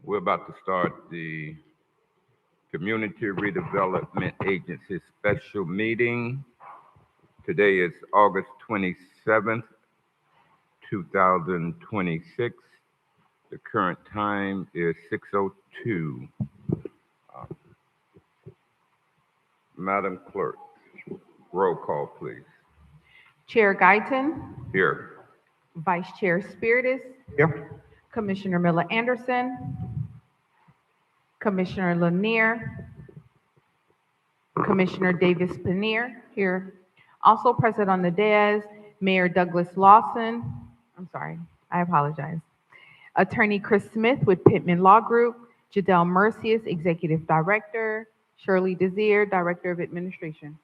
We're about to start the Community Redevelopment Agency special meeting. Today is August 27th, 2026. The current time is 6:02. Madam Clerk, roll call, please. Chair Guyton, Here. Vice Chair Spiritus, Here. Commissioner Miller Anderson, Commissioner Lanier, Commissioner Davis Paneer, here. Also present on the dais, Mayor Douglas Lawson, I apologize. Attorney Chris Smith with Pittman Law Group, Jadelle Mercius, Executive Director, Shirley Desir, Director of Administration.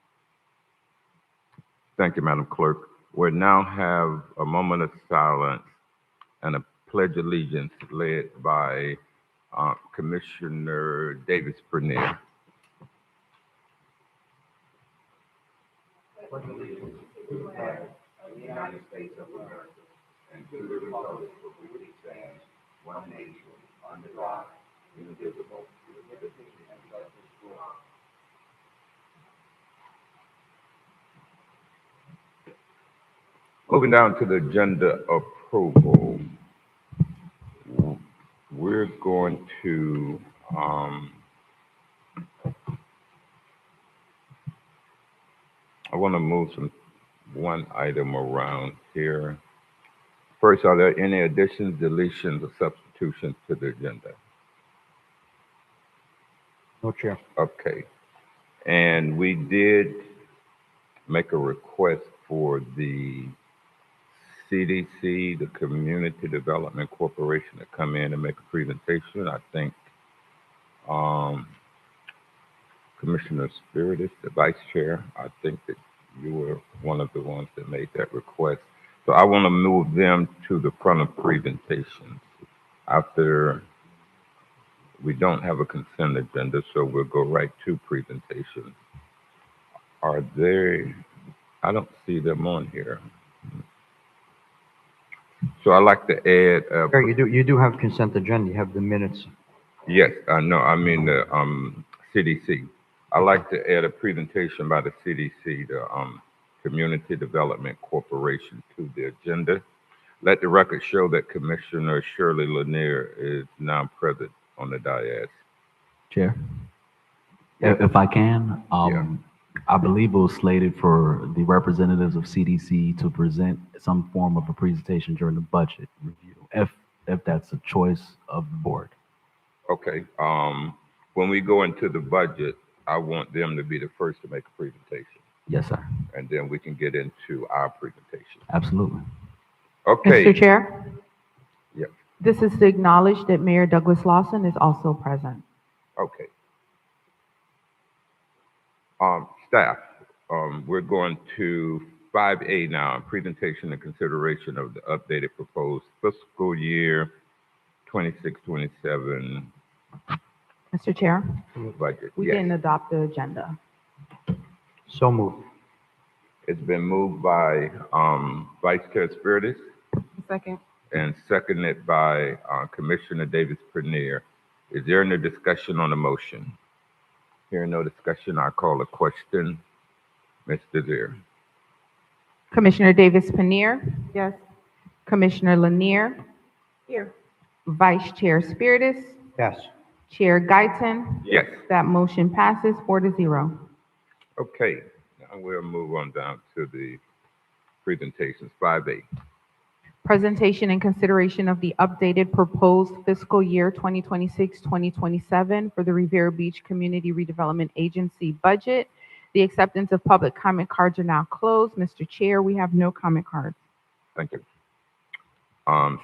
Thank you, Madam Clerk. We'll now have a moment of silence and a pledge of allegiance led by Commissioner Davis Bernier. Pledge allegiance to the flag of the United States of America and to the republic for which it stands, one nation, under God, indivisible, with liberty and justice for all. Moving down to the agenda approval, we're going to I want to move one item around here. First, are there any additions, deletions, or substitutions to the agenda? No, Chair. Okay. And we did make a request for the CDC, the Community Development Corporation, to come in and make a presentation. I think Commissioner Spiritus, the Vice Chair, I think that you were one of the ones that made that request. So I want to move them to the front of presentations. After, we don't have a consent agenda, so we'll go right to presentations. Are they, I don't see them on here. So I'd like to add. Sure, you do have consent agenda. You have the minutes. Yes, I know. I mean the CDC. I'd like to add a presentation by the CDC, the Community Development Corporation, to the agenda. Let the record show that Commissioner Shirley Lanier is now present on the dais. Chair, if I can, I believe it was slated for the representatives of CDC to present some form of a presentation during the budget review, if that's a choice of the board. Okay. When we go into the budget, I want them to be the first to make a presentation. Yes, sir. And then we can get into our presentation. Absolutely. Okay. Mr. Chair? Yep. This is to acknowledge that Mayor Douglas Lawson is also present. Okay. Staff, we're going to 5A now, presentation and consideration of the updated proposed fiscal year 26-27 Mr. Chair, budget. we Yes. didn't adopt the agenda. So moved. It's been moved by Vice Chair Spiritus Second. and seconded by Commissioner Davis Bernier. Is there any discussion on the motion? Hearing no discussion, I call a question. Ms. Desir. Commissioner Davis Paneer? Yes. Commissioner Lanier? Here. Vice Chair Spiritus? Yes. Chair Guyton? Yes. That motion passes 4-0. Okay, now we'll move on down to the presentations. 5A. Presentation and consideration of the updated proposed fiscal year 2026-2027 for the Revere Beach Community Redevelopment Agency budget. The acceptance of public comment cards are now closed. Mr. Chair, we have no comment cards. Thank you.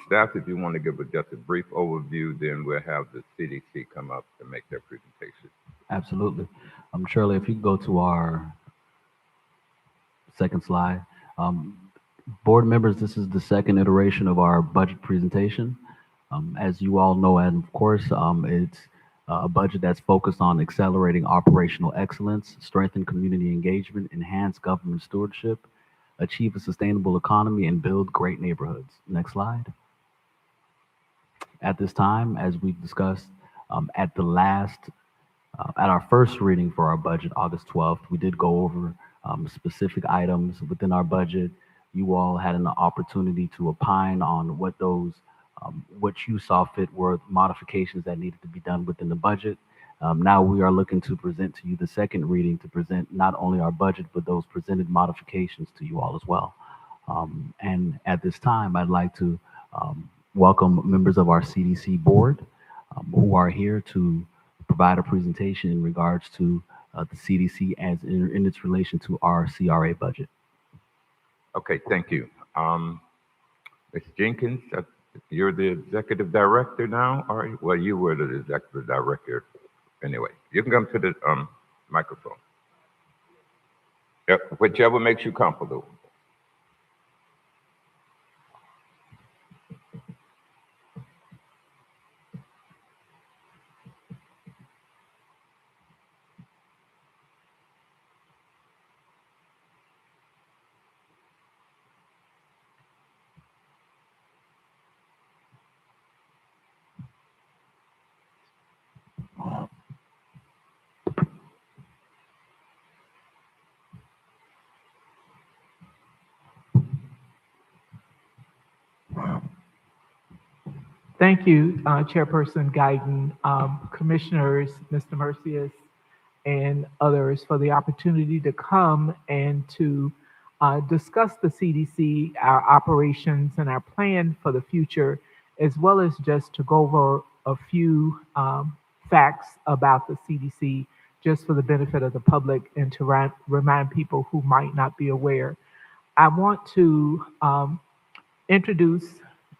Staff, if you want to give just a brief overview, then we'll have the CDC come up and make their presentation. Absolutely. Shirley, if you go to our second slide. Board members, this is the second iteration of our budget presentation. As you all know, and of course, it's a budget that's focused on accelerating operational excellence, strengthen community engagement, enhance government stewardship, achieve a sustainable economy, and build great neighborhoods. Next slide. At this time, as we discussed at our first reading for our budget, August 12th, we did go over specific items within our budget. You all had an opportunity to opine on what you saw fit were modifications that needed to be done within the budget. Now we are looking to present to you the second reading to present not only our budget, but those presented modifications to you all as well. And at this time, I'd like to welcome members of our CDC board who are here to provide a presentation in regards to the CDC as in its relation to our CRA budget. Okay, thank you. Ms. Jenkins, you're the executive director now, are you? Well, you were the executive director anyway. You can come to the microphone. Yep, whichever makes you comfortable. Thank you, Chairperson Guyton, Commissioners, Mr. Mercius, and others for the opportunity to come and to discuss the CDC, our operations, and our plan for the future, as well as just to go over a few facts about the CDC, just for the benefit of the public and to remind people who might not be aware. I want to introduce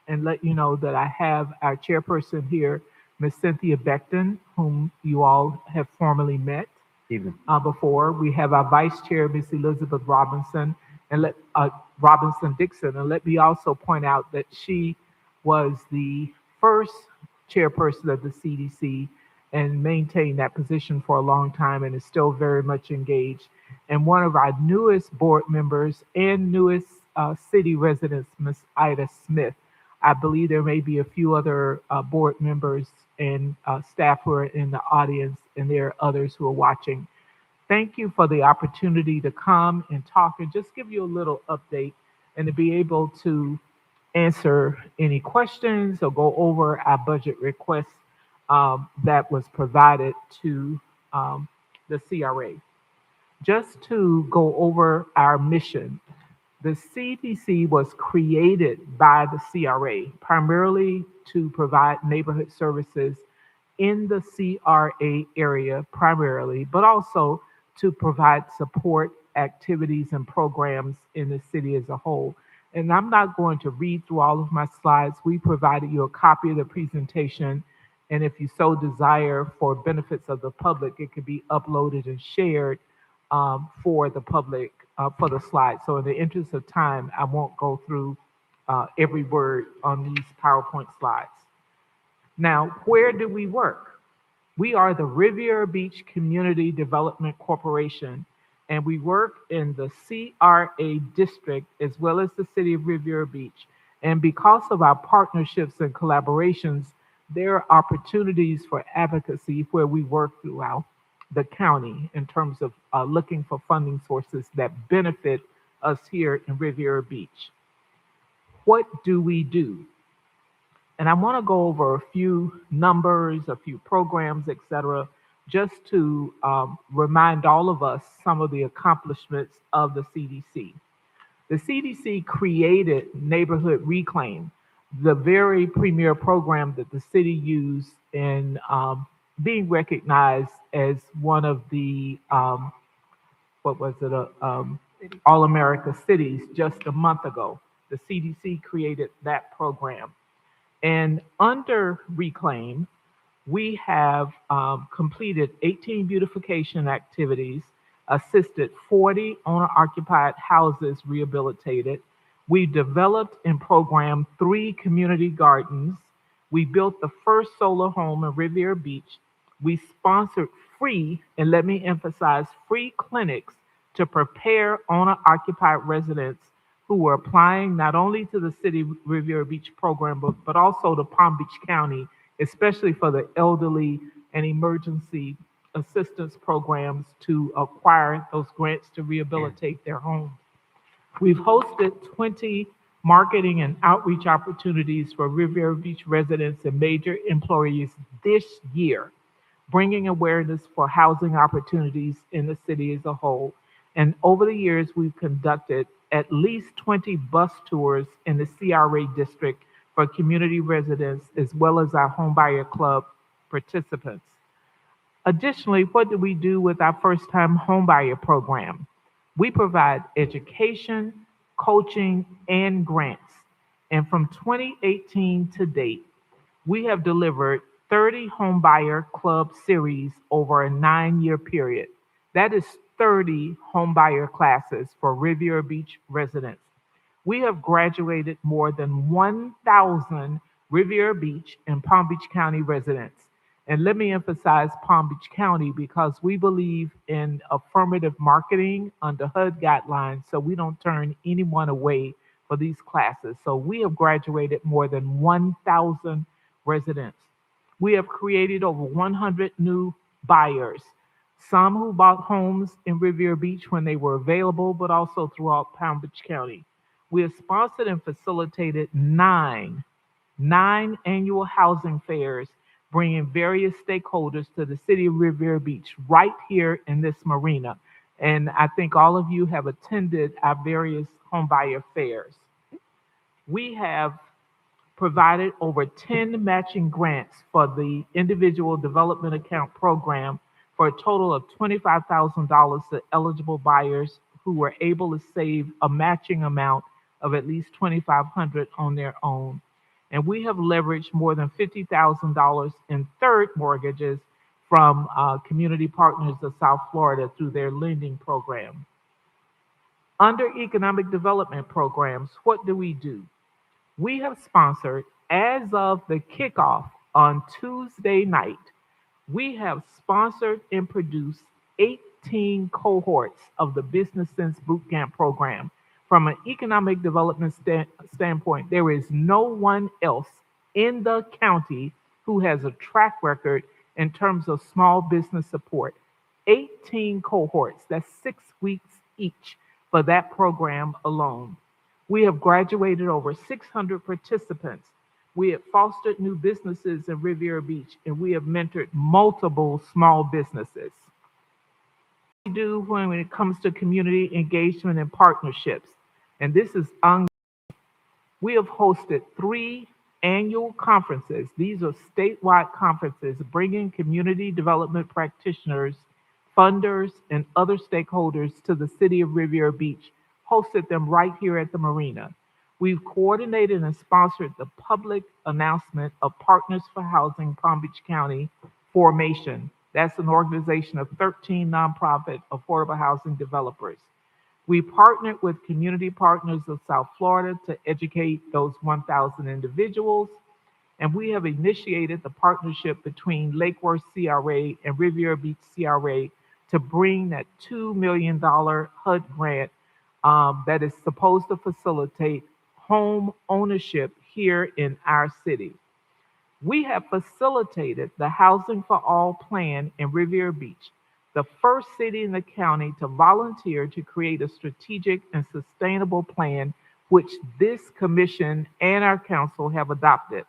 and let you know that I have our chairperson here, Ms. Cynthia Beckton, whom you all have formally met before. We have our vice chair, Ms. Elizabeth Robinson, and Robinson Dixon. And let me also point out that she was the first chairperson of the CDC and maintained that position for a long time and is still very much engaged. And one of our newest board members and newest city residents, Ms. Ida Smith. I believe there may be a few other board members and staff who are in the audience, and there are others who are watching. Thank you for the opportunity to come and talk and just give you a little update and to be able to answer any questions or go over our budget request that was provided to the CRA. Just to go over our mission. The CDC was created by the CRA primarily to provide neighborhood services in the CRA area primarily, but also to provide support activities and programs in the city as a whole. And I'm not going to read through all of my slides. We provided you a copy of the presentation. And if you so desire for benefits of the public, it could be uploaded and shared for the public for the slides. So in the interest of time, I won't go through every word on these PowerPoint slides. Now, where do we work? We are the Revere Beach Community Development Corporation, and we work in the CRA district as well as the city of Revere Beach. And because of our partnerships and collaborations, there are opportunities for advocacy where we work throughout the county in terms of looking for funding sources that benefit us here in Riviera Beach. What do we do? And I want to go over a few numbers, a few programs, etc., just to remind all of us some of the accomplishments of the CDC. The CDC created Neighborhood Reclaim, the very premier program that the city used in being recognized as one of the, what was it, All America cities just a month ago. The CDC created that program. And under Reclaim, we have completed 18 beautification activities, assisted 40 owner-occupied houses rehabilitated. We developed and programmed 3 community gardens. We built the first solar home in Riviera Beach. We sponsored free, and let me emphasize, free clinics to prepare owner-occupied residents who were applying not only to the City Riviera Beach program, but also to Palm Beach County, especially for the elderly and emergency assistance programs to acquire those grants to rehabilitate their homes. We've hosted 20 marketing and outreach opportunities for Riviera Beach residents and major employees this year, bringing awareness for housing opportunities in the city as a whole. And over the years, we've conducted at least 20 bus tours in the CRA district for community residents, as well as our Homebuyer Club participants. Additionally, what do we do with our first-time homebuyer program? We provide education, coaching, and grants. And from 2018 to date, we have delivered 30 Homebuyer Club series over a 9-year period. That is 30 homebuyer classes for Riviera Beach residents. We have graduated more than 1,000 Riviera Beach and Palm Beach County residents. And let me emphasize Palm Beach County because we believe in affirmative marketing under HUD guidelines, so we don't turn anyone away for these classes. So we have graduated more than 1,000 residents. We have created over 100 new buyers, some who bought homes in Riviera Beach when they were available, but also throughout Palm Beach County. We have sponsored and facilitated nine annual housing fairs, bringing various stakeholders to the city of Riviera Beach right here in this marina. And I think all of you have attended our various homebuyer fairs. We have provided over 10 matching grants for the Individual Development Account Program for a total of $25,000 to eligible buyers who were able to save a matching amount of at least $2,500 on their own. And we have leveraged more than $50,000 in third mortgages from Community Partners of South Florida through their lending program. Under economic development programs, what do? We have sponsored, as of the kickoff on Tuesday night, we have sponsored and produced 18 cohorts of the Business Sense Bootcamp program. From an economic development standpoint, there is no one else in the county who has a track record in terms of small business support. 18 cohorts, that's 6 weeks each for that program alone. We have graduated over 600 participants. We have fostered new businesses in Riviera Beach, and we have mentored multiple small businesses. What we do when it comes to community engagement and partnerships, and this is ongoing. We have hosted 3 annual conferences. These are statewide conferences bringing community development practitioners, funders, and other stakeholders to the city of Riviera Beach, hosted them right here at the marina. We've coordinated and sponsored the public announcement of Partners for Housing Palm Beach County Formation. That's an organization of 13 nonprofit affordable housing developers. We partnered with Community Partners of South Florida to educate those 1,000 individuals, and we have initiated the partnership between Lake Worth CRA and Riviera Beach CRA to bring that $2 million HUD grant that is supposed to facilitate home ownership here in our city. We have facilitated the Housing for All plan in Riviera Beach, the first city in the county to volunteer to create a strategic and sustainable plan, which this commission and our council have adopted.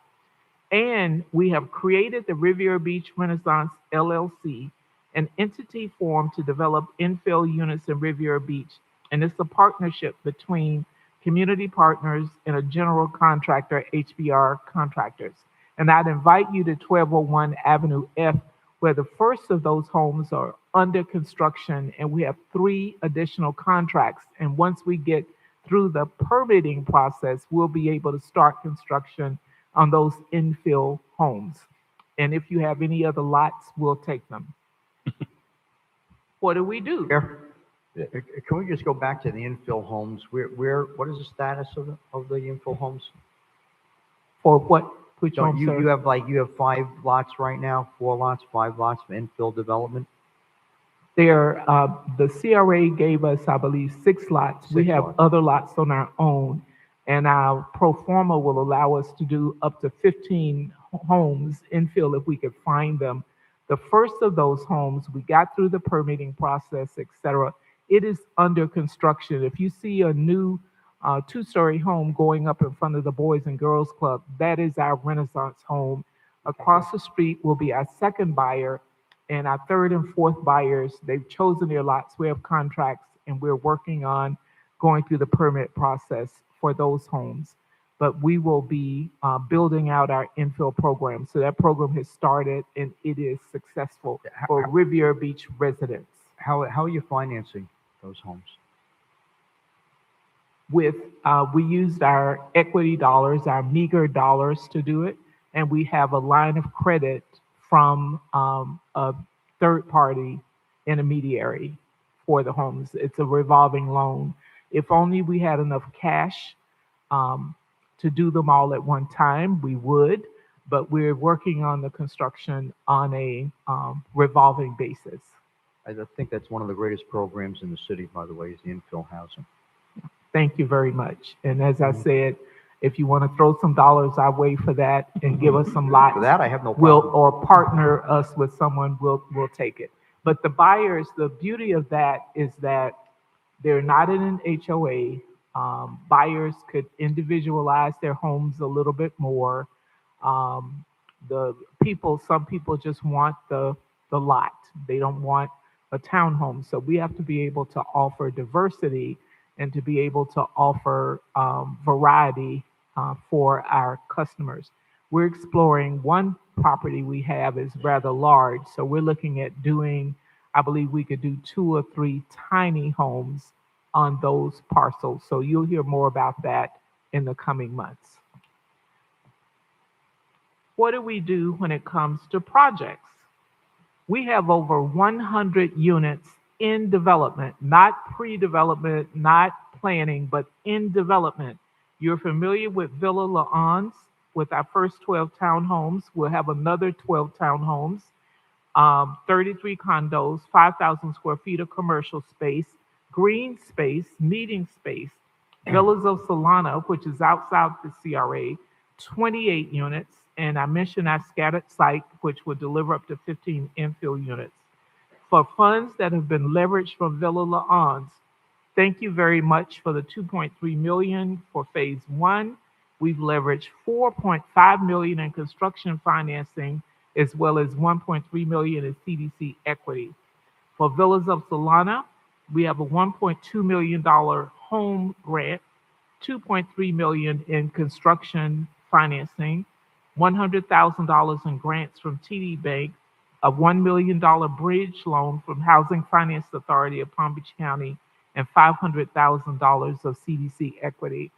And we have created the Riviera Beach Renaissance LLC, an entity formed to develop infill units in Riviera Beach, and it's a partnership between community partners and a general contractor, HBR Contractors. And I'd invite you to 1201 Avenue F, where the first of those homes are under construction, and we have 3 additional contracts. And once we get through the permitting process, we'll be able to start construction on those infill homes. And if you have any other lots, we'll take them. What do we do? Chair, Yeah. can we just go back to the infill homes? What is the status of the infill homes? For what? Which So home, you sir? you have 5 lots right now, 4 lots, 5 lots of infill development? There, the CRA gave us, I believe, 6 lots. We 6 have lots. other lots on our own, and our pro forma will allow us to do up to 15 homes infill if we could find them. The first of those homes, we got through the permitting process, et cetera. It is under construction. If you see a new 2-story home going up in front of the Boys and Girls Club, that is our Renaissance home. Across the street will be our second buyer, and our third and fourth buyers, they've chosen their lots. We have contracts, and we're working on going through the permit process for those homes. But we will be building out our infill program. So that program has started, and it is successful for Riviera Beach residents. How are you financing those homes? With we used our equity dollars, our meager dollars to do it, and we have a line of credit from a third-party intermediary for the homes. It's a revolving loan. If only we had enough cash to do them all at one time, we would, but we're working on the construction on a revolving basis. I think that's one of the greatest programs in the city, by the way, is the infill housing. Thank you very much. And as I said, if you want to throw some dollars our way for that and give us some lots, For that, I have no we'll, problem. or partner us with someone, we'll take it. But the buyers, the beauty of that is that they're not in an HOA. Buyers could individualize their homes a little bit more. Some people just want the lot. They don't want a townhome. So we have to be able to offer diversity and to be able to offer variety for our customers. We're exploring one property we have is rather large. So we're looking at doing, I believe we could do 2 or 3 tiny homes on those parcels. So you'll hear more about that in the coming months. What do we do when it comes to projects? We have over 100 units in development, not pre-development, not planning, but in development. You're familiar with Villa La'Ans with our first 12 townhomes. We'll have another 12 townhomes, 33 condos, 5,000 square feet of commercial space, green space, meeting space. Villas of Solana, which is outside the CRA, 28 units. And I mentioned our scattered site, which will deliver up to 15 infill units. For funds that have been leveraged from Villa La'Ans, thank you very much for the $2.3 million for phase 1. We've leveraged $4.5 million in construction financing, as well as $1.3 million in CDC equity. For Villas of Solana, we have a $1.2 million home grant, $2.3 million in construction financing, $100,000 in grants from TD Bank, a $1 million bridge loan from Housing Finance Authority of Palm Beach County, and $500,000 of CDC equity.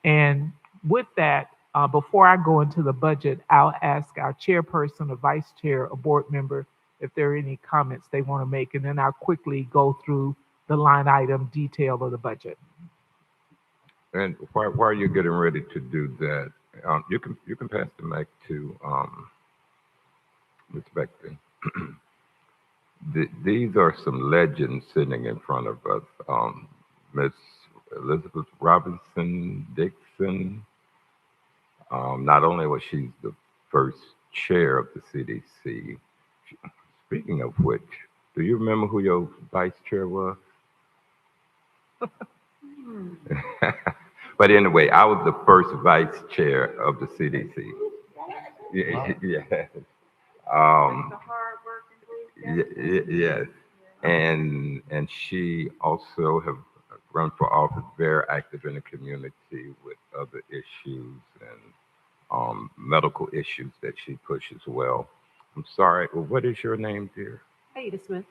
And with that, before I go into the budget, I'll ask our chairperson, or vice chair, a board member, if there are any comments they want to make, and then I'll quickly go through the line item detail of the budget. And while you're getting ready to do that, you can pass the mic to Ms. Beckley. These are some legends sitting in front of us. Miss Elizabeth Robinson Dixon. Not only was she the first chair of the CDC. Speaking of which, do you remember who your vice chair was? But anyway, I was the first vice chair of the CDC. Yeah, yeah. Yes, and she also have run for office, very active in the community with other issues and medical issues that she pushes well. I'm sorry, what is your name, dear? Ada Smith.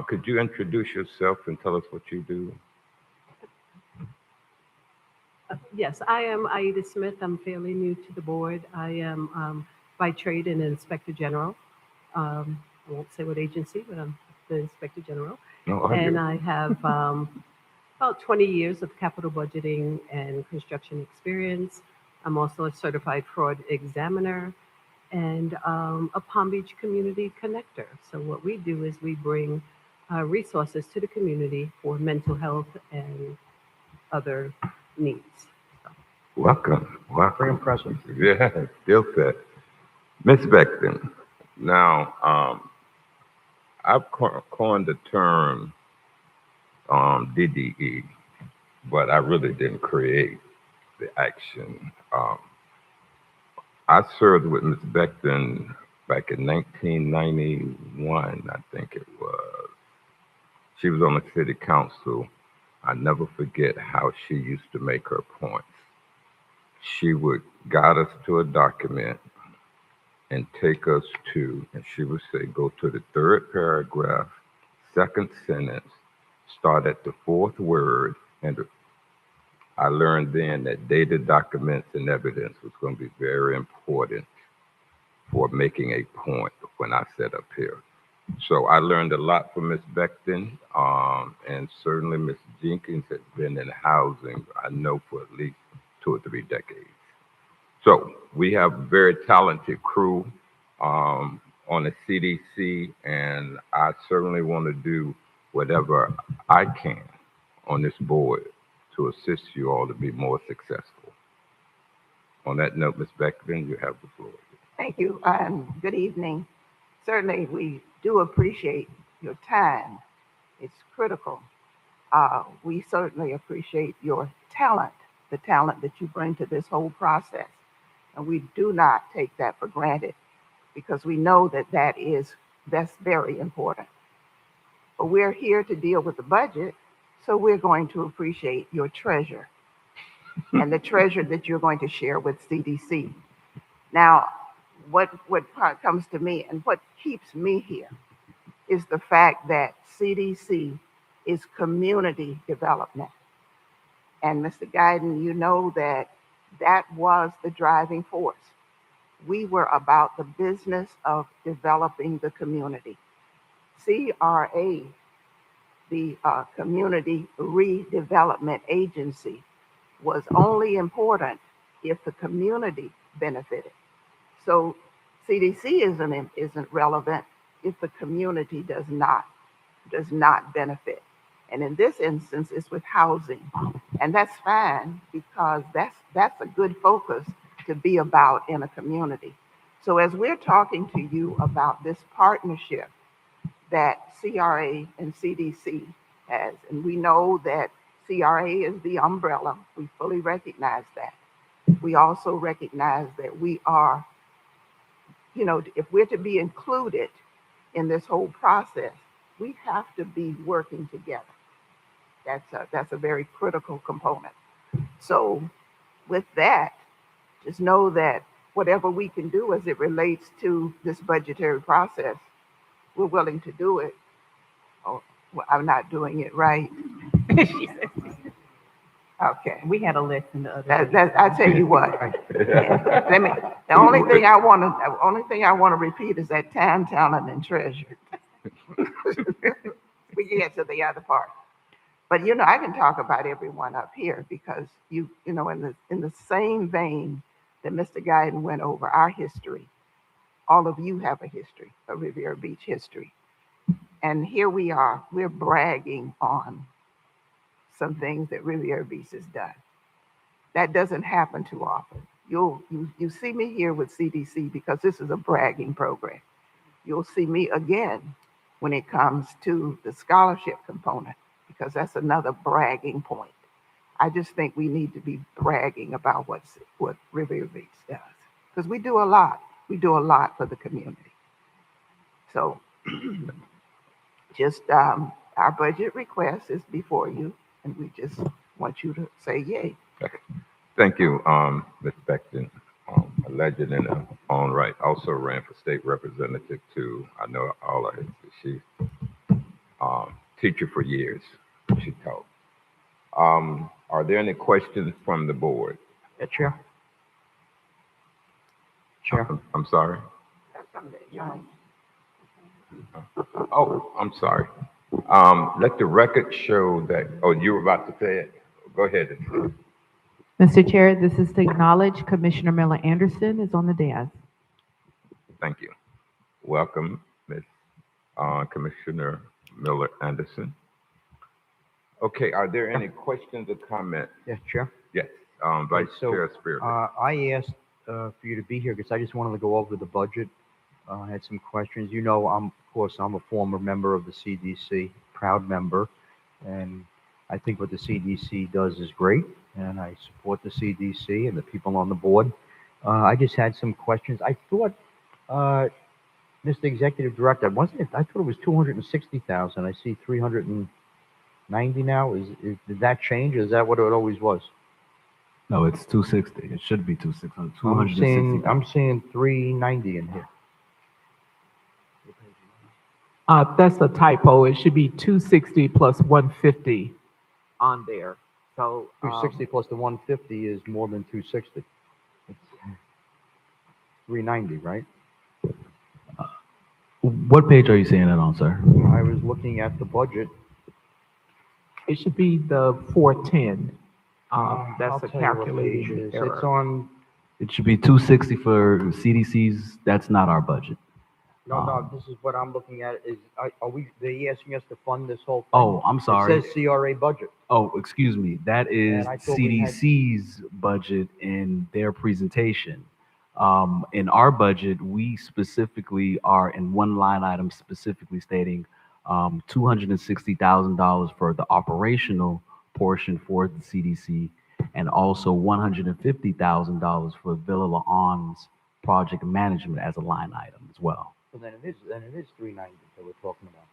Could you introduce yourself and tell us what you do? Yes, I am Aida Smith. I'm fairly new to the board. I am by trade an inspector general. I won't say what agency, but I'm the inspector general. No, are And you? I have about 20 years of capital budgeting and construction experience. I'm also a certified fraud examiner and a Palm Beach community connector. So what we do is we bring resources to the community for mental health and other needs. So, Welcome, Very welcome. impressive. Yeah, still set. Miss Beckton. Now, I've coined the term DDE, but I really didn't create the action. I served with Miss Beckton back in 1991, I think it was. She was on the city council. I never forget how she used to make her points. She would guide us to a document and take us to, and she would say, go to the third paragraph, second sentence, start at the fourth word, and I learned then that data, documents, and evidence was going to be very important for making a point when I sat up here. So I learned a lot from Miss Beckton, and certainly Miss Jenkins has been in housing, I know, for at least 2 or 3 decades. So we have a very talented crew on the CDC, and I certainly want to do whatever I can on this board to assist you all to be more successful. On that note, Ms. Beckman, you have the floor. Thank you, and good evening. Certainly, we do appreciate your time. It's critical. We certainly appreciate your talent, the talent that you bring to this whole process. And we do not take that for granted because we know that that's very important. But we're here to deal with the budget, so we're going to appreciate your treasure and the treasure that you're going to share with CDC. Now, what comes to me and what keeps me here is the fact that CDC is community development. And Mr. Guyton, you know that that was the driving force. We were about the business of developing the community. CRA, the Community Redevelopment Agency, was only important if the community benefited. So CDC isn't relevant if the community does not benefit. And in this instance, it's with housing, and that's fine because that's a good focus to be about in a community. So as we're talking to you about this partnership that CRA and CDC has, and we know that CRA is the umbrella, we fully recognize that. We also recognize that we are, if we're to be included in this whole process, we have to be working together. That's a very critical component. So with that, just know that whatever we can do as it relates to this budgetary process, we're willing to do it. Oh, well, I'm not doing it right. She said, Okay. we had a list in the other. I tell you what. Let me. The only thing I want to repeat is that time, talent, and treasure. We can get to the other part. But I can talk about everyone up here because in the same vein that Mr. Guyton went over our history, all of you have a history, a Riviera Beach history. And here we are, we're bragging on some things that Riviera Beach has done. That doesn't happen too often. You see me here with CDC because this is a bragging program. You'll see me again when it comes to the scholarship component because that's another bragging point. I just think we need to be bragging about what Riviera Beach does because we do a lot. We do a lot for the community. So just, our budget request is before you, and we just want you to say yay. Thank you, Ms. Beckton. A legend in her own right. Also ran for state representative too. I know all of her. She teacher for years. She taught. Are there any questions from the board? Yeah, Chair. Chair. I'm sorry. Oh, I'm sorry. Let the record show that. Oh, you were about to say it. Go ahead. Mr. Chair, this is to acknowledge Commissioner Miller Anderson is on the dais. Thank you. Welcome, Ms. Commissioner Miller Anderson. Okay, are there any questions or comments? Yeah, Chair. Yes, Vice So, Chair Spirit. I asked for you to be here because I just wanted to go over the budget. I had some questions. You know, of course, I'm a former member of the CDC, proud member, and I think what the CDC does is great, and I support the CDC and the people on the board. I just had some questions. I thought, Mr. Executive Director, wasn't it? I thought it was 260,000. I see 390 now. Did that change? Is that what it always was? No, it's 260. It should be 260. I'm seeing 390 in here. That's a typo. It should be 260 plus 150 on there. So 260 plus the 150 is more than 260. It's 390, right? What page are you saying that on, sir? I was looking at the budget. it should be the 410. I'll That's a tell you what page it calculating is. error. It's on, It should be 260 for CDC's. That's not our budget. no, this is what I'm looking at is, they asking us to fund this whole thing? Oh, I'm sorry. It says CRA budget. Oh, excuse me. That is And I thought we had- CDC's budget in their presentation. In our budget, we specifically are in one line item specifically stating $260,000 for the operational portion for the CDC, and also $150,000 for Villa Laon's project management as a line item as well. So then it is 390 that we're talking about.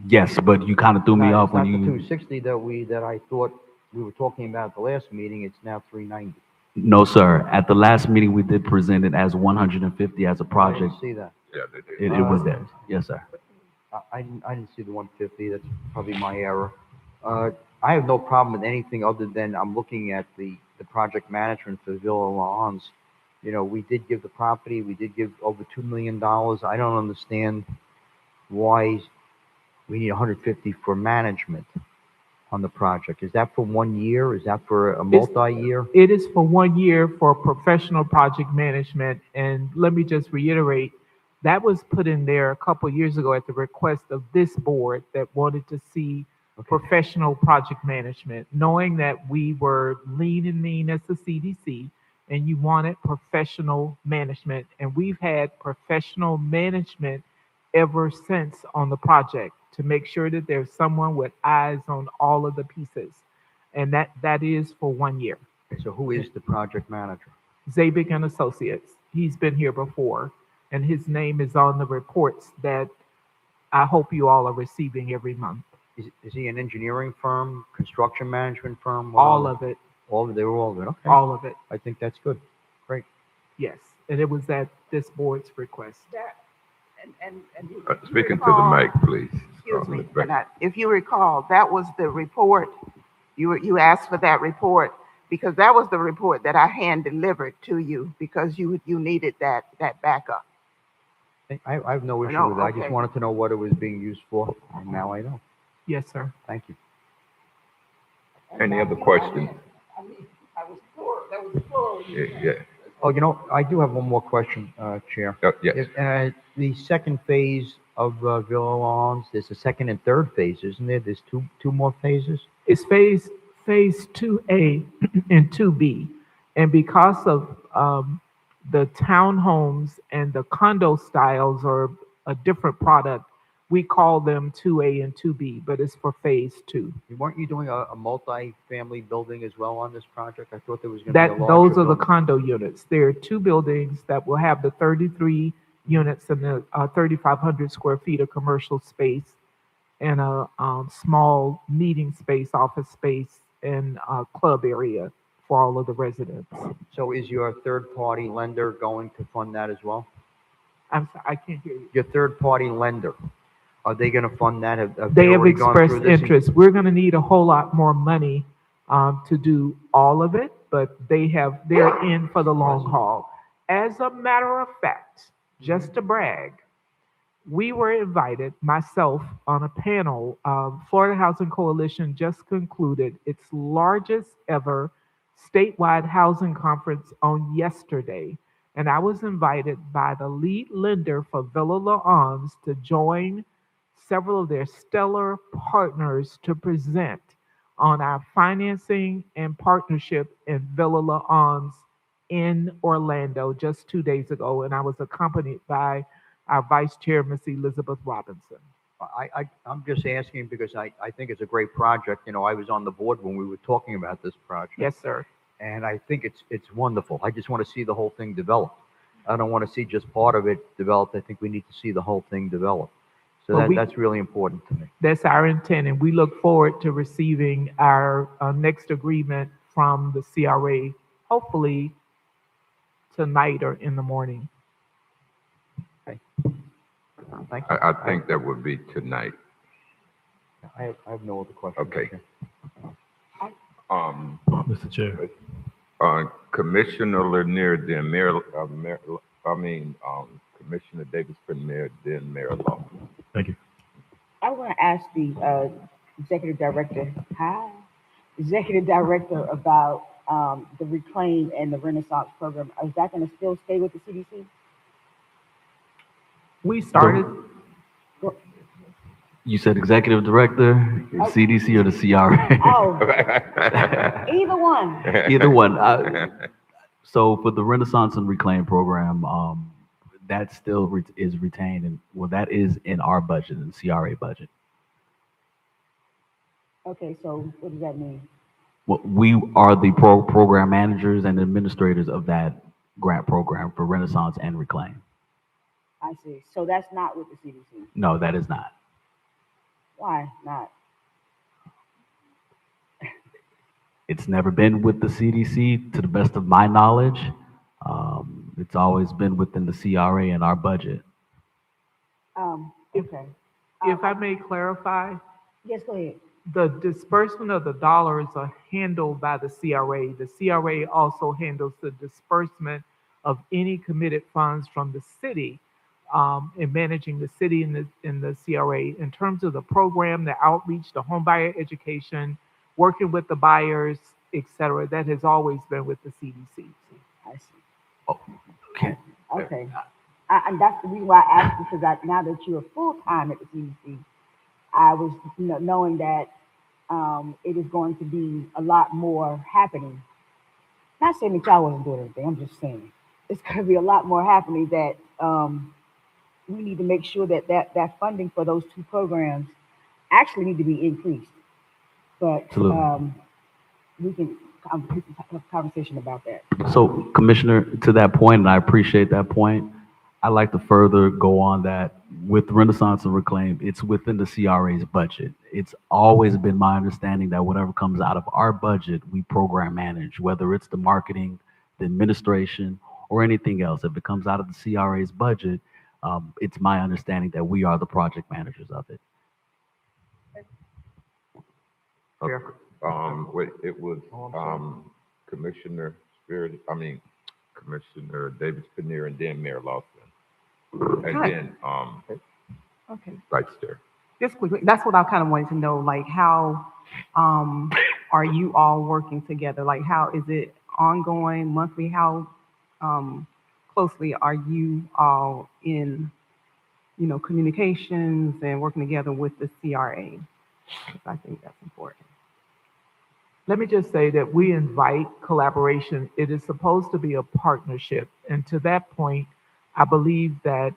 Yes, but you kind of threw me off It's when not the you. 260 that I thought we were talking about at the last meeting. It's now 390. No, sir. At the last meeting, we did present it as 150 as a I project. didn't see that. Yeah, they did. It was there. Yes, sir. I didn't see the 150. That's probably my error. I have no problem with anything other than I'm looking at the project management for Villa Lawns. You know, we did give the property, we did give over $2 million. I don't understand why we need 150 for management on the project. Is that for 1 year? Is that for a multi-year? It is for 1 year for professional project management. And let me just reiterate, that was put in there a couple years ago at the request of this board that wanted to see professional project management, knowing that we were lean and mean as the CDC, and you wanted professional management. And we've had professional management ever since on the project to make sure that there's someone with eyes on all of the pieces. And that is for 1 year. So who is the project manager? Zabik and Associates. He's been here before, and his name is on the reports that I hope you all are receiving every month. Is he an engineering firm, construction management firm? What All are of it, they were all of it. Okay. all of it, I think that's good. Great. yes. And it was at this board's request. And you Speaking to recall- the mic, please. Excuse me, Ms. Beckton. if you recall, that was the report, you asked for that report, because that was the report that I hand delivered to you, because you needed that backup. I have no issue No, with it. I just okay. wanted to know what it was being used for, and now I know. Yes, sir. Thank you. Any other questions? I was poor, that was poor. Yeah. Oh, you know, I do have one more question, Chair. Yes. If, the second phase of Villa Lawns, there's a second and third phase, isn't there? There's two more phases? It's phase 2A and 2B. And because of the townhomes and the condo styles are a different product, we call them 2A and 2B, but it's for phase 2. Weren't you doing a multi-family building as well on this project? I thought there was going to be a larger Those are the building. condo units. There are 2 buildings that will have the 33 units and the 3,500 square feet of commercial space and a small meeting space, office space, and club area for all of the residents. So is your third-party lender going to fund that as well? I'm sorry, I can't hear you. Your third-party lender, are they going to fund that? Have They have already gone expressed through this? interest. We're going to need a whole lot more money to do all of it, but they're in for the long haul. As a matter of fact, just to brag, we were invited, myself, on a panel. Florida Housing Coalition just concluded its largest ever statewide housing conference on yesterday. And I was invited by the lead lender for Villa La Alms to join several of their stellar partners to present on our financing and partnership in Villa La Alms in Orlando just 2 days ago. And I was accompanied by our Vice Chair, Miss Elizabeth Robinson. I'm just asking because I think it's a great project. You know, I was on the board when we were talking about this project. Yes, sir. And I think it's wonderful. I just want to see the whole thing develop. I don't want to see just part of it developed. I think we need to see the whole thing develop. So Well, that's really important to me. That's our intent, and we look forward to receiving our next agreement from the CRA, hopefully tonight or in the morning. Thank you. I think that would be tonight. I have no other questions. Okay. Mr. Chair. Commissioner Lanier, then Commissioner Davis Premier, then Mayor Law. Thank you. I want to ask the executive director, about the Reclaim and the Renaissance program. Is that going to still stay with the CDC? We started. You said executive director, CDC, or the CRA? Oh, either one. Either one. So for the Renaissance and Reclaim program, that still is retained, and well, that is in our budget, in the CRA budget. Okay, so what does that mean? Well, we are the program managers and administrators of that grant program for Renaissance and Reclaim. I see. So that's not with the CDC. No, that is not. Why not? It's never been with the CDC, to the best of my knowledge. It's always been within the CRA and our budget. Okay. If I may clarify, Yes, go ahead. the disbursement of the dollars are handled by the CRA. The CRA also handles the disbursement of any committed funds from the city in managing the city in the CRA. In terms of the program, the outreach, the home buyer education, working with the buyers, et cetera, that has always been with the CDC. I see. Oh, okay. Okay. And that's the reason why I asked, because now that you're full-time at the CDC, I was knowing that it is going to be a lot more happening. Not saying that y'all wasn't doing anything, I'm just saying it's going to be a lot more happening that we need to make sure that funding for those two programs actually need to be increased. But Absolutely. we can have a conversation about that. So, Commissioner, to that point, and I appreciate that point, I'd like to further go on that with Renaissance and Reclaim, it's within the CRA's budget. It's always been my understanding that whatever comes out of our budget, we program manage, whether it's the marketing, the administration, or anything else. If it comes out of the CRA's budget, it's my understanding that we are the project managers of it. It was Commissioner Commissioner Davis Paneer, and then Mayor Lawson, and Good. then Okay, Vice Chair. just quickly, that's what I kind of wanted to know, like how are you all working together? Like how is it ongoing, monthly? How closely are you all in, communications and working together with the CRA? 'Cause I think that's important. Let me just say that we invite collaboration. It is supposed to be a partnership. And to that point, I believe that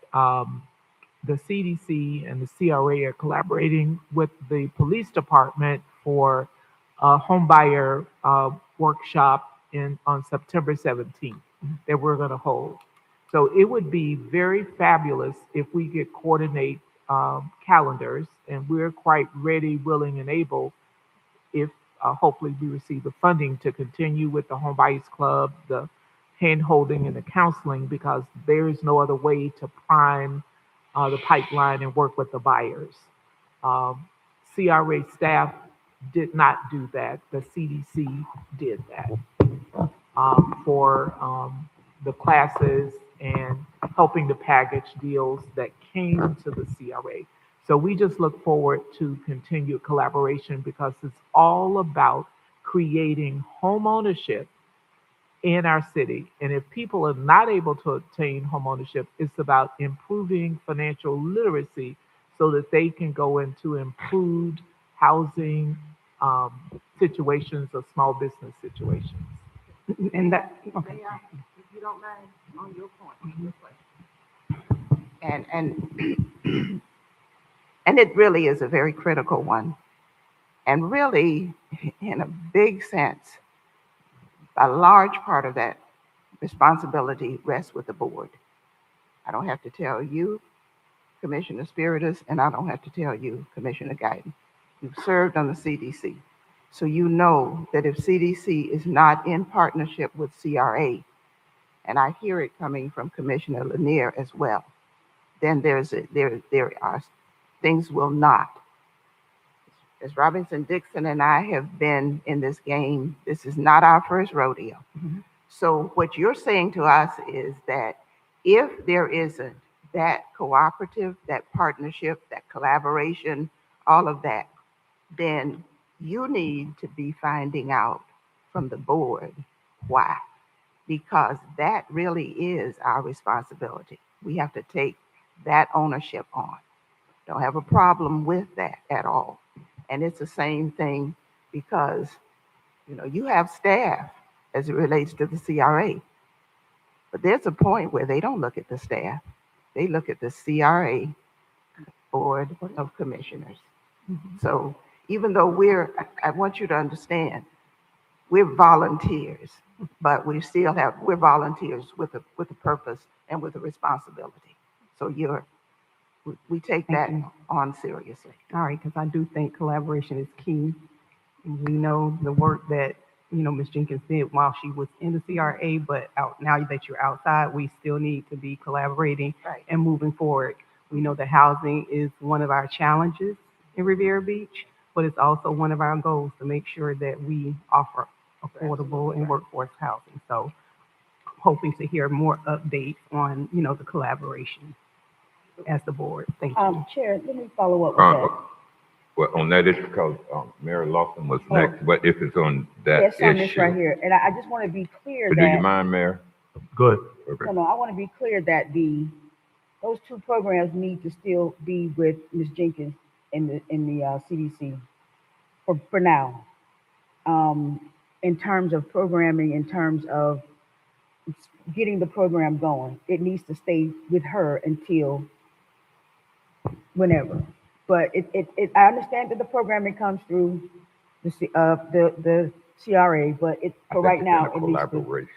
the CDC and the CRA are collaborating with the police department for a home buyer workshop on September 17th that we're going to hold. So it would be very fabulous if we could coordinate calendars, and we're quite ready, willing, and able if hopefully we receive the funding to continue with the Home Buyers Club, the hand holding and the counseling, because there is no other way to prime the pipeline and work with the buyers. Um, CRA staff did not do that. The CDC did that for the classes and helping to package deals that came to the CRA. So we just look forward to continued collaboration because it's all about creating home ownership in our city. And if people are not able to obtain home ownership, it's about improving financial literacy so that they can go into improved housing situations or small business situations. And that, okay. May I, if you don't mind, on your point, your question. And and it really is a very critical one. And really, in a big sense, a large part of that responsibility rests with the board. I don't have to tell you, Commissioner Spiritus, and I don't have to tell you, Commissioner Guyton. You've served on the CDC. So you know that if CDC is not in partnership with CRA, and I hear it coming from Commissioner Lanier as well, then there are things will not. As Robinson Dixon and I have been in this game, this is not our first rodeo. Mm-hmm. So what you're saying to us is that if there isn't that cooperative, that partnership, that collaboration, all of that, then you need to be finding out from the board why. Because that really is our responsibility. We have to take that ownership on. Don't have a problem with that at all. And it's the same thing because, you know, you have staff as it relates to the CRA. But there's a point where they don't look at the staff. They look at the CRA Board of Commissioners. Mm-hmm. So even though I want you to understand, we're volunteers, but we're volunteers with a purpose and with a responsibility. So we take that on seriously. All right, because I do think collaboration is key. We know the work that, you know, Ms. Jenkins did while she was in the CRA, but now that you're outside, we still need to be collaborating Right. and moving forward. We know that housing is one of our challenges in Riviera Beach, but it's also one of our goals to make sure that we offer affordable and workforce housing. So hoping to hear more updates on, you know, the collaboration as the board. Thank you. Chair, let me follow up with that. Well, on that issue, because Mary Lawson was next, but if it's on that Yes, on this issue. right here, and I just want to be clear So that. do you mind, Mayor? Go ahead. Okay. No, I want to be clear that those two programs need to still be with Ms. Jenkins in the CDC for now. In terms of programming, in terms of getting the program going, it needs to stay with her until whenever. But I understand that the programming comes through the CRA, but for right now it needs to. Collaboration.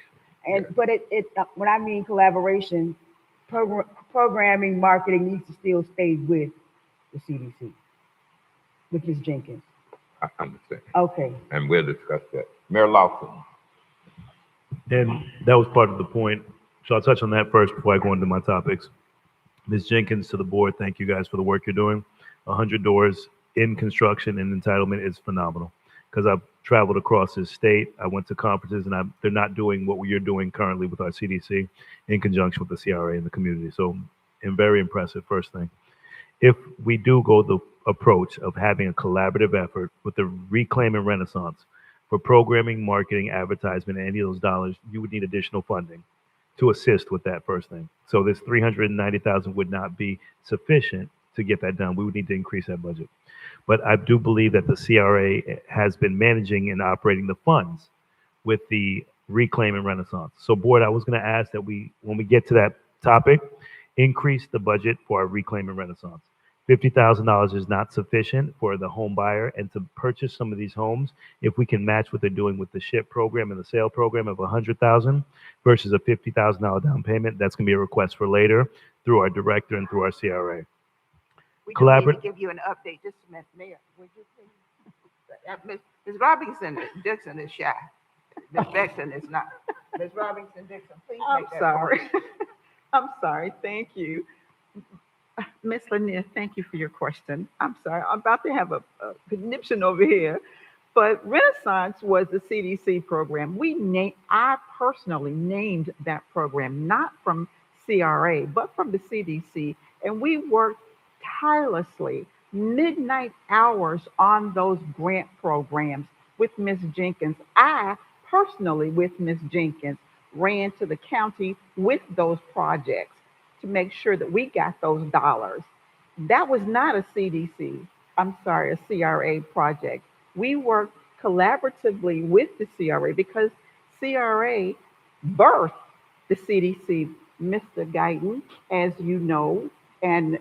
And but when I mean collaboration, programming, marketing needs to still stay with the CDC, with Ms. Jenkins. I understand. Okay. And we'll discuss that. Mayor Lawson. And that was part of the point. So I'll touch on that first before I go into my topics. Ms. Jenkins, to the board, thank you guys for the work you're doing. 100 doors in construction and entitlement is phenomenal because I've traveled across this state. I went to conferences and they're not doing what you're doing currently with our CDC in conjunction with the CRA and the community. So, and very impressive, first thing. If we do go the approach of having a collaborative effort with the Reclaim and Renaissance for programming, marketing, advertisement, and any of those dollars, you would need additional funding to assist with that first thing. So this 390,000 would not be sufficient to get that done. We would need to increase that budget. But I do believe that the CRA has been managing and operating the funds with the Reclaim and Renaissance. So board, I was gonna ask that when we get to that topic, increase the budget for our Reclaim and Renaissance. $50,000 is not sufficient for the home buyer, and to purchase some of these homes, if we can match what they're doing with the SHIP program and the sale program of 100,000 versus a $50,000 down payment, that's going to be a request for later through our director and through our CRA. We do need to Collaborate. give you an update. Just a minute, Mayor, would you please? Ms. Robinson Dixon is shy. Ms. Beckton is not. Ms. Robinson Dixon, please I'm make that sorry. motion. I'm sorry. Thank you. Ms. Lanier, thank you for your question. I'm sorry. I'm about to have a conniption over here. But Renaissance was the CDC program. I personally named that program, not from CRA, but from the CDC. And we worked tirelessly, midnight hours on those grant programs with Ms. Jenkins. I personally, with Ms. Jenkins, ran to the county with those projects to make sure that we got those dollars. That was not a CDC, I'm sorry, a CRA project. We worked collaboratively with the CRA because CRA birthed the CDC. Mr. Guyton, as you know, and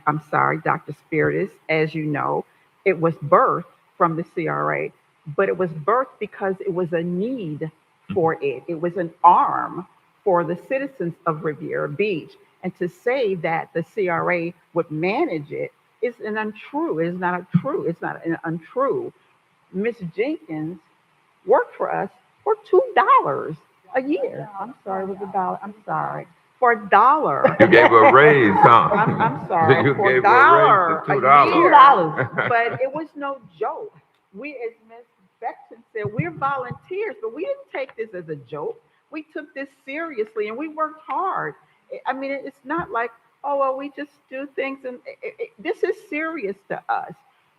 I'm sorry, Dr. Spiritus, as you know, it was birthed from the CRA, but it was birthed because it was a need for it. It was an arm for the citizens of Riviera Beach. And to say that the CRA would manage it is an untrue. It is not a true. It's not an untrue. Miss Jenkins worked for us for $2 a year. I'm sorry, it was $1. I'm sorry. For $1. You gave her a raise, huh? I'm sorry. You For gave her a raise to $1 a year. $2. But it was no joke. We, as Ms. Beckton said, we're volunteers, but we didn't take this as a joke. We took this seriously and we worked hard. I mean, it's not like, oh, well, we just do things. And this is serious to us.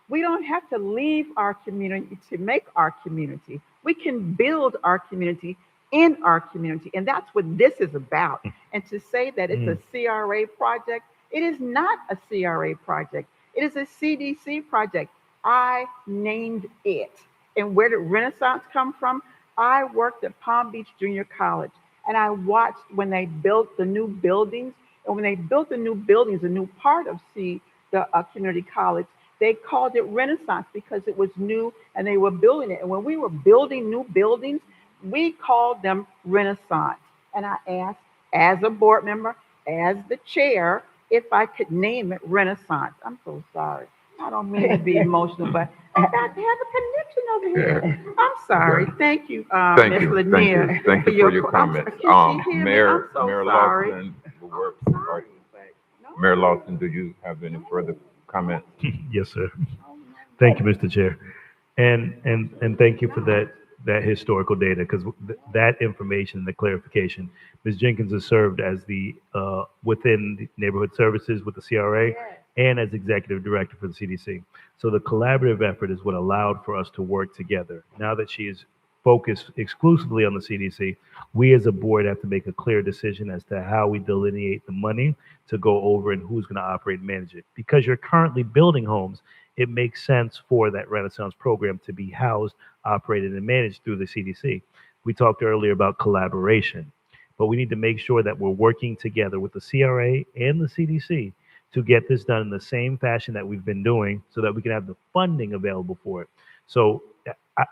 We don't have to leave our community to make our community. We can build our community in our community. And that's what this is about. And to say that it's a CRA project, it is not a CRA project. It is a CDC project. I named it. And where did Renaissance come from? I worked at Palm Beach Junior College, and I watched when they built the new buildings. And when they built the new buildings, a new part of the community college, they called it Renaissance because it was new and they were building it. And when we were building new buildings, we called them Renaissance. And I asked, as a board member, as the chair, if I could name it Renaissance. I'm so sorry. I don't mean to be emotional, but I got to have a connection over here. I'm sorry. Thank you, Thank Ms. you. Lanier. Thank you for your comments. Can she hear me? Mayor, I'm so Mayor sorry. Lawson, will work. Mayor Lawson, do you have any further comments? Yes, sir. Thank you, Mr. Chair. And thank you for that historical data, because that information, the clarification, Ms. Jenkins has served as the within the neighborhood services with the CRA and as executive director for the CDC. So the collaborative effort is what allowed for us to work together. Now that she is focused exclusively on the CDC, we as a board have to make a clear decision as to how we delineate the money to go over and who's going to operate and manage it. Because you're currently building homes, it makes sense for that Renaissance program to be housed, operated, and managed through the CDC. We talked earlier about collaboration, but we need to make sure that we're working together with the CRA and the CDC to get this done in the same fashion that we've been doing so that we can have the funding available for it. So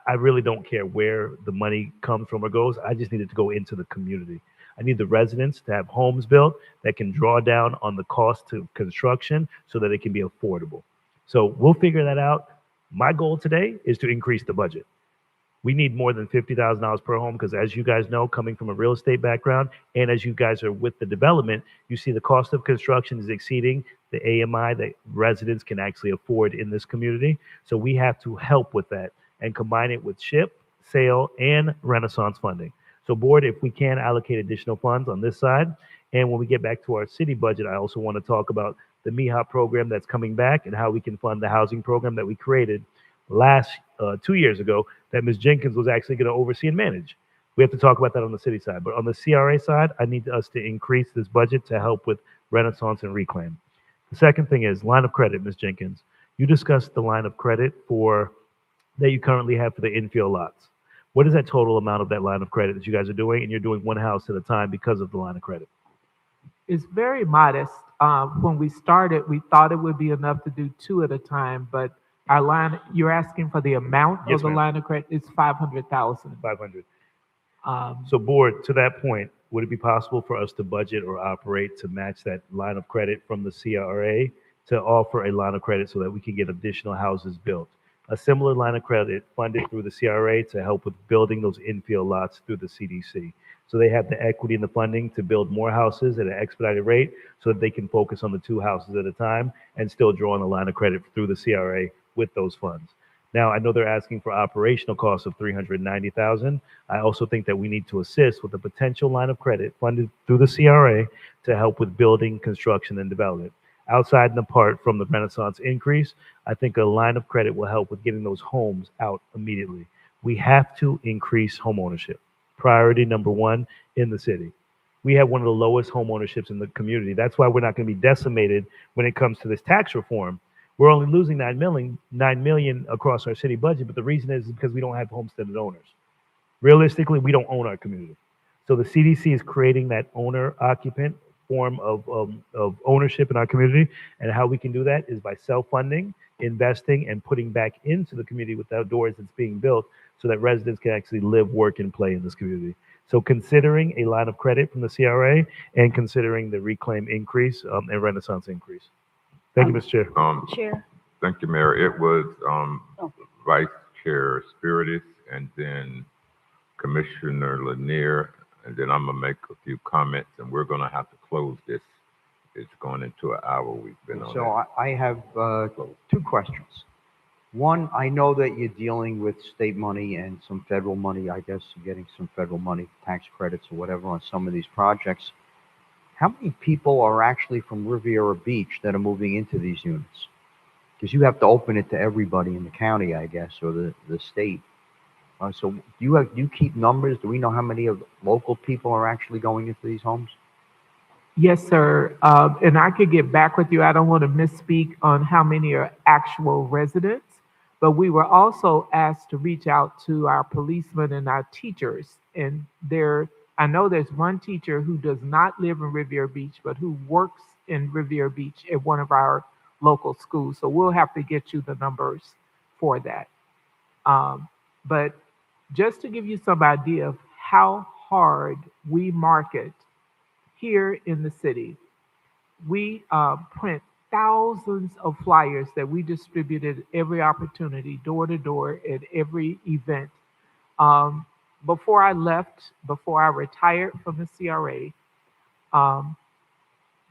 I really don't care where the money comes from or goes. I just need it to go into the community. I need the residents to have homes built that can draw down on the cost of construction so that it can be affordable. So we'll figure that out. My goal today is to increase the budget. We need more than $50,000 per home because, as you guys know, coming from a real estate background, and as you guys are with the development, you see the cost of construction is exceeding the AMI that residents can actually afford in this community. So we have to help with that and combine it with SHIP, sale, and Renaissance funding. So board, if we can allocate additional funds on this side, and when we get back to our city budget, I also want to talk about the MIHA program that's coming back and how we can fund the housing program that we created last 2 years ago that Ms. Jenkins was actually going to oversee and manage. We have to talk about that on the city side. But on the CRA side, I need us to increase this budget to help with Renaissance and Reclaim. The second thing is line of credit, Ms. Jenkins. You discussed the line of credit that you currently have for the infill lots. What is that total amount of that line of credit that you guys are doing? And you're doing one house at a time because of the line of credit. It's very modest. When we started, we thought it would be enough to do two at a time, but our line, you're asking for the amount of Yes, the ma'am. line of credit, it's 500,000. 500. Um, So board, to that point, would it be possible for us to budget or operate to match that line of credit from the CRA to offer a line of credit so that we can get additional houses built? A similar line of credit funded through the CRA to help with building those infill lots through the CDC. So they have the equity and the funding to build more houses at an expedited rate so that they can focus on the two houses at a time and still draw on the line of credit through the CRA with those funds. Now, I know they're asking for operational costs of 390,000. I also think that we need to assist with a potential line of credit funded through the CRA to help with building, construction, and development. Outside and apart from the Renaissance increase, I think a line of credit will help with getting those homes out immediately. We have to increase home ownership. Priority number one in the city. We have one of the lowest home ownerships in the community. That's why we're not going to be decimated when it comes to this tax reform. We're only losing 9 million across our city budget, but the reason is because we don't have homesteaded owners. Realistically, we don't own our community. So the CDC is creating that owner occupant form of ownership in our community. And how we can do that is by self-funding, investing, and putting back into the community with the outdoors that's being built so that residents can actually live, work, and play in this community. So considering a line of credit from the CRA and considering the reclaim increase and Renaissance increase. Thank you, Mr. Chair. Chair. Thank you, Mayor. It was Oh. Vice Chair Spiritus and then Commissioner Lanier, and then I'm gonna make a few comments, and we're gonna have to close this. It's going into an hour. We've been on So it. I have two questions. One, I know that you're dealing with state money and some federal money. I guess you're getting some federal money, tax credits or whatever on some of these projects. How many people are actually from Riviera Beach that are moving into these units? Because you have to open it to everybody in the county, I guess, or the state. So do you keep numbers? Do we know how many of local people are actually going into these homes? Yes, sir. And I could get back with you. I don't want to misspeak on how many are actual residents, but we were also asked to reach out to our policemen and our teachers. And I know there's one teacher who does not live in Riviera Beach, but who works in Riviera Beach at one of our local schools. So we'll have to get you the numbers for that. But just to give you some idea of how hard we market here in the city, we print thousands of flyers that we distributed every opportunity, door to door, at every event. Before I retired from the CRA,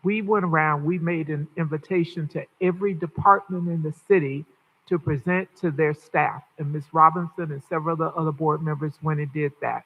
we went around, we made an invitation to every department in the city to present to their staff. And Ms. Robinson and several of the other board members went and did that.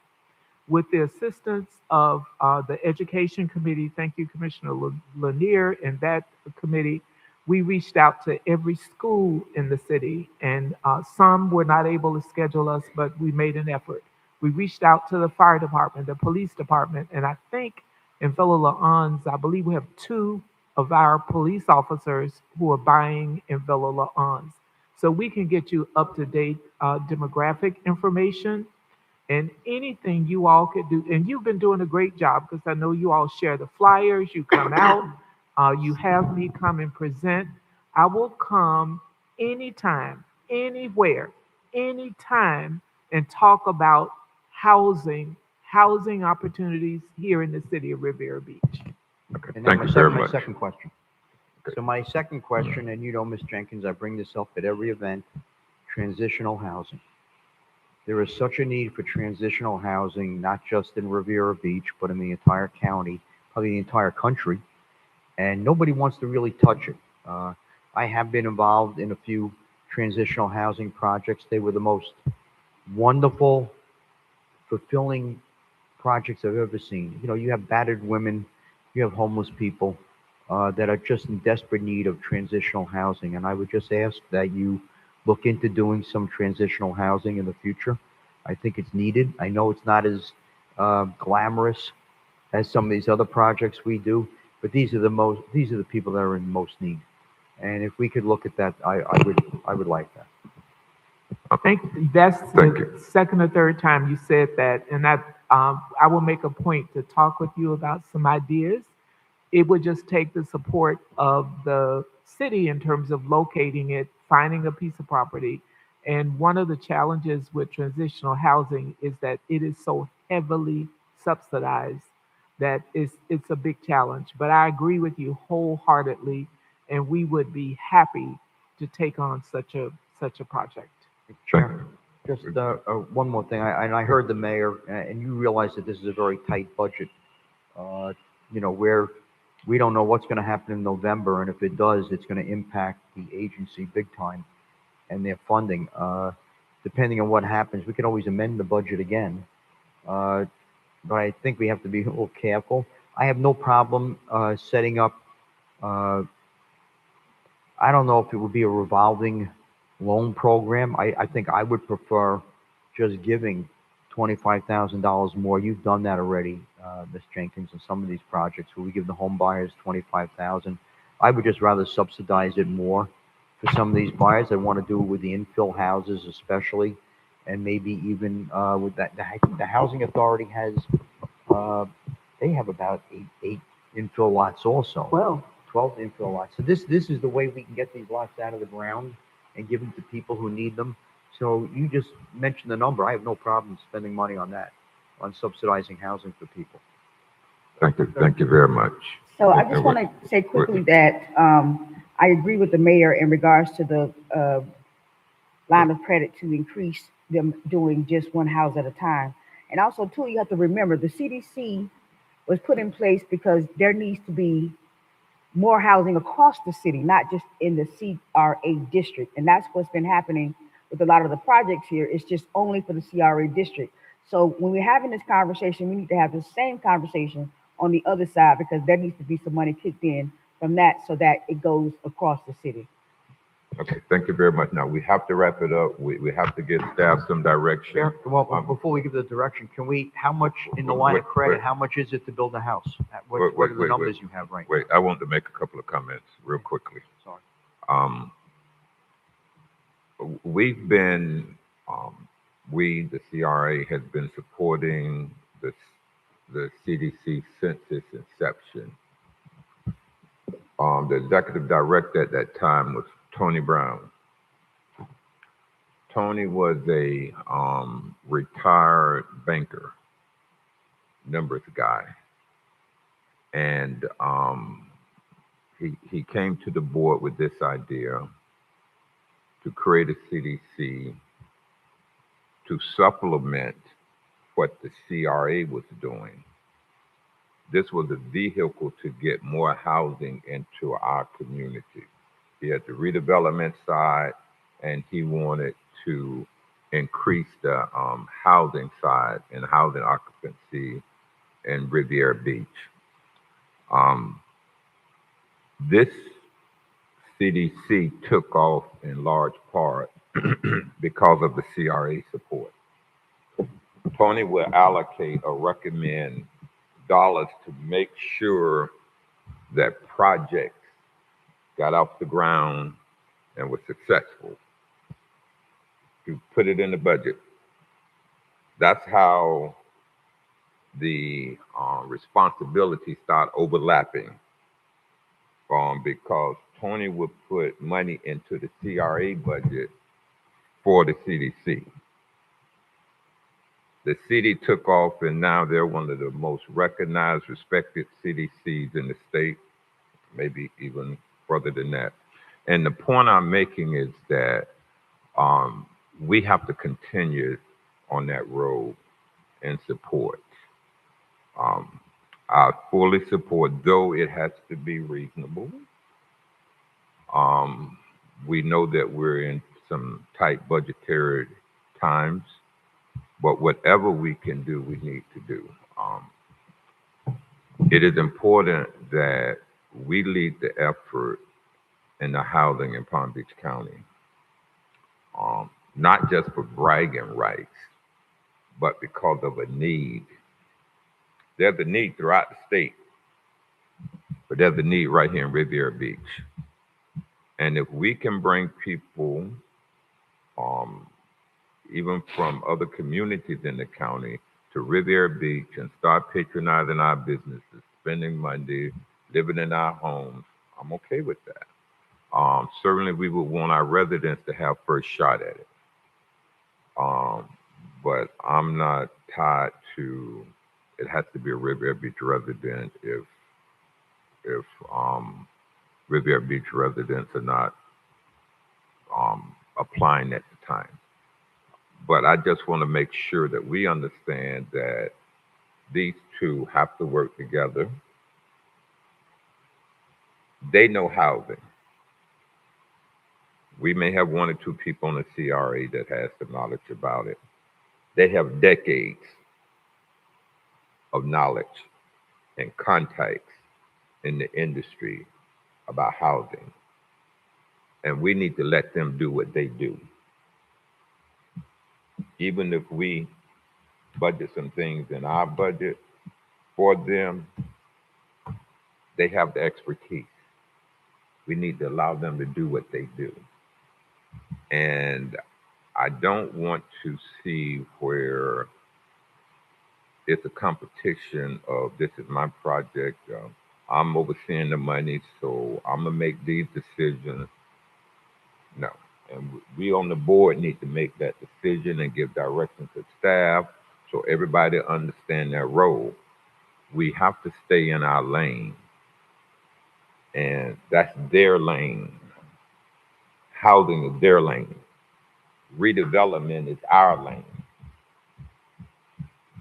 With the assistance of the Education Committee, thank you, Commissioner Lanier, and that committee, we reached out to every school in the city, and some were not able to schedule us, but we made an effort. We reached out to the fire department, the police department, and I think in Villa La'Ans, I believe we have 2 of our police officers who are buying in Villa La'Ans. So we can get you up-to-date demographic information and anything you all could do. And you've been doing a great job because I know you all share the flyers, you come out, you have me come and present. I will come anytime, anywhere, anytime, and talk about housing opportunities here in the city of Riviera Beach. Okay. And now Thank you very my much. second question. So my second question, and you know, Ms. Jenkins, I bring this up at every event, transitional housing. There is such a need for transitional housing, not just in Riviera Beach, but in the entire county, probably the entire country, and nobody wants to really touch it. I have been involved in a few transitional housing projects. They were the most wonderful, fulfilling projects I've ever seen. You know, you have battered women, you have homeless people that are just in desperate need of transitional housing, and I would just ask that you look into doing some transitional housing in the future. I think it's needed. I know it's not as glamorous as some of these other projects we do, but these are the people that are in most need. And if we could look at that, I would like that. That's Thank the second or third time you said that, and I will make a point to talk with you about some ideas It would just take the support of the city in terms of locating it, finding a piece of property. And one of the challenges with transitional housing is that it is so heavily subsidized that it's a big challenge. But I agree with you wholeheartedly, and we would be happy to take on such a project. Chair, just one more thing. I heard the mayor, and you realize that this is a very tight budget. Uh, where we don't know what's going to happen in November, and if it does, it's going to impact the agency big time and their funding. Depending on what happens, we can always amend the budget again. But I think we have to be a little careful. I have no problem setting up. I don't know if it would be a revolving loan program. I think I would prefer just giving $25,000 more. You've done that already, Ms. Jenkins, in some of these projects where we give the home buyers $25,000. I would just rather subsidize it more for some of these buyers that want to do it with the infill houses, especially, and maybe even with that. The housing authority has they have about eight infill lots also. 12 infill lots. So this is the way we can get these lots out of the ground and give them to people who need them. So you just mentioned the number. I have no problem spending money on that, on subsidizing housing for people. Thank you. Thank you very much. So I just want to say quickly that I agree with the mayor in regards to the line of credit to increase them doing just one house at a time. And also, too, you have to remember the CDC was put in place because there needs to be more housing across the city, not just in the CRA district. And that's what's been happening with a lot of the projects here. It's just only for the CRA district. So when we're having this conversation, we need to have the same conversation on the other side because there needs to be some money kicked in from that so that it goes across the city. Okay, thank you very much. Now, we have to wrap it up. We have to get staff some direction. Yeah. Well, before we give the direction, can we, how much in the line of credit, how much is it to build a house? What are the numbers you have right now? Wait, I want to make a couple of comments real quickly. Sorry. We've been, the CRA has been supporting the CDC since its inception. The executive director at that time was Tony Brown. Tony was a retired banker, numbers guy, and he came to the board with this idea to create a CDC to supplement what the CRA was doing. This was a vehicle to get more housing into our community. He had the redevelopment side, and he wanted to increase the housing side and housing occupancy in Riviera Beach. This CDC took off in large part because of the CRA support. Tony will allocate or recommend dollars to make sure that projects got off the ground and were successful. To put it in the budget. That's how the responsibilities start overlapping. Because Tony would put money into the CRA budget for the CDC. The city took off, and now they're one of the most recognized, respected CDCs in the state, maybe even further than that. And the point I'm making is that we have to continue on that road and support. I fully support, though it has to be reasonable. We know that we're in some tight budgetary times, but whatever we can do, we need to do. It is important that we lead the effort in the housing in Palm Beach County. Not just for bragging rights, but because of a need. There's a need throughout the state, but there's a need right here in Riviera Beach. And if we can bring people, even from other communities in the county, to Riviera Beach and start patronizing our businesses, spending money, living in our homes, I'm okay with that. Certainly, we would want our residents to have first shot at it. Um, but I'm not tied to. It has to be a Riviera Beach resident if Riviera Beach residents are not applying at the time. But I just want to make sure that we understand that these two have to work together. They know housing. We may have one or two people on the CRA that has the knowledge about it. They have decades of knowledge and contacts in the industry about housing. And we need to let them do what they do. Even if we budget some things in our budget for them, they have the expertise. We need to allow them to do what they do. And I don't want to see where it's a competition of this is my project. I'm overseeing the money, so I'm gonna make these decisions. No, and we on the board need to make that decision and give direction to staff so everybody understand their role. We have to stay in our lane, and that's their lane. Housing is their lane. Redevelopment is our lane.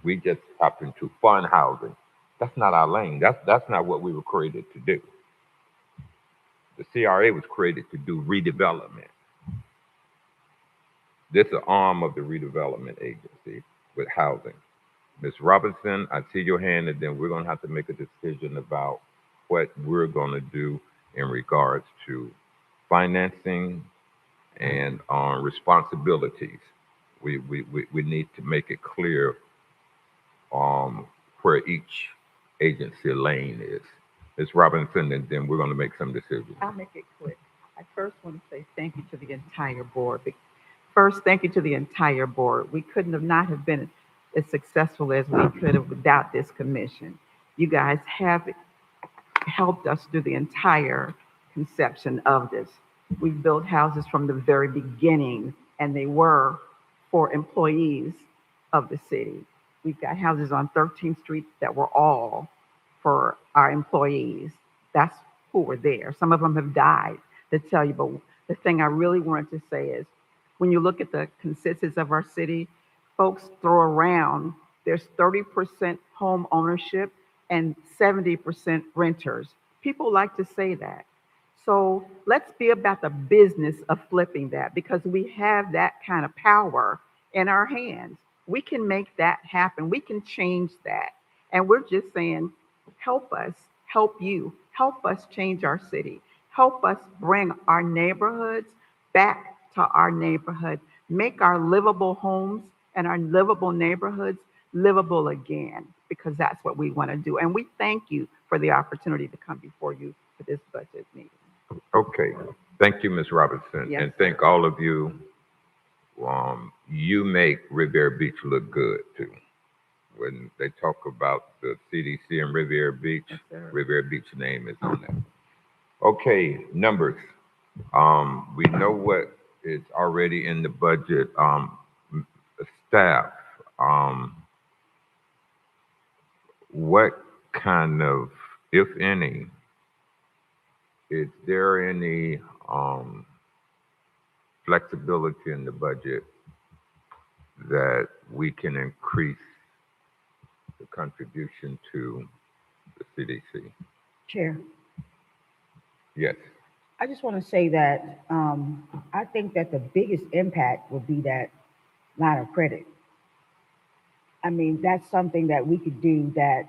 We just happen to fund housing. That's not our lane. That's not what we were created to do. The CRA was created to do redevelopment. This is an arm of the redevelopment agency with housing. Ms. Robinson, I see your hand, and then we're going to have to make a decision about what we're going to do in regards to financing and responsibilities. We need to make it clear where each agency lane is. Ms. Robinson, and then we're going to make some decisions. I'll make it quick. I first want to say thank you to the entire board. First, thank you to the entire board. We couldn't have not have been as successful as we could have without this commission. You guys have helped us through the entire conception of this. We've built houses from the very beginning, and they were for employees of the city. We've got houses on 13th Street that were all for our employees. That's who were there. Some of them have died to tell you, but the thing I really wanted to say is when you look at the consensus of our city, folks throw around there's 30% home ownership and 70% renters. People like to say that. So let's be about the business of flipping that because we have that kind of power in our hands. We can make that happen. We can change that. And we're just saying, help us, help you, help us change our city, help us bring our neighborhoods back to our neighborhood, make our livable homes and our livable neighborhoods livable again, because that's what we want to do. And we thank you for the opportunity to come before you for this budget meeting. Okay. Thank you, Ms. Robinson. Yes, and thank all of you. You make Riviera Beach look good, too. When they talk about the CDC and Riviera Beach, yes, Riviera Beach name is on there. Okay, numbers. We know what is already in the budget. Staff, what kind of, if any, is there any flexibility in the budget that we can increase the contribution to the CDC? Chair, Yes. I just want to say that I think that the biggest impact would be that line of credit. I mean, that's something that we could do that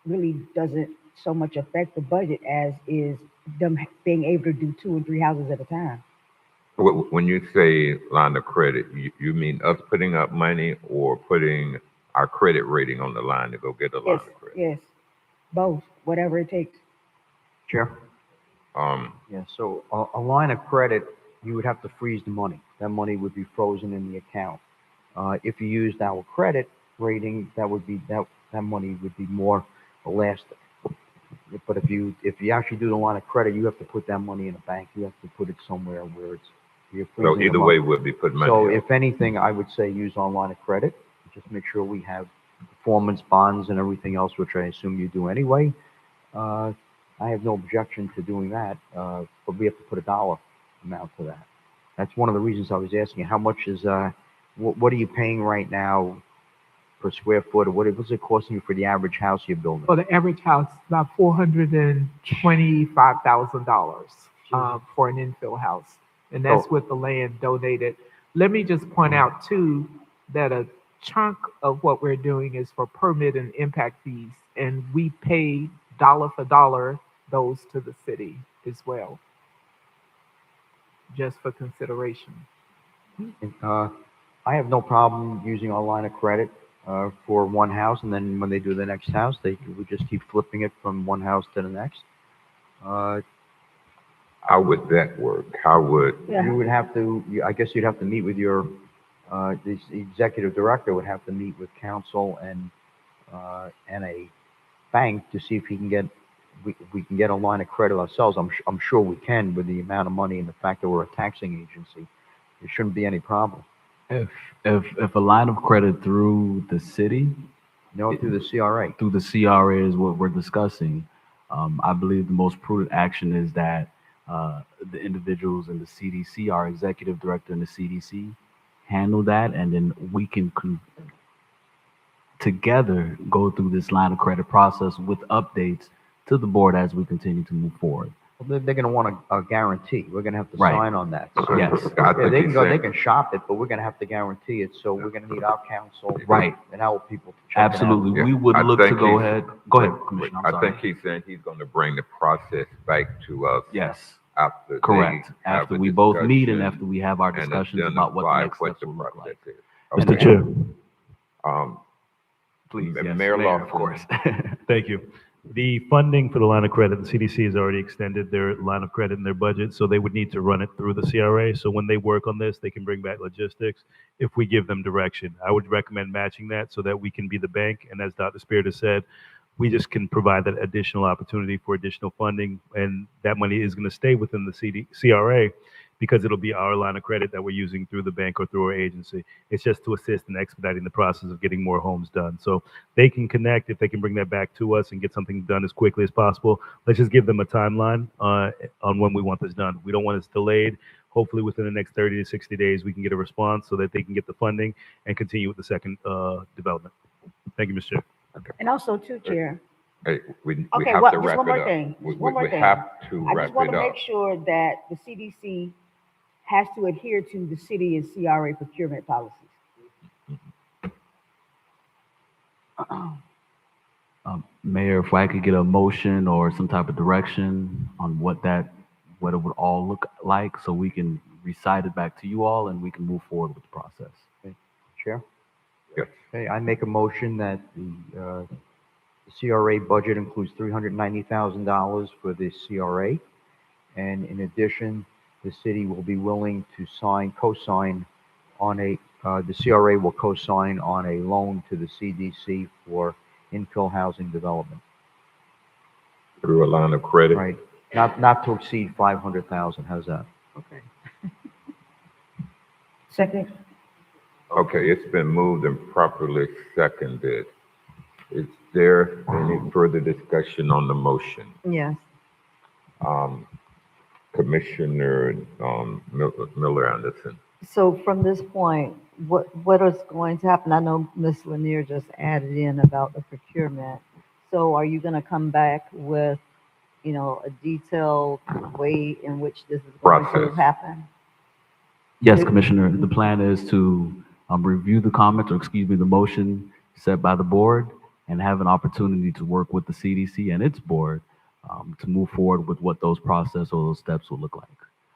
really doesn't so much affect the budget as is them being able to do 2 and 3 houses at a time. When you say line of credit, you mean us putting up money or putting our credit rating on the line to go get a line Yes, of credit? yes, both, whatever it takes. Chair? Um, Yeah, so a line of credit, you would have to freeze the money. That money would be frozen in the account. If you used our credit rating, that money would be more elastic. But if you actually do the line of credit, you have to put that money in a bank. You have to put it somewhere where you're So freezing either them way, up. we'll be putting money So up. if anything, I would say use on line of credit. Just make sure we have performance bonds and everything else, which I assume you do anyway. Uh, I have no objection to doing that, but we have to put a dollar amount to that. That's one of the reasons I was asking, how much is, what are you paying right now per square foot, or what's it costing you for the average house you're building? For the average house, about $425,000 for an infill house. And that's So- with the land donated. Let me just point out too, that a chunk of what we're doing is for permit and impact fees. And we pay dollar for dollar those to the city as well, just for consideration. I have no problem using our line of credit for one house, and then when they do the next house, they would just keep flipping it from one house to the next. How would that work? How would, You would have to, I guess you'd have to meet with your, the executive director would have to meet with council and a bank to see if he can get, we can get a line of credit ourselves. I'm sure we can with the amount of money and the fact that we're a taxing agency. There shouldn't be any problem. If a line of credit through the city, No, through the CRA. through the CRA is what we're discussing, I believe the most prudent action is that the individuals in the CDC, our executive director in the CDC, handle that, and then we can together go through this line of credit process with updates to the board as we continue to move forward. Well, they're going to want a guarantee. We're going to have to Right. sign on that. So, Yes. I yeah, think they he's can go, they saying, can shop it, but we're going to have to guarantee it. So we're going to need our counsel. Right. And our people to check it out. Absolutely. Yeah, We would I look to think go he's- ahead. Go ahead, Commissioner. I'm I sorry. think he's saying he's gonna bring the process back to us Yes, after they correct. have After a we both meet and discussion after we have our and discussions about what the identify next what steps the will look process like. is. Mr. Okay. Chair, Please, M- yes, Mayor Mayor, of Lawson. course. thank you. The funding for the line of credit, the CDC has already extended their line of credit in their budget, so they would need to run it through the CRA. So when they work on this, they can bring back logistics if we give them direction. I would recommend matching that so that we can be the bank. And as Dr. Spirit has said, we just can provide that additional opportunity for additional funding, and that money is going to stay within the CRA because it'll be our line of credit that we're using through the bank or through our agency. It's just to assist in expediting the process of getting more homes done. So they can connect if they can bring that back to us and get something done as quickly as possible. Let's just give them a timeline on when we want this done. We don't want this delayed. Hopefully within the next 30 to 60 days, we can get a response so that they can get the funding and continue with the second development. Thank you, Mr. Chair. And also too, Chair. Hey, we Okay, have well, to just wrap one it more up. thing. We, Just one more we thing. have to I wrap just want it to up. make sure that the CDC has to adhere to the city and CRA procurement policies. Mayor, if I could get a motion or some type of direction on what it would all look like, so we can recite it back to you all and we can move forward with the process. Chair? Yes. Okay, I make a motion that the CRA budget includes $390,000 for the CRA. And in addition, the city will be willing to co-sign on the CRA will co-sign on a loan to the CDC for infill housing development. Through a line of credit. Right, not to exceed 500,000, how's that? Okay. Second. Okay, it's been moved and properly seconded. Is there any further discussion on the motion? Yes. Commissioner Miller Anderson. So from this point, what is going to happen? I know Ms. Lanier just added in about the procurement. So are you going to come back with, a detailed way in which this is going to Process. happen? Yes, Commissioner, the plan is to review the comments, or excuse me, the motion set by the board, and have an opportunity to work with the CDC and its board to move forward with what those process or those steps will look like.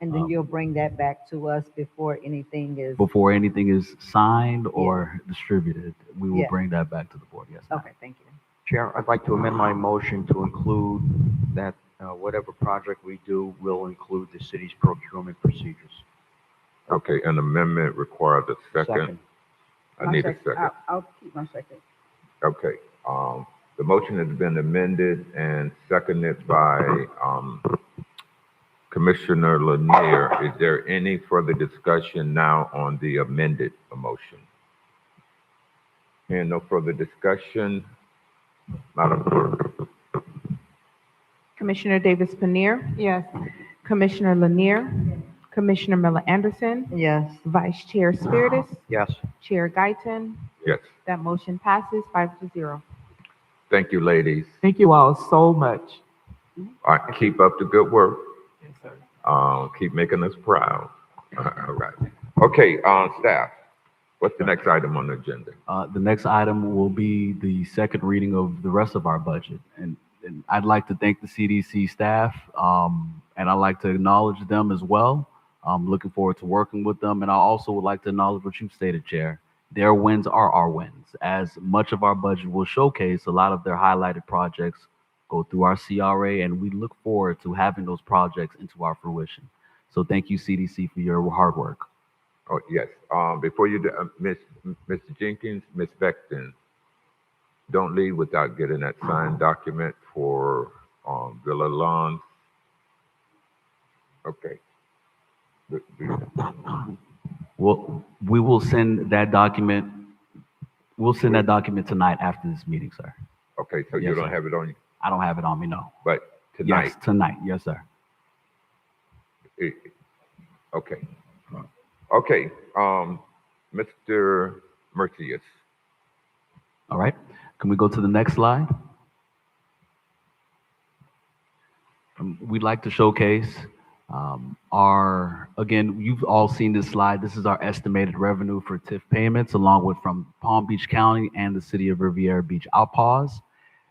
And then you'll bring that back to us before anything is, Before anything is signed or distributed, we will Yeah. bring that back to the board, yes. ma'am. okay, thank you. Chair, I'd like to amend my motion to include that whatever project we do will include the city's procurement procedures. Okay, an amendment requires a second. Second. I need a second. I'll keep my second. Okay, The motion has been amended and seconded by Commissioner Lanier. Is there any further discussion now on the amended motion? Hearing no further discussion, Madam Clerk. Commissioner Davis Panir, Yes. Commissioner Lanier, Commissioner Miller Anderson, Yes. Vice Chair Spiritus, Yes. Chair Guyton. Yes. That motion passes 5-0. Thank you, ladies. Thank you all so much. All right, keep up the good work. Yes, sir. Keep making us proud. All right. Okay, staff, what's the next item on the agenda? The next item will be the second reading of the rest of our budget. And I'd like to thank the CDC staff, and I'd like to acknowledge them as well. I'm looking forward to working with them. And I also would like to acknowledge what you've stated, Chair. Their wins are our wins, as much of our budget will showcase a lot of their highlighted projects go through our CRA, and we look forward to having those projects into our fruition. So thank you, CDC, for your hard work. Oh, yes. Before you do, Mr. Jenkins, Ms. Beckton, don't leave without getting that signed document for Villa Lawns. Okay. Well, we will send that document. We'll send that document tonight after this meeting, sir. Okay, so you Yes, don't sir. have it on you, I don't have it on me, no. but tonight. Yes, tonight. Yes, sir. Okay. Okay, Mr. Mercius. All right. Can we go to the next slide? We'd like to showcase again, you've all seen this slide. This is our estimated revenue for TIF payments, along with from Palm Beach County and the city of Riviera Beach. I'll pause.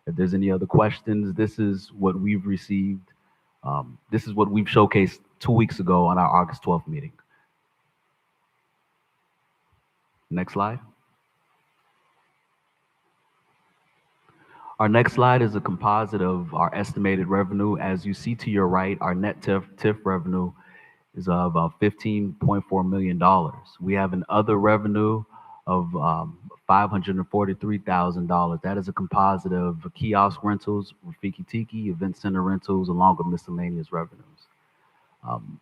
If there's any other questions, this is what we've received. This is what we've showcased 2 weeks ago on our August 12th meeting. Next slide. Our next slide is a composite of our estimated revenue. As you see to your right, our net TIF revenue is about $15.4 million. We have an other revenue of $543,000. That is a composite of kiosk rentals, Rafiki Tiki, event center rentals, along with miscellaneous revenues. I'm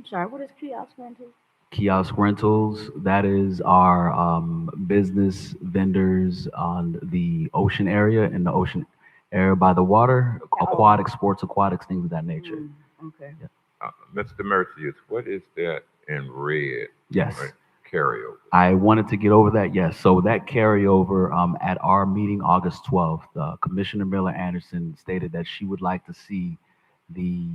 sorry, what is kiosk rental? Kiosk rentals, that is our business vendors on the ocean area, in the ocean area by the water, aquatic, sports aquatics, things of that nature. Okay. Yeah. Mr. Mercius, what is that in red? Yes. Right, carryover. I wanted to get over that. Yes. So that carryover at our meeting August 12th, Commissioner Miller Anderson stated that she would like to see the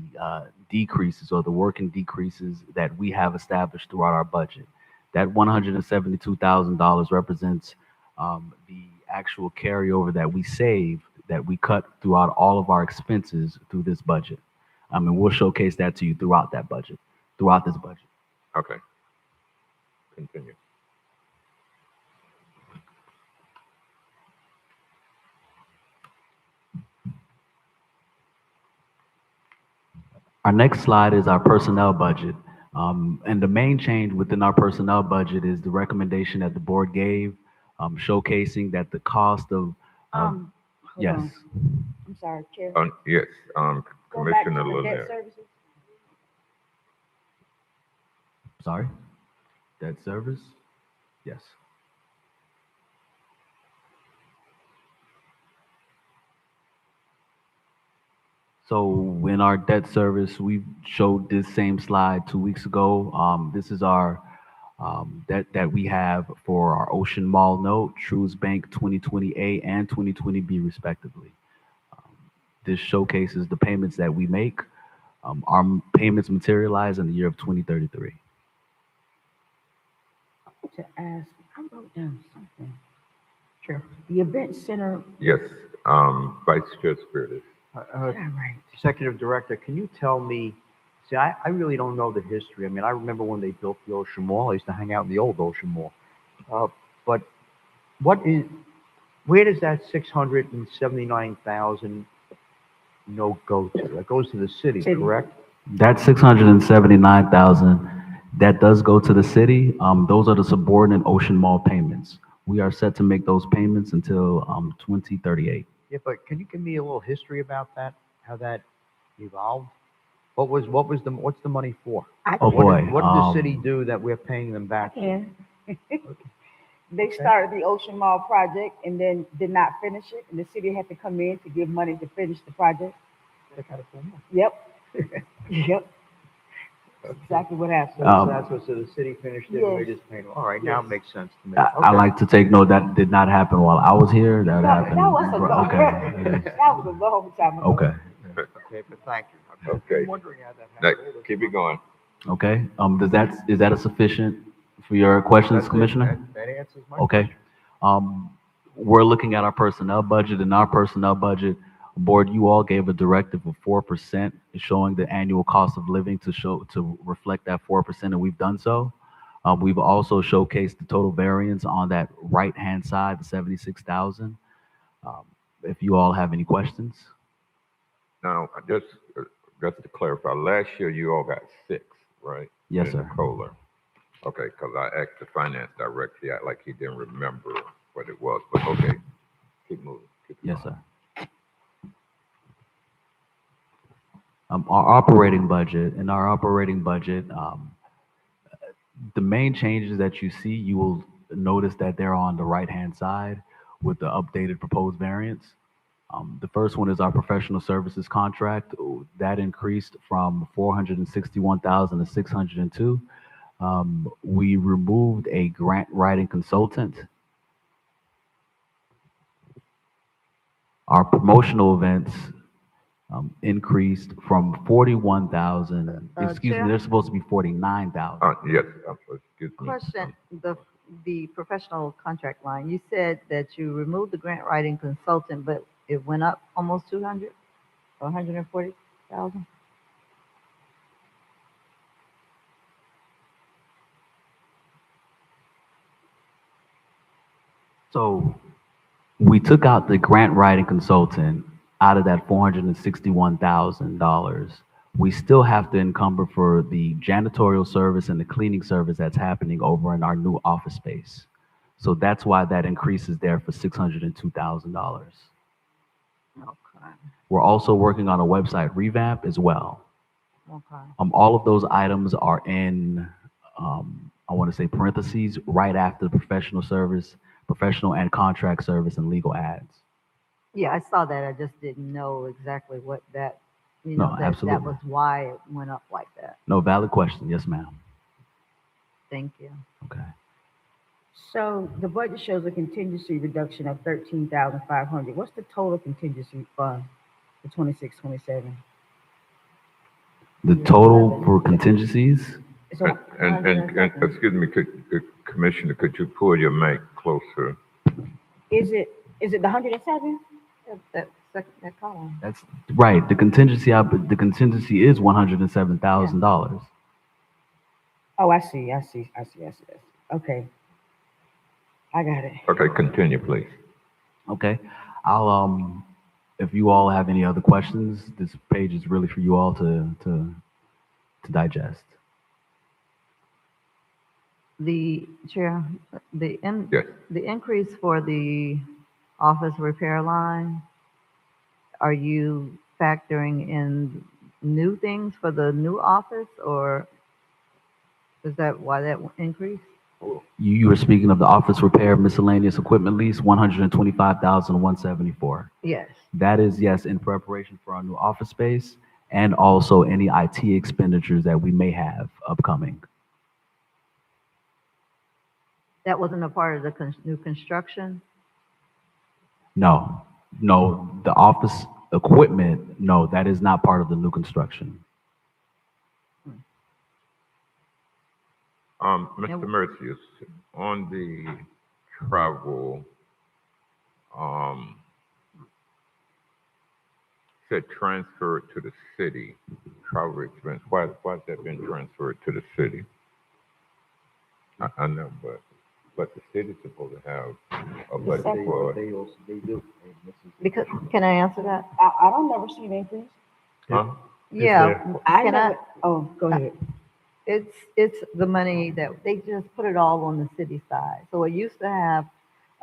decreases or the working decreases that we have established throughout our budget. That $172,000 represents the actual carryover that we saved, that we cut throughout all of our expenses through this budget. And we'll showcase that to you throughout that budget, throughout this budget. Okay. Continue. Our next slide is our personnel budget. And the main change within our personnel budget is the recommendation that the board gave, showcasing that the cost of, Hold yes, on. I'm sorry, Chair. Yes, Go back to Commissioner the debt Lanier. services. sorry, debt service, yes. So in our debt service, we showed this same slide 2 weeks ago. This is our debt that we have for our Ocean Mall note, Trues Bank 2020A and 2020B respectively. This showcases the payments that we make. Our payments materialize in the year of 2033. To ask, I wrote down something. Sure. The event center, Yes, Vice Chair Spiritus. all right. Executive Director, can you tell me, see, I really don't know the history. I mean, I remember when they built the Ocean Mall. I used to hang out in the old Ocean Mall. But where does that 679,000 go to? That goes to the city, correct? That 679,000, that does go to the city. Those are the subordinate Ocean Mall payments. We are set to make those payments until 2038. Yeah, but can you give me a little history about that? How that evolved? What's the money for? Oh boy. What did the city do that we're paying them back for? Yeah. They started the Ocean Mall project and then did not finish it, and the city had to come in to give money to finish the project. Yep. Yep. That's exactly what happened. So the city finished it, and Yes. we just paid them. All right, now it makes sense to me. I like to take note that did not happen while I was here. That No, happened. that was a long, Okay. that was a long time ago. Okay. Okay, but thank you. Okay. I'm wondering how that Now, happened. keep it going. Okay. Is that a sufficient for your questions, That's it. Commissioner? That answers my Okay. question. We're looking at our personnel budget. In our personnel budget, board, you all gave a directive of 4%, showing the annual cost of living to reflect that 4%, and we've done so. We've also showcased the total variance on that right-hand side, the 76,000. If you all have any questions. Now, just to clarify, last year you all got 6, right? Yes, In sir. the COLA. Okay, because I asked the finance director, he acted like he didn't remember what it was, but okay, keep moving. Yes, sir. Our operating budget, the main changes that you see, you will notice that they're on the right-hand side with the updated proposed variance. The first one is our professional services contract. That increased from 461,000 to 602. We removed a grant writing consultant. Our promotional events increased from 41,000. Excuse me, Chair? they're supposed to be 49,000. Yes, excuse me. Question, the professional contract line, you said that you removed the grant writing consultant, but it went up almost 200 or 140,000? So we took out the grant writing consultant out of that $461,000. We still have to encumber for the janitorial service and the cleaning service that's happening over in our new office space. So that's why that increase is there for $602,000. Okay, We're also working on a website revamp as well. okay. All of those items are in, I want to say parentheses, right after the professional service, professional and contract service and legal ads. Yeah, I saw that. I just didn't know exactly what that, No, that absolutely. was why it went up like that. No, valid question. Yes, ma'am. Thank you. Okay. So the budget shows a contingency reduction of 13,500. What's the total contingency fund for 26, 27? The total for contingencies, It's And excuse me, Commissioner, could you pull your mic closer? is it the 107? That column. that's right. The contingency is $107,000. Oh, I see. Okay, I got it. Okay, continue, please. Okay. I'll if you all have any other questions, this page is really for you all to digest. The chair, Yes. the increase for the office repair line, are you factoring in new things for the new office, or is that why that increase? You were speaking of the office repair miscellaneous equipment lease, 125,174. Yes. That is, yes, in preparation for our new office space and also any IT expenditures that we may have upcoming. That wasn't a part of the new construction? No, the office equipment, no, that is not part of the new construction. Mr. Mercius, on the travel, said transferred to the city, travel expense. Why has that been transferred to the city? I know, but the city's supposed to have a budget for it. They do. Because, can I answer that? I don't never see an increase. Huh? Yeah, Oh, go ahead. it's the money that they just put it all on the city side. So it used to have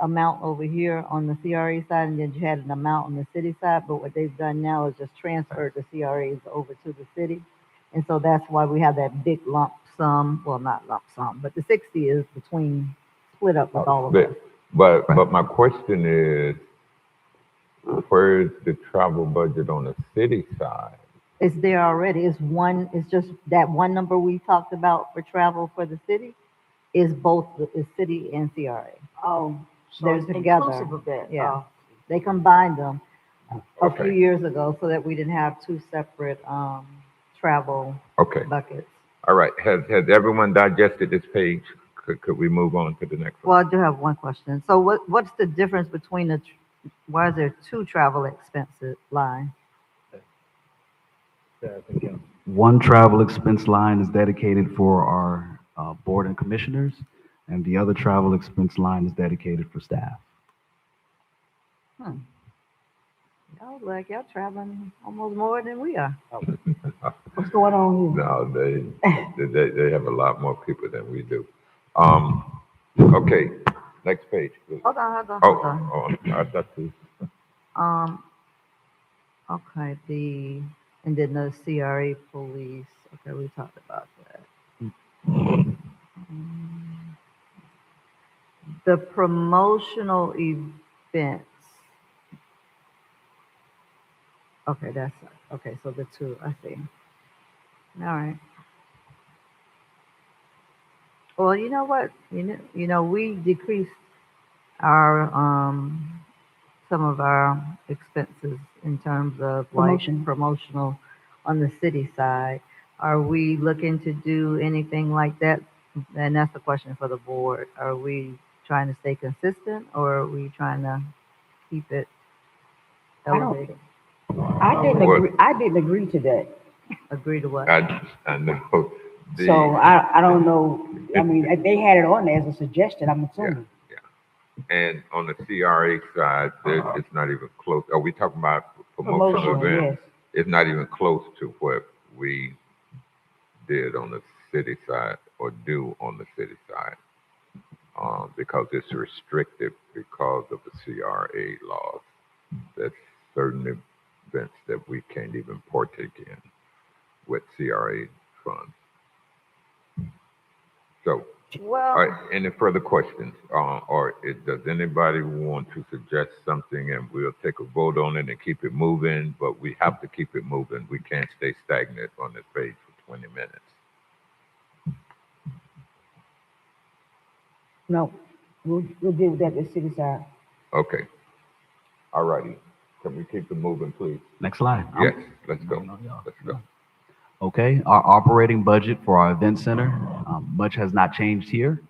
amount over here on the CRA side, and then you had an amount on the city side, but what they've done now is just transferred the CRAs over to the city. And so that's why we have that big lump sum, well, not lump sum, but the 60 is between, split up with all of us. But my question is, where's the travel budget on the city side? It's there already. It's just that one number we talked about for travel for the city is both, is city and CRA. Oh, so They're it's together. inclusive of that. Yeah. Oh. They combined them a few Okay. years ago so that we didn't have two separate, travel Okay. buckets. All right. Has everyone digested this page? Could we move on to the next Well, one? I do have one question. So what's the difference between why is there two travel expenses line? One travel expense line is dedicated for our board and commissioners, and the other travel expense line is dedicated for staff. Y'all look like y'all traveling almost more than we are. What's going on here? No, they have a lot more people than we do. Okay. Next page, please. Hold on. Oh, I thought you. Okay, and then the CRA police, okay, we talked about that. The promotional events. Okay, okay, so the two, I see. All right. Well, you know what? You know, we decreased our, some of our expenses in terms of like promotional on the city side. Are we looking to do anything like that? And that's the question for the board. Are we trying to stay consistent or are we trying to keep it elevated? I didn't agree to that. Agree to what? I know. So I don't know. I mean, they had it on there as a suggestion, I'm assuming. And on the CRA side, it's not even close. Are we talking about promotional events? Yes. It's not even close to what we did on the city side or do on the city side, because it's restricted because of the CRA laws. There's certain events that we can't even partake in with CRA funds. So, Well, all right, any further questions? Does anybody want to suggest something and we'll take a vote on it and keep it moving? But we have to keep it moving. We can't stay stagnant on this page for 20 minutes. No, we'll deal with that at the city side. Okay. All righty. Can we keep it moving, please? Next slide. Yes, let's go. Let's go. Okay, our operating budget for our event center, much has not changed here.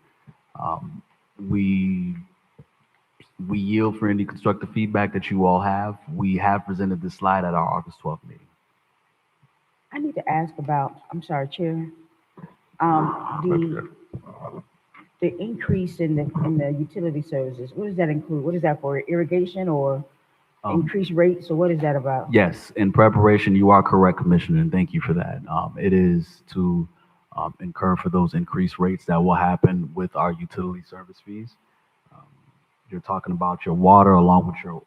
We yield for any constructive feedback that you all have. We have presented this slide at our August 12th meeting. I need to ask about, I'm sorry, Chair. The increase in the utility services, what does that include? What is that for, irrigation or increased rates, or what is that about? Yes, in preparation, you are correct, Commissioner, and thank you for that. It is to incur for those increased rates that will happen with our utility service fees. You're talking about your water along with your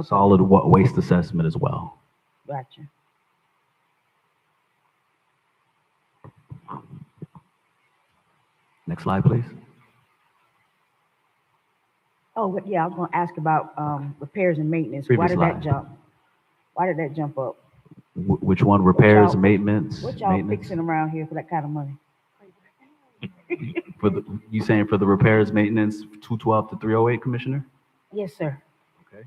solid waste assessment as well. Gotcha. Next slide, please. Oh, but yeah, I was gonna ask about repairs and maintenance. Previous Why did slide. that jump? Why did that jump up? Which one? Repairs, maintenance? What y'all maintenance? fixing around here for that kind of money? You saying for the repairs, maintenance, 212 to 308, Commissioner? Yes, sir. Okay.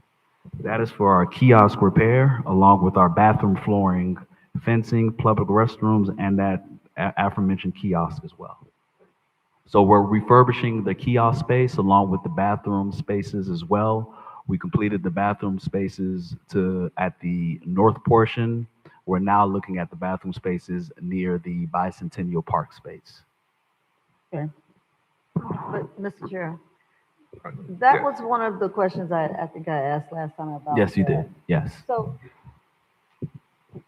That is for our kiosk repair, along with our bathroom flooring, fencing, public restrooms, and that aforementioned kiosk as well. So we're refurbishing the kiosk space along with the bathroom spaces as well. We completed the bathroom spaces at the north portion. We're now looking at the bathroom spaces near the Bicentennial Park space. Okay. but Mr. Chair, that was one of the questions I think I asked last time about. Yes, you that. did. Yes. So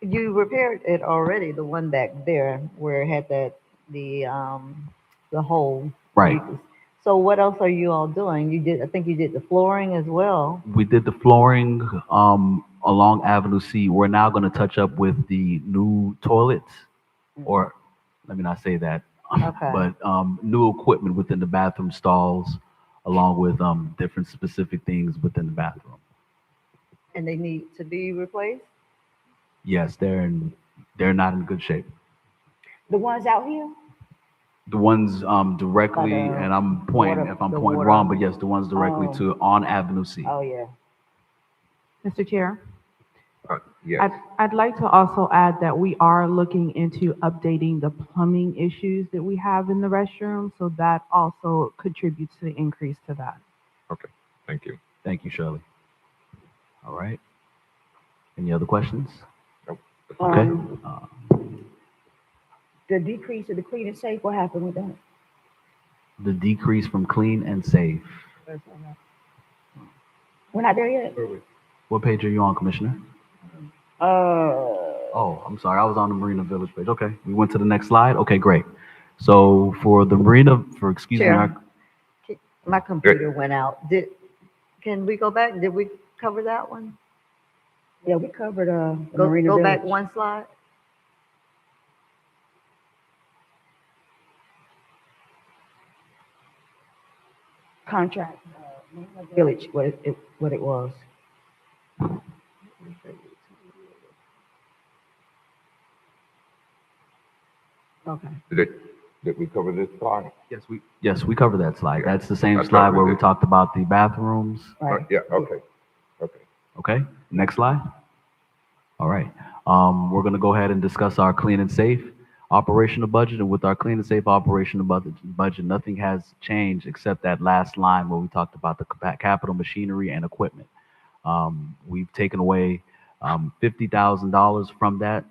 you repaired it already, the one back there where it had the hole. Right. So what else are you all doing? I think you did the flooring as well. We did the flooring along Avenue C. We're now going to touch up with the new toilets, or let me not say that, Okay. but new equipment within the bathroom stalls, along with different specific things within the bathroom. And they need to be replaced? Yes, they're not in good shape. The ones out here? The ones directly, By the and I'm pointing water- if I'm the pointing water. wrong, but yes, the ones directly Oh. to on Avenue C. Oh, yeah. Mr. Chair, Yes, I'd like to also add that we are looking into updating the plumbing issues that we have in the restroom, so that also contributes to the increase to that. okay, thank you. Thank you, Shirley. All right. Any other questions? Nope. Okay. The decrease of the clean and safe, what happened with that? The decrease from clean and safe. We're not there yet? What page are you on, Commissioner? Oh, I'm sorry. I was on the Marina Village page. Okay. We went to the next slide. Okay, great. So for the Marina, excuse me, Chair, my computer went out. Can we go back? Did we cover that one? Yeah, we covered, the Go, Marina go back Village. one slide. Contract, Marina Village, what it was. Okay. Did we cover this slide? Yes, we covered that slide. Yeah, That's the same I thought slide we where we did. talked about the bathrooms. Right. Yeah, okay, okay. Okay. Next slide. All right. We're going to go ahead and discuss our clean and safe operational budget. And with our clean and safe operational budget, nothing has changed except that last line where we talked about the capital machinery and equipment. We've taken away $50,000 from that,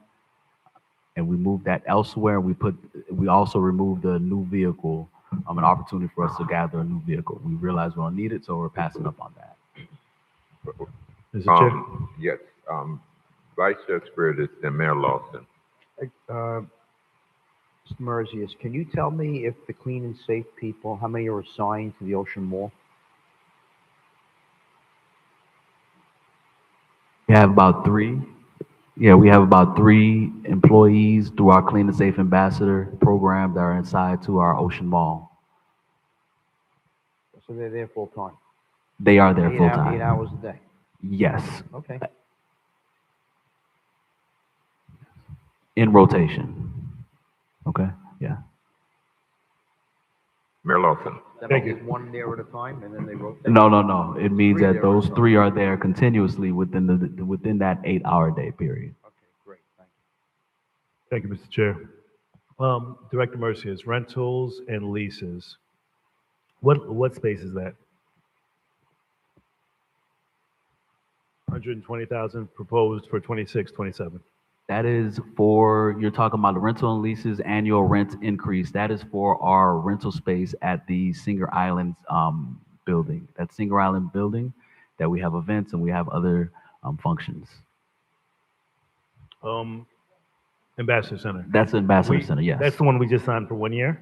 and we moved that elsewhere. We also removed the new vehicle, an opportunity for us to gather a new vehicle. We realized we don't need it, so we're passing up on that. Mr. Chair? Yes, Vice Chair Spirit and Mayor Lawson. Mr. Merzius, can you tell me if the clean and safe people, how many are assigned to the Ocean Mall? We have about three. Yeah, we have about 3 employees through our Clean and Safe Ambassador program that are inside to our Ocean Mall. So they're there full time? They are there full 8 time. hours a day? Yes, Okay. in rotation. Okay, yeah. Mayor Lawson. That Thank means you. one there at a time and then they rotate? No. It means 3 that there those at a time. 3 are there continuously within that 8-hour day period. Okay, great, thank you. Thank you, Mr. Chair. Director Mercius, rentals and leases. What space is that? 120,000 proposed for 26, 27. That is for, you're talking about the rental and leases annual rent increase. That is for our rental space at the Singer Island building. That Singer Island building that we have events and we have other functions. Ambassador Center. That's Ambassador Center, yes. That's the one we just signed for 1 year?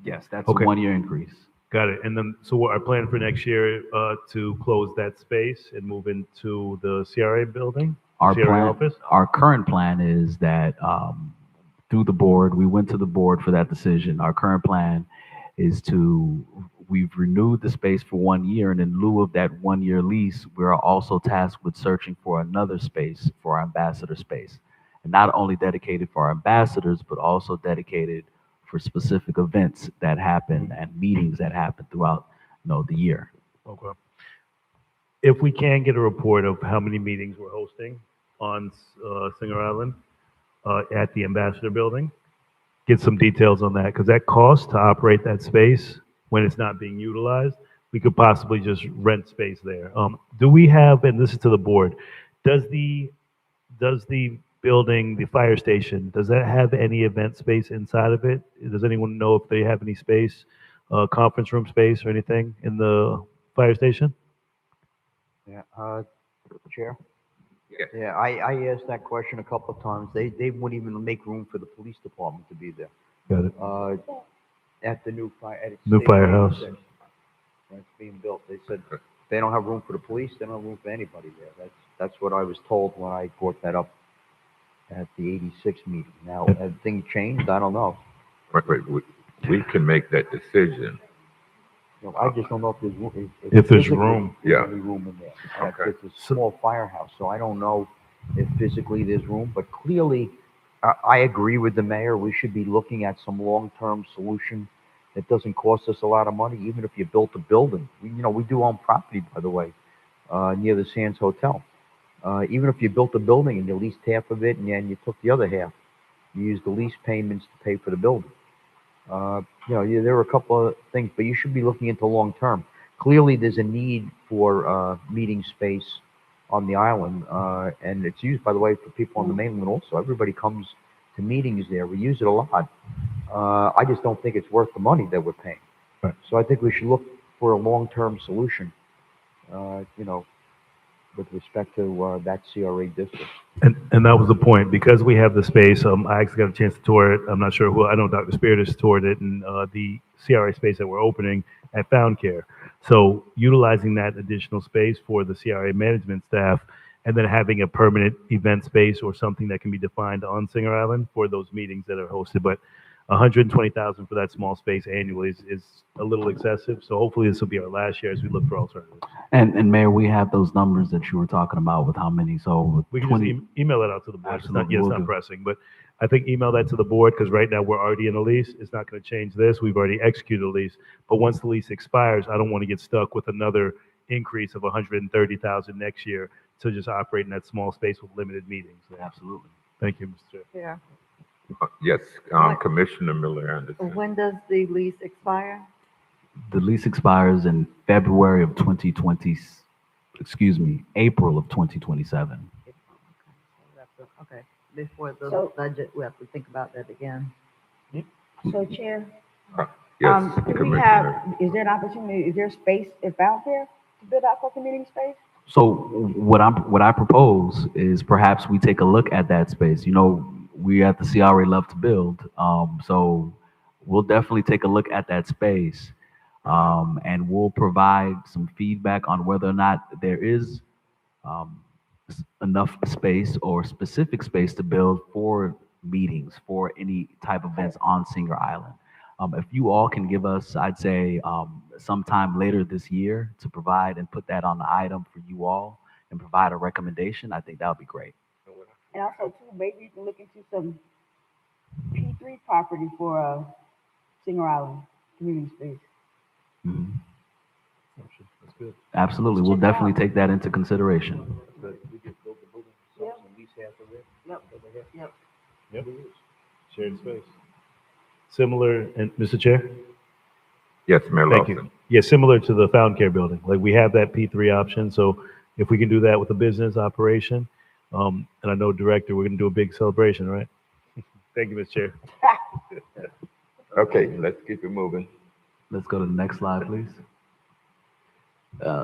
Yes, that's Okay. a 1-year increase. Got it. And then, so what our plan for next year to close that space and move into the CRA building? CRA office? Our current plan is that through the board, we went to the board for that decision. Our current plan is we've renewed the space for 1 year, and in lieu of that 1-year lease, we're also tasked with searching for another space for our ambassador space. And not only dedicated for our ambassadors, but also dedicated for specific events that happen and meetings that happen throughout, the year. Okay. If we can get a report of how many meetings we're hosting on Singer Island at the Ambassador Building, get some details on that, because that cost to operate that space when it's not being utilized, we could possibly just rent space there. Do we have, and this is to the board, does the building, the fire station, does that have any event space inside of it? Does anyone know if they have any space, conference room space or anything in the fire station? Yeah, Chair? Yeah. Yeah, I asked that question a couple of times. They wouldn't even make room for the police department to be there. Got it. At the new fire. New firehouse. when it's being built. They said they don't have room for the police, they don't have room for anybody there. That's what I was told when I brought that up at the 86 meeting. Now, have things changed? I don't know. Wait, we can make that decision. You know, I just don't know if there's room. If there's physically room. there's Yeah. any room in there. Okay. It's a small firehouse, so I don't know if physically there's room. But clearly, I agree with the mayor. We should be looking at some long-term solution that doesn't cost us a lot of money, even if you built a building. We do own property, by the way, near the Sands Hotel. Even if you built a building and you leased half of it and you took the other half, you used the lease payments to pay for the building. There are a couple of things, but you should be looking into long term. Clearly, there's a need for meeting space on the island, and it's used, by the way, for people on the mainland also. Everybody comes to meetings there. We use it a lot. I just don't think it's worth the money that we're paying. Right. So I think we should look for a long-term solution, with respect to that CRA district. And that was the point, because we have the space. I actually got a chance to tour it. I'm not sure who, I know Dr. Spiritus toured it, and the CRA space that we're opening at Found Care. So utilizing that additional space for the CRA management staff, and then having a permanent event space or something that can be defined on Singer Island for those meetings that are hosted. But 120,000 for that small space annually is a little excessive. So hopefully this will be our last year as we look for alternatives. And Mayor, we have those numbers that you were talking about with how many, so We can 20. just email that out to the board. Absolutely, It's will not do. pressing, but I think email that to the board, because right now we're already in a lease. It's not going to change this. We've already executed a lease. But once the lease expires, I don't want to get stuck with another increase of 130,000 next year to just operate in that small space with limited meetings. Absolutely. Thank you, Mr. Chair. Yeah. Yes, Commissioner Miller Anderson. When does the lease expire? The lease expires in February of 2020, April of 2027. Okay, before the So- budget, we have to think about that again. So Chair, Yes, do we Commissioner. have, is there an opportunity, is there space out there to build out for community space? So what I propose is perhaps we take a look at that space. We at the CRA love to build, so we'll definitely take a look at that space, and we'll provide some feedback on whether or not there is enough space or specific space to build for meetings, for any type of events on Singer Island. If you all can give us, I'd say, sometime later this year to provide and put that on the item for you all and provide a recommendation, I think that would be great. And also too, maybe you can look into some P3 property for Singer Island community space. Mhm. That's good. Absolutely, we'll Check it out. definitely take that into consideration. We could build the building ourselves and lease half of it. Yep. the other half Yep. Yep. Shared space. Similar, and Mr. Chair? Yes, Mayor Thank Lawson. you. Yeah, similar to the Found Care building. Like, we have that P3 option, so if we can do that with a business operation, and I know, Director, we're going to do a big celebration, right? Thank you, Mr. Chair. Okay, let's keep it moving. Let's go to the next slide, please.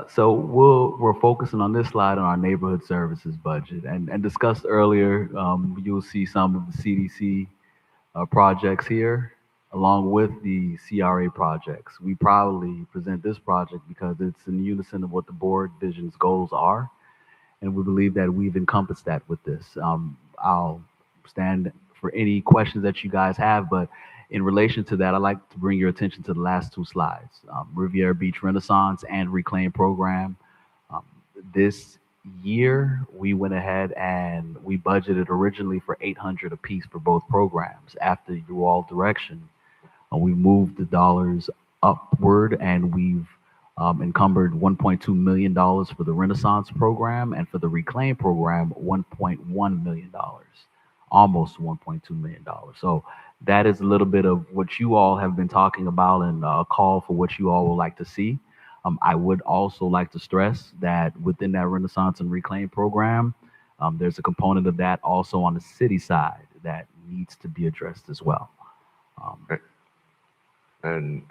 So we're focusing on this slide on our neighborhood services budget, and discussed earlier. You'll see some of the CDC projects here, along with the CRA projects. We proudly present this project because it's in unison of what the board vision's goals are, and we believe that we've encompassed that with this. I'll stand for any questions that you guys have, but in relation to that, I'd like to bring your attention to the last two slides. Riviera Beach Renaissance and Reclaim Program. This year, we went ahead and we budgeted originally for 800 apiece for both programs. After you all direction, we moved the dollars upward, and we've encumbered $1.2 million for the Renaissance program, and for the Reclaim program, $1.1 million, almost $1.2 million. So that is a little bit of what you all have been talking about, and a call for what you all would like to see. I would also like to stress that within that Renaissance and Reclaim program, there's a component of that also on the city side that needs to be addressed as well. And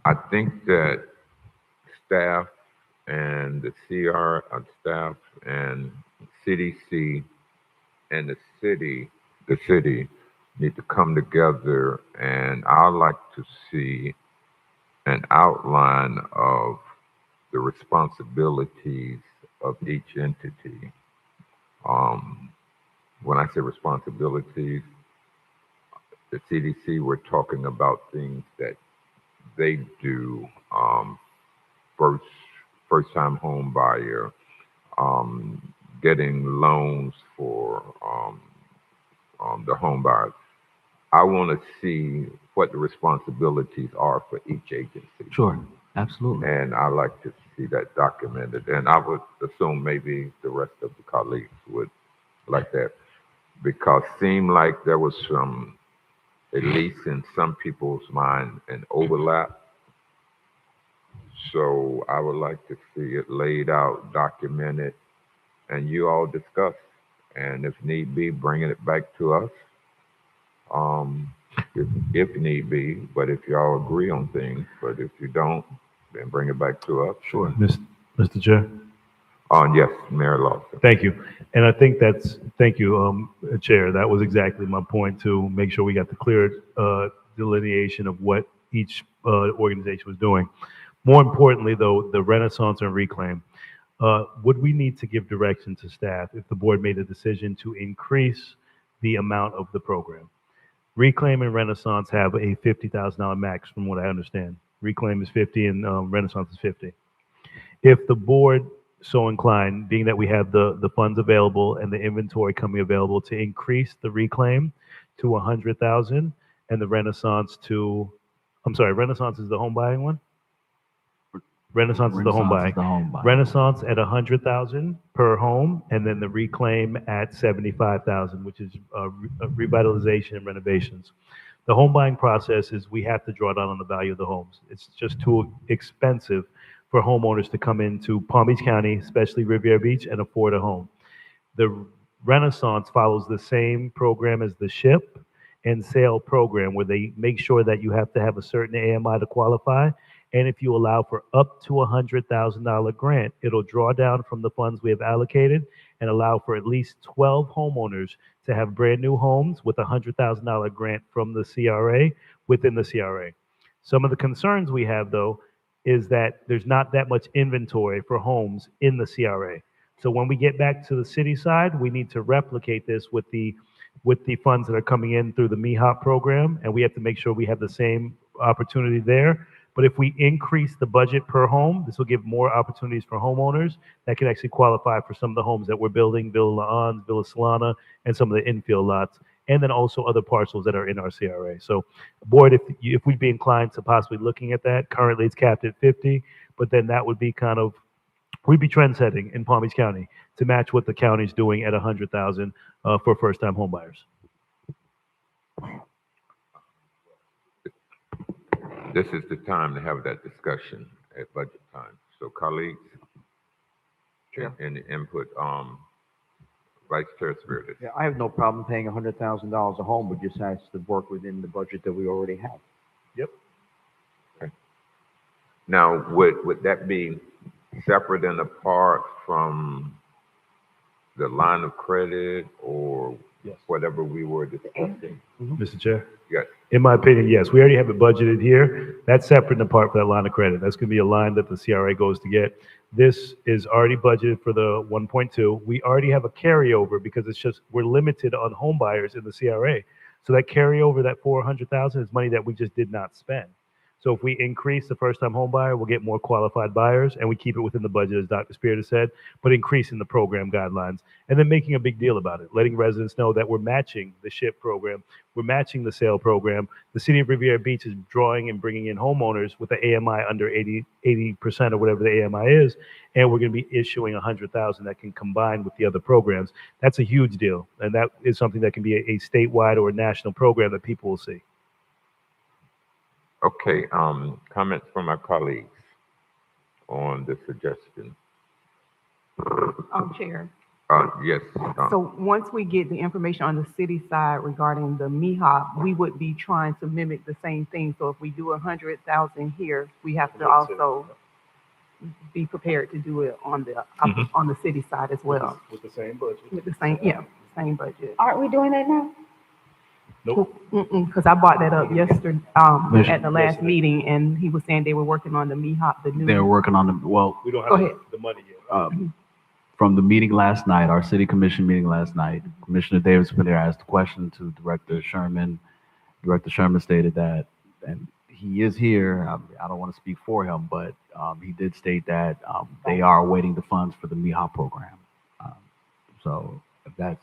I think that staff and the staff and CDC and the city need to come together, and I'd like to see an outline of the responsibilities of each entity. When I say responsibilities, the CDC, we're talking about things that they do. First, first-time home buyer, getting loans for the home buyers. I want to see what the responsibilities are for each agency. Sure, absolutely. And I like to see that documented. And I would assume maybe the rest of the colleagues would like that, because seemed like there was some, at least in some people's mind, an overlap. So I would like to see it laid out, documented, and you all discuss. And if need be, bringing it back to us, um, if need be. But if y'all agree on things, but if you don't, then bring it back to us. Sure. Mr. Chair. Yes, Mayor Lawson. Thank you. And I think thank you, Chair. That was exactly my point, to make sure we got the clear delineation of what each organization was doing. More importantly, though, the Renaissance and Reclaim, would we need to give direction to staff if the board made a decision to increase the amount of the program? Reclaim and Renaissance have a $50,000 max, from what I understand. Reclaim is 50 and Renaissance is 50. If the board so inclined, being that we have the funds available and the inventory coming available, to increase the Reclaim to 100,000 and the Renaissance to, I'm sorry, Renaissance is the home buying one? Renaissance is the home buying. Renaissance at 100,000 per home, and then the Reclaim at 75,000, which is revitalization and renovations. The home buying process is we have to draw down on the value of the homes. It's just too expensive for homeowners to come into Palm Beach County, especially Riviera Beach, and afford a home. The Renaissance follows the same program as the SHIP and sale program, where they make sure that you have to have a certain AMI to qualify. And if you allow for up to $100,000 grant, it'll draw down from the funds we have allocated and allow for at least 12 homeowners to have brand new homes with a $100,000 grant from the CRA within the CRA. Some of the concerns we have, though, is that there's not that much inventory for homes in the CRA. So when we get back to the city side, we need to replicate this with the funds that are coming in through the MEHOP program, and we have to make sure we have the same opportunity there. But if we increase the budget per home, this will give more opportunities for homeowners that can actually qualify for some of the homes that we're building, Villa La'ans, Villa Solana, and some of the infill lots, and then also other parcels that are in our CRA. So, board, if we'd be inclined to possibly looking at that, currently it's capped at 50, but then that would be kind of, we'd be trend setting in Palm Beach County to match what the county's doing at 100,000 for first-time home buyers. This is the time to have that discussion at budget time. So colleagues, any input, Vice Chair Spiritus. Yeah, I have no problem paying $100,000 a home, but just has to work within the budget that we already have. Yep. Okay. Now, would that be separate and apart from the line of credit or whatever we were discussing? Mr. Chair? Yes. In my opinion, yes. We already have it budgeted here. That's separate and apart from that line of credit. That's going to be a line that the CRA goes to get. This is already budgeted for the 1.2. We already have a carryover because it's just, we're limited on home buyers in the CRA. So that carryover, that 400,000 is money that we just did not spend. So if we increase the first-time home buyer, we'll get more qualified buyers, and we keep it within the budget, as Dr. Spiritus said, but increasing the program guidelines, and then making a big deal about it, letting residents know that we're matching the SHIP program, we're matching the sale program. The city of Riviera Beach is drawing and bringing in homeowners with the AMI under 80% or whatever the AMI is, and we're going to be issuing 100,000 that can combine with the other programs. That's a huge deal, and that is something that can be a statewide or a national program that people will see. Okay, comments from our colleagues on the suggestion? Chair. Yes. So once we get the information on the city side regarding the MEHOP, we would be trying to mimic the same thing. So if we do 100,000 here, we have to also be prepared to do it on the city side as well. With the same budget. With the same, same budget. Aren't we doing that now? Nope. Because I brought that up yesterday, Commissioner- at the last Yesterday. meeting, and he was saying they were working on the MIHOP, the new. They're working on the, well, We don't Go have ahead. the money yet. from the meeting last night, our city commission meeting last night, Commissioner Davis Pinero asked a question to Director Sherman. Director Sherman stated that, and he is here, I don't want to speak for him, but he did state that they are awaiting the funds for the MIHA program. So if that's,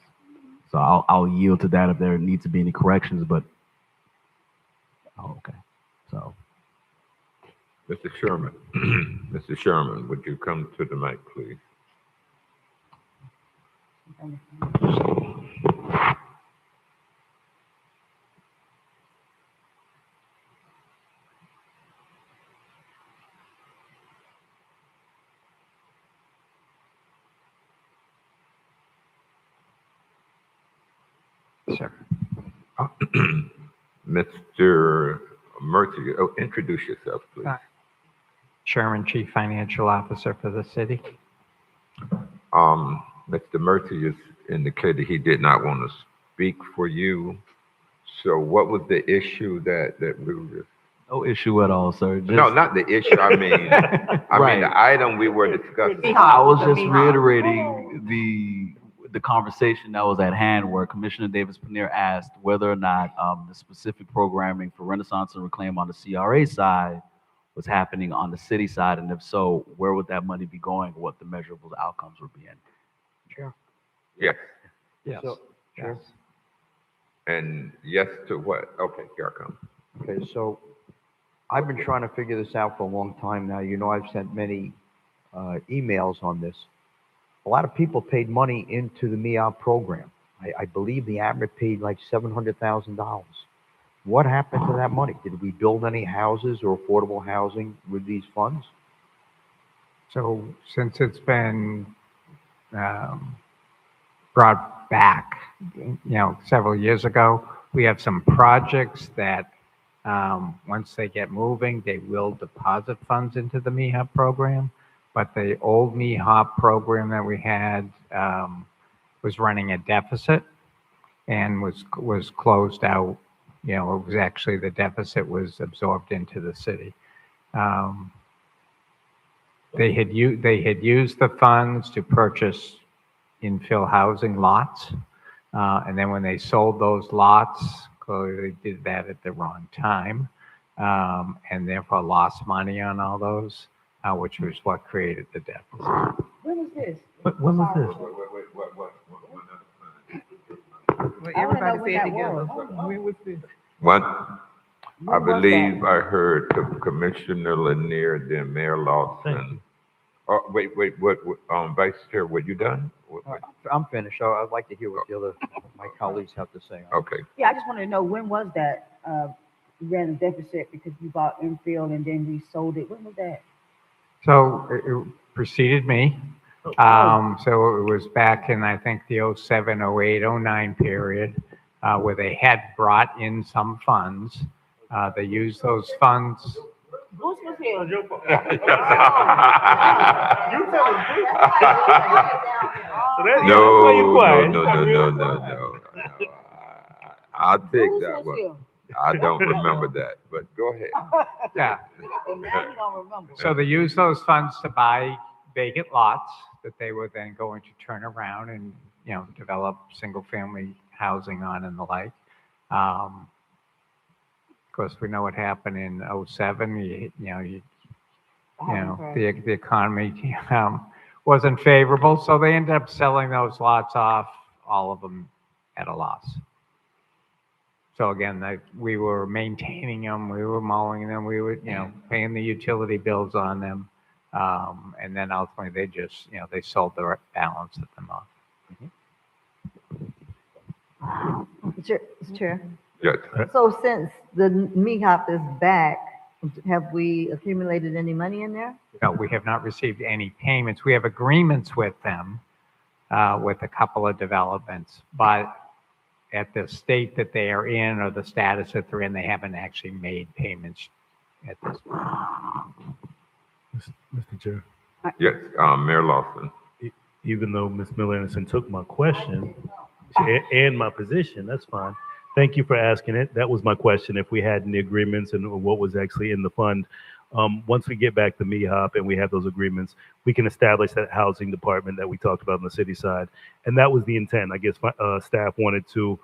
so I'll yield to that if there needs to be any corrections, but, oh, okay, so. Mr. Sherman, Mr. Sherman, would you come to the mic, please? Sure. Mr. Murphy, introduce yourself, please. Chairman, Chief Financial Officer for the city. Mr. Murphy has indicated he did not want to speak for you. So what was the issue that we were? No issue at all, sir. No, not the issue. I mean, the item we were discussing. I was just reiterating the conversation that was at hand where Commissioner Davis Pinero asked whether or not the specific programming for Renaissance and Reclaim on the CRA side was happening on the city side, and if so, where would that money be going? What the measurable outcomes would be in? Sure. Yes. Yes. So, sure. And yes to what? Okay, here I come. Okay, so I've been trying to figure this out for a long time now. You know, I've sent many emails on this. A lot of people paid money into the MEOP program. I believe the average paid like $700,000. What happened to that money? Did we build any houses or affordable housing with these funds? So since it's been brought back, several years ago, we have some projects that once they get moving, they will deposit funds into the MEHOP program. But the old MEHOP program that we had was running a deficit and was closed out. It was actually, the deficit was absorbed into the city. They had used the funds to purchase infill housing lots. And then when they sold those lots, clearly they did that at the wrong time. And therefore lost money on all those, which was what created the deficit. When was this? When was this? Well, I wanna know everybody when say it that together. was. When was this? What? I When was believe that? I heard Commissioner Lanier, then Mayor Lawson. Oh, wait, what, Vice Chair, were you done? I'm finished. I'd like to hear what the other, my colleagues have to say. Okay. Yeah, I just wanted to know, when was that, we ran a deficit because we bought infill and then we sold it? When was that? So it preceded me. So it was back in, I think, the 07, 08, 09 period, where they had brought in some funds. They used those funds. Bruce was here. No. I'll take that one. I don't remember that, but go ahead. Yeah. And now you don't remember. So they used those funds to buy vacant lots that they were then going to turn around and, develop single-family housing on and the like. Of course, we know what happened in 07. The economy wasn't favorable, so they ended up selling those lots off, all of them at a loss. So again, we were maintaining them, we were mowing them, we were, paying the utility bills on them. And then ultimately they just, they sold the balance of them off. Mr. Chair. Yes. So since the MEHOP is back, have we accumulated any money in there? No, we have not received any payments. We have agreements with them, with a couple of developments, but at the state that they are in or the status that they're in, they haven't actually made payments at this point. Mr. Chair, Yes, Mayor Lawson. even though Ms. Miller Anderson took my question and my position, that's fine. Thank you for asking it. That was my question, if we had any agreements and what was actually in the fund. Once we get back to MEHOP and we have those agreements, we can establish that housing department that we talked about on the city side. And that was the intent. I guess staff wanted to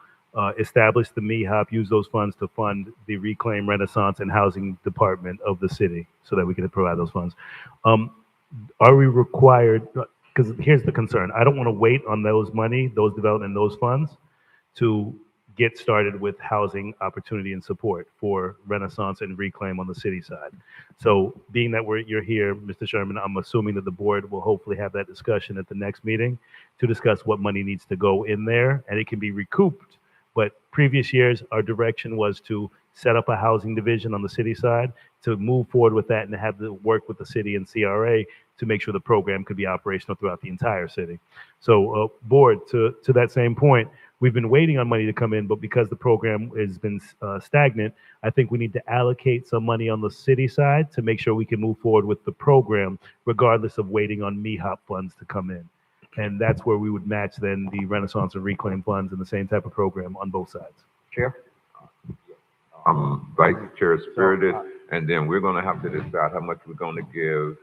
establish the MEHOP, use those funds to fund the Reclaim Renaissance and Housing Department of the city so that we can provide those funds. Are we required, because here's the concern, I don't want to wait on those money, those development, those funds to get started with housing opportunity and support for Renaissance and Reclaim on the city side. So being that you're here, Mr. Sherman, I'm assuming that the board will hopefully have that discussion at the next meeting to discuss what money needs to go in there, and it can be recouped. But previous years, our direction was to set up a housing division on the city side, to move forward with that and to have to work with the city and CRA to make sure the program could be operational throughout the entire city. So board, to that same point, we've been waiting on money to come in, but because the program has been stagnant, I think we need to allocate some money on the city side to make sure we can move forward with the program, regardless of waiting on MEHOP funds to come in. And that's where we would match then the Renaissance and Reclaim funds in the same type of program on both sides. Chair? Vice Chair Spiritus, and then we're gonna have to decide how much we're gonna give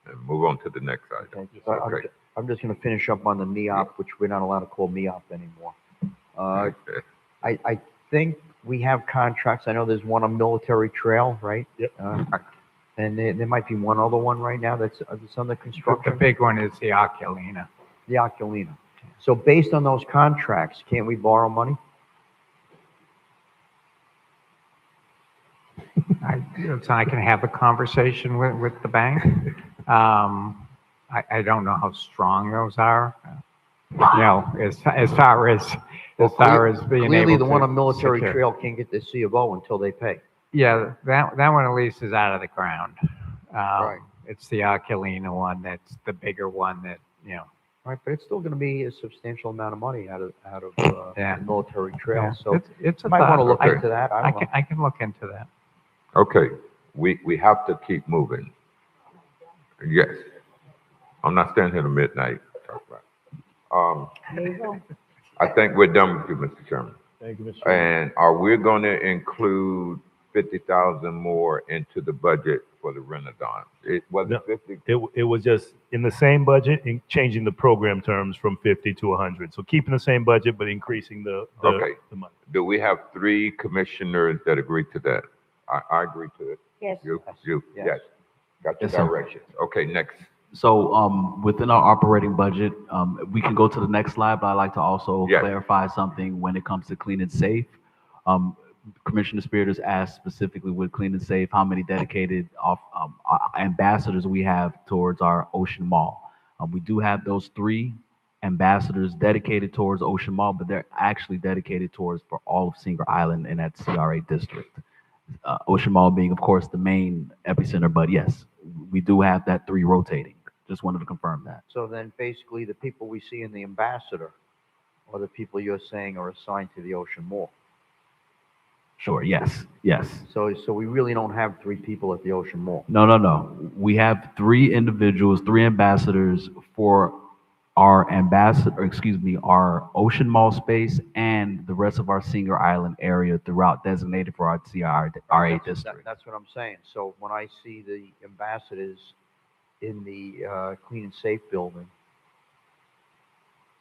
and move on to the next item. Okay. I'm just gonna finish up on the MEOP, which we're not allowed to call MEOP anymore. I think we have contracts. I know there's one on Military Trail, right? Yep. And there might be one other one right now that's under The construction. big one is the Oculina. The Oculina. So based on those contracts, can't we borrow money? So I can have a conversation with the bank. I don't know how strong those are. As far as being Clearly, able the one to on Military secure. Trail can't get the C of O until they pay. Yeah, that one at least is out of the ground. Right. It's the Oculina one that's the bigger one that, Right, but it's still gonna be a substantial amount of money out of Yeah. the Military Trail, Yeah, so it's a you might wanna thought. look I- into that, I don't know. I can look into that. Okay, we have to keep moving. Yes. I'm not staying here till midnight. There you go. I think we're done with you, Mr. Chairman. Thank you, Mr. Chairman. And are we gonna include 50,000 more into the budget for the Renaissance? It was No. 50. It was just in the same budget and changing the program terms from 50 to 100. So keeping the same budget, but increasing the Okay. money. Do we have 3 commissioners that agree to that? I agree to it. Yes. You, Yes. yes. Got your Yes, sir. directions. Okay, next. So within our operating budget, we can go to the next slide, but I'd like to also Yes. clarify something when it comes to clean and safe. Commissioner Spiritus asked specifically with clean and safe, how many dedicated ambassadors we have towards our Ocean Mall. We do have those 3 ambassadors dedicated towards Ocean Mall, but they're actually dedicated towards for all of Singer Island in that CRA district. Ocean Mall being, of course, the main epicenter, but yes, we do have that 3 rotating. Just wanted to confirm that. So then basically the people we see in the ambassador are the people you're saying are assigned to the Ocean Mall. Sure, yes, yes. So we really don't have 3 people at the Ocean Mall. No. We have 3 individuals, 3 ambassadors for our our Ocean Mall space and the rest of our Singer Island area throughout designated for our CRA district. That's what I'm saying. So when I see the ambassadors in the clean and safe building,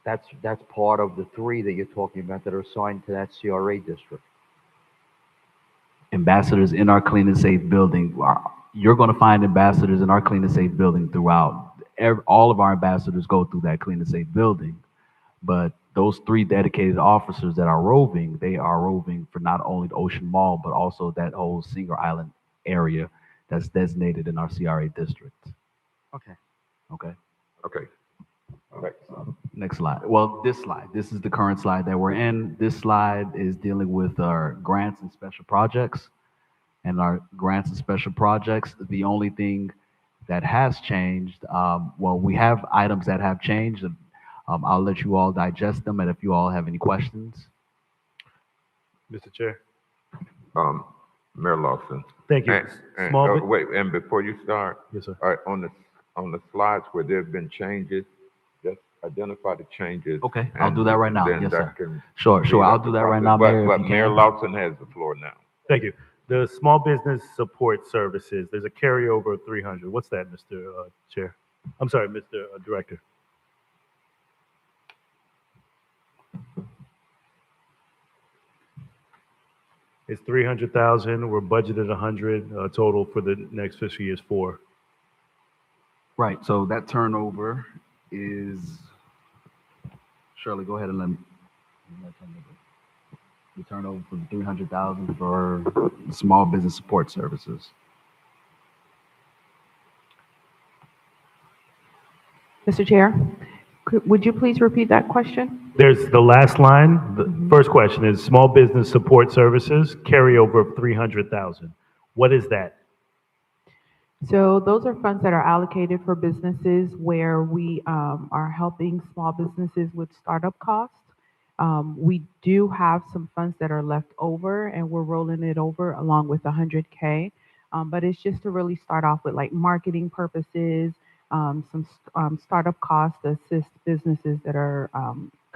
that's part of the 3 that you're talking about that are assigned to that CRA district. Ambassadors in our clean and safe building. You're going to find ambassadors in our clean and safe building throughout. All of our ambassadors go through that clean and safe building, but those 3 dedicated officers that are roving, they are roving for not only the Ocean Mall, but also that whole Singer Island area that's designated in our CRA district. Okay. Okay. Okay. Next slide. Well, this slide. This is the current slide that we're in. This slide is dealing with our grants and special projects. And our grants and special projects, the only thing that has changed, well, we have items that have changed. I'll let you all digest them, and if you all have any questions. Mr. Chair. Mayor Lawson. Thank you. And, Small bit- wait, and before you start, Yes, sir. all right, on the slides where there have been changes, just identify the changes. Okay, I'll and do that right now. Then Yes, that sir. can Sure, speed I'll up do the that right process. now, Mayor, if But you Mayor can. Lawson has the floor now. Thank you. The small business support services, there's a carryover of 300. What's that, Mr. Chair? I'm sorry, Mr. Director. It's 300,000. We're budgeted 100. Total for the next fiscal year is 4. Right, so that turnover is, Shirley, go ahead and let me. The turnover for the 300,000 for small business support services. Mr. Chair, would you please repeat that question? There's the last line. The first question is small business support services, carryover of 300,000. What is that? So those are funds that are allocated for businesses where we are helping small businesses with startup costs. We do have some funds that are left over, and we're rolling it over along with 100K. But it's just to really start off with like marketing purposes, startup costs to assist businesses that are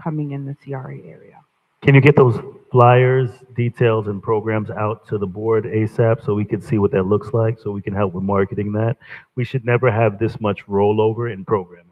coming in the CRA area. Can you get those flyers, details, and programs out to the board ASAP so we can see what that looks like, so we can help with marketing that? We should never have this much rollover in programming.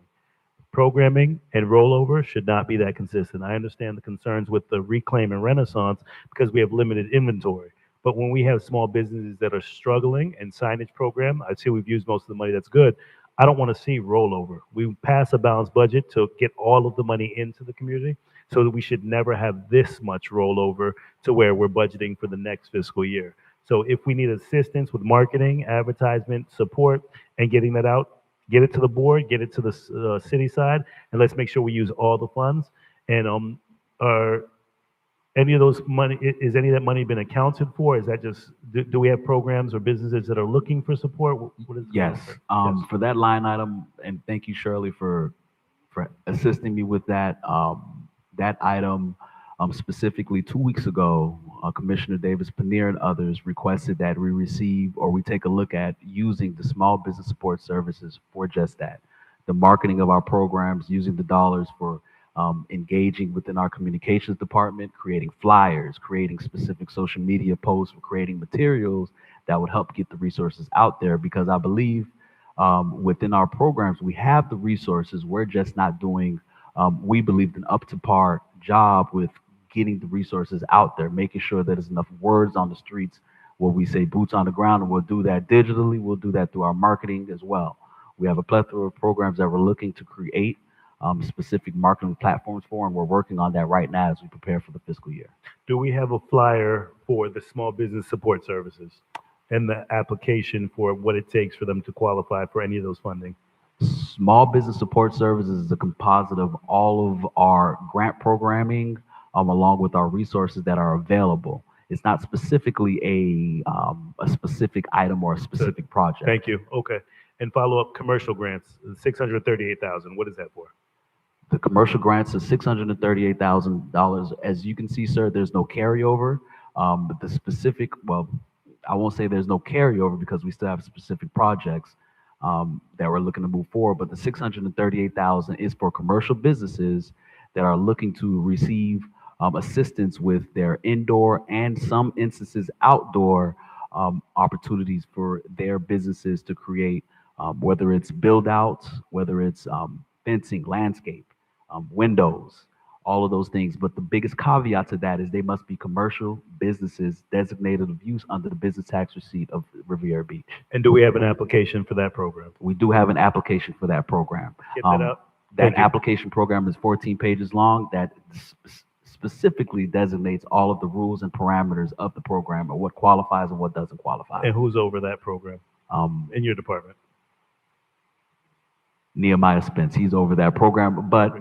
Programming and rollover should not be that consistent. I understand the concerns with the Reclaim and Renaissance because we have limited inventory. But when we have small businesses that are struggling and signage program, I see we've used most of the money, that's good. I don't want to see rollover. We pass a balanced budget to get all of the money into the community, so that we should never have this much rollover to where we're budgeting for the next fiscal year. So if we need assistance with marketing, advertisement, support, and getting that out, get it to the board, get it to the city side, and let's make sure we use all the funds. And are any of those money, is any of that money been accounted for? Is that just, do we have programs or businesses that are looking for support? What is Yes, for that line item, and thank you, Shirley, for assisting me with that. That item, specifically 2 weeks ago, Commissioner Davis Paneer and others requested that we receive or we take a look at using the small business support services for just that. The marketing of our programs, using the dollars for engaging within our communications department, creating flyers, creating specific social media posts, creating materials that would help get the resources out there, because I believe within our programs, we have the resources. We're just not doing, we believe, an up to par job with getting the resources out there, making sure that there's enough words on the streets, what we say boots on the ground, and we'll do that digitally. We'll do that through our marketing as well. We have a plethora of programs that we're looking to create specific marketing platforms for, and we're working on that right now as we prepare for the fiscal year. Do we have a flyer for the small business support services and the application for what it takes for them to qualify for any of those funding? Small business support services is a composite of all of our grant programming, along with our resources that are available. It's not specifically a specific item or a specific project. Thank you. Okay. And follow up commercial grants, 638,000. What is that for? The commercial grants is $638,000. As you can see, sir, there's no carryover. But the specific, well, I won't say there's no carryover because we still have specific projects that we're looking to move forward. But the $638,000 is for commercial businesses that are looking to receive assistance with their indoor and some instances outdoor opportunities for their businesses to create, whether it's build outs, whether it's fencing, landscape, windows, all of those things. But the biggest caveat to that is they must be commercial businesses designated of use under the business tax receipt of Riviera Beach. And do we have an application for that program? We do have an application for that program. Get that out. That application program is 14 pages long that specifically designates all of the rules and parameters of the program, or what qualifies and what doesn't qualify. And who's over that program in your department? Nehemiah Spence, he's over that program. But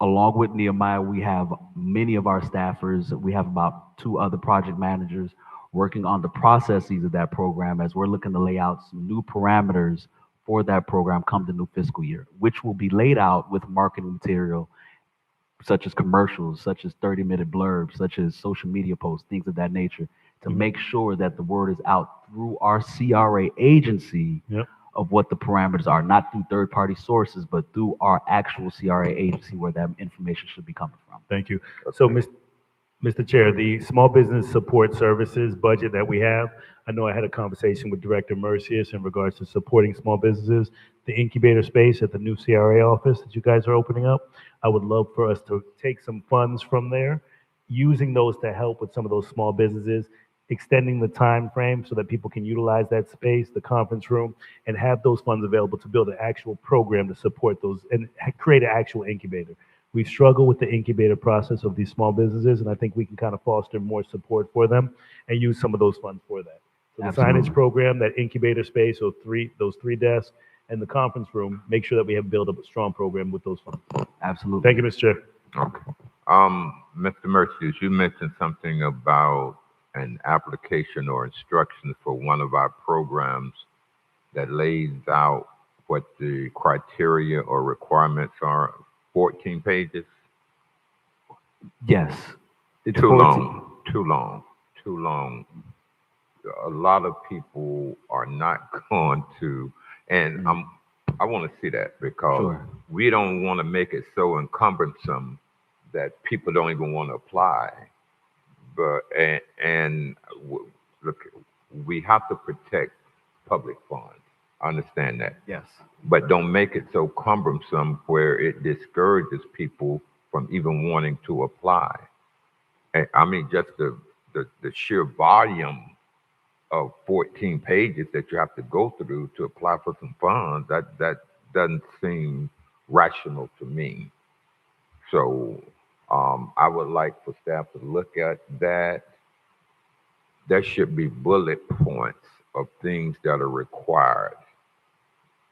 along with Nehemiah, we have many of our staffers. We have about 2 other project managers working on the processes of that program as we're looking to lay out some new parameters for that program come the new fiscal year, which will be laid out with marketing material such as commercials, such as 30-minute blurbs, such as social media posts, things of that nature, to make sure that the word is out through our CRA agency of what the parameters are, not through third-party sources, but through our actual CRA agency where that information should be coming from. Thank you. So, Mr. Chair, the small business support services budget that we have, I know I had a conversation with Director Mercius in regards to supporting small businesses, the incubator space at the new CRA office that you guys are opening up. I would love for us to take some funds from there, using those to help with some of those small businesses, extending the time frame so that people can utilize that space, the conference room, and have those funds available to build an actual program to support those and create an actual incubator. We've struggled with the incubator process of these small businesses, and I think we can kind of foster more support for them and use some of those funds for that. So the Absolutely. signage program, that incubator space, those three desks, and the conference room, make sure that we have built up a strong program with those funds. Absolutely. Thank you, Mr. Chair. Okay. Mr. Mercier, you mentioned something about an application or instructions for one of our programs that lays out what the criteria or requirements are. 14 pages? Yes. It's Too 14. long, too long, too long. A lot of people are not going to, and I want to see that because Sure. we don't want to make it so encumbersome that people don't even want to apply. But look, we have to protect public funds. I understand that. Yes. But don't make it so cumbersome where it discourages people from even wanting to apply. And I mean, just the sheer volume of 14 pages that you have to go through to apply for some funds, that doesn't seem rational to me. So I would like for staff to look at that. There should be bullet points of things that are required,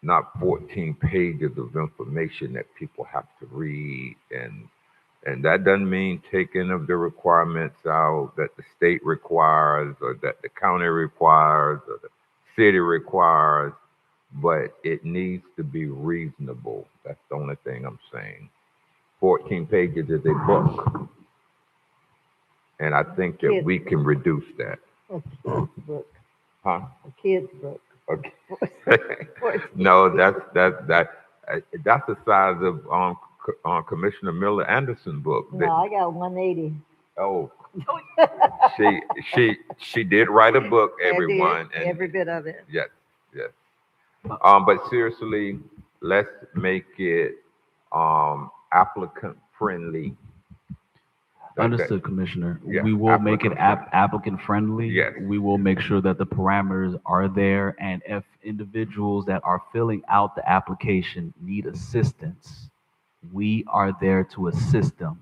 not 14 pages of information that people have to read. And that doesn't mean taking of the requirements out that the state requires or that the county requires or the city requires, but it needs to be reasonable. That's the only thing I'm saying. 14 pages is a book. And I think that we can reduce that. A kid's book. Huh? A kid's book. Okay. No, that's the size of Commissioner Miller Anderson book. No, I got 180. Oh, she did write a book, everyone. I did, every bit of it. Yes, yes. But seriously, let's make it applicant friendly. Understood, Commissioner. Yeah, We will make it applicant-friendly. applicant friendly. Yes. We will make sure that the parameters are there, and if individuals that are filling out the application need assistance, we are there to assist them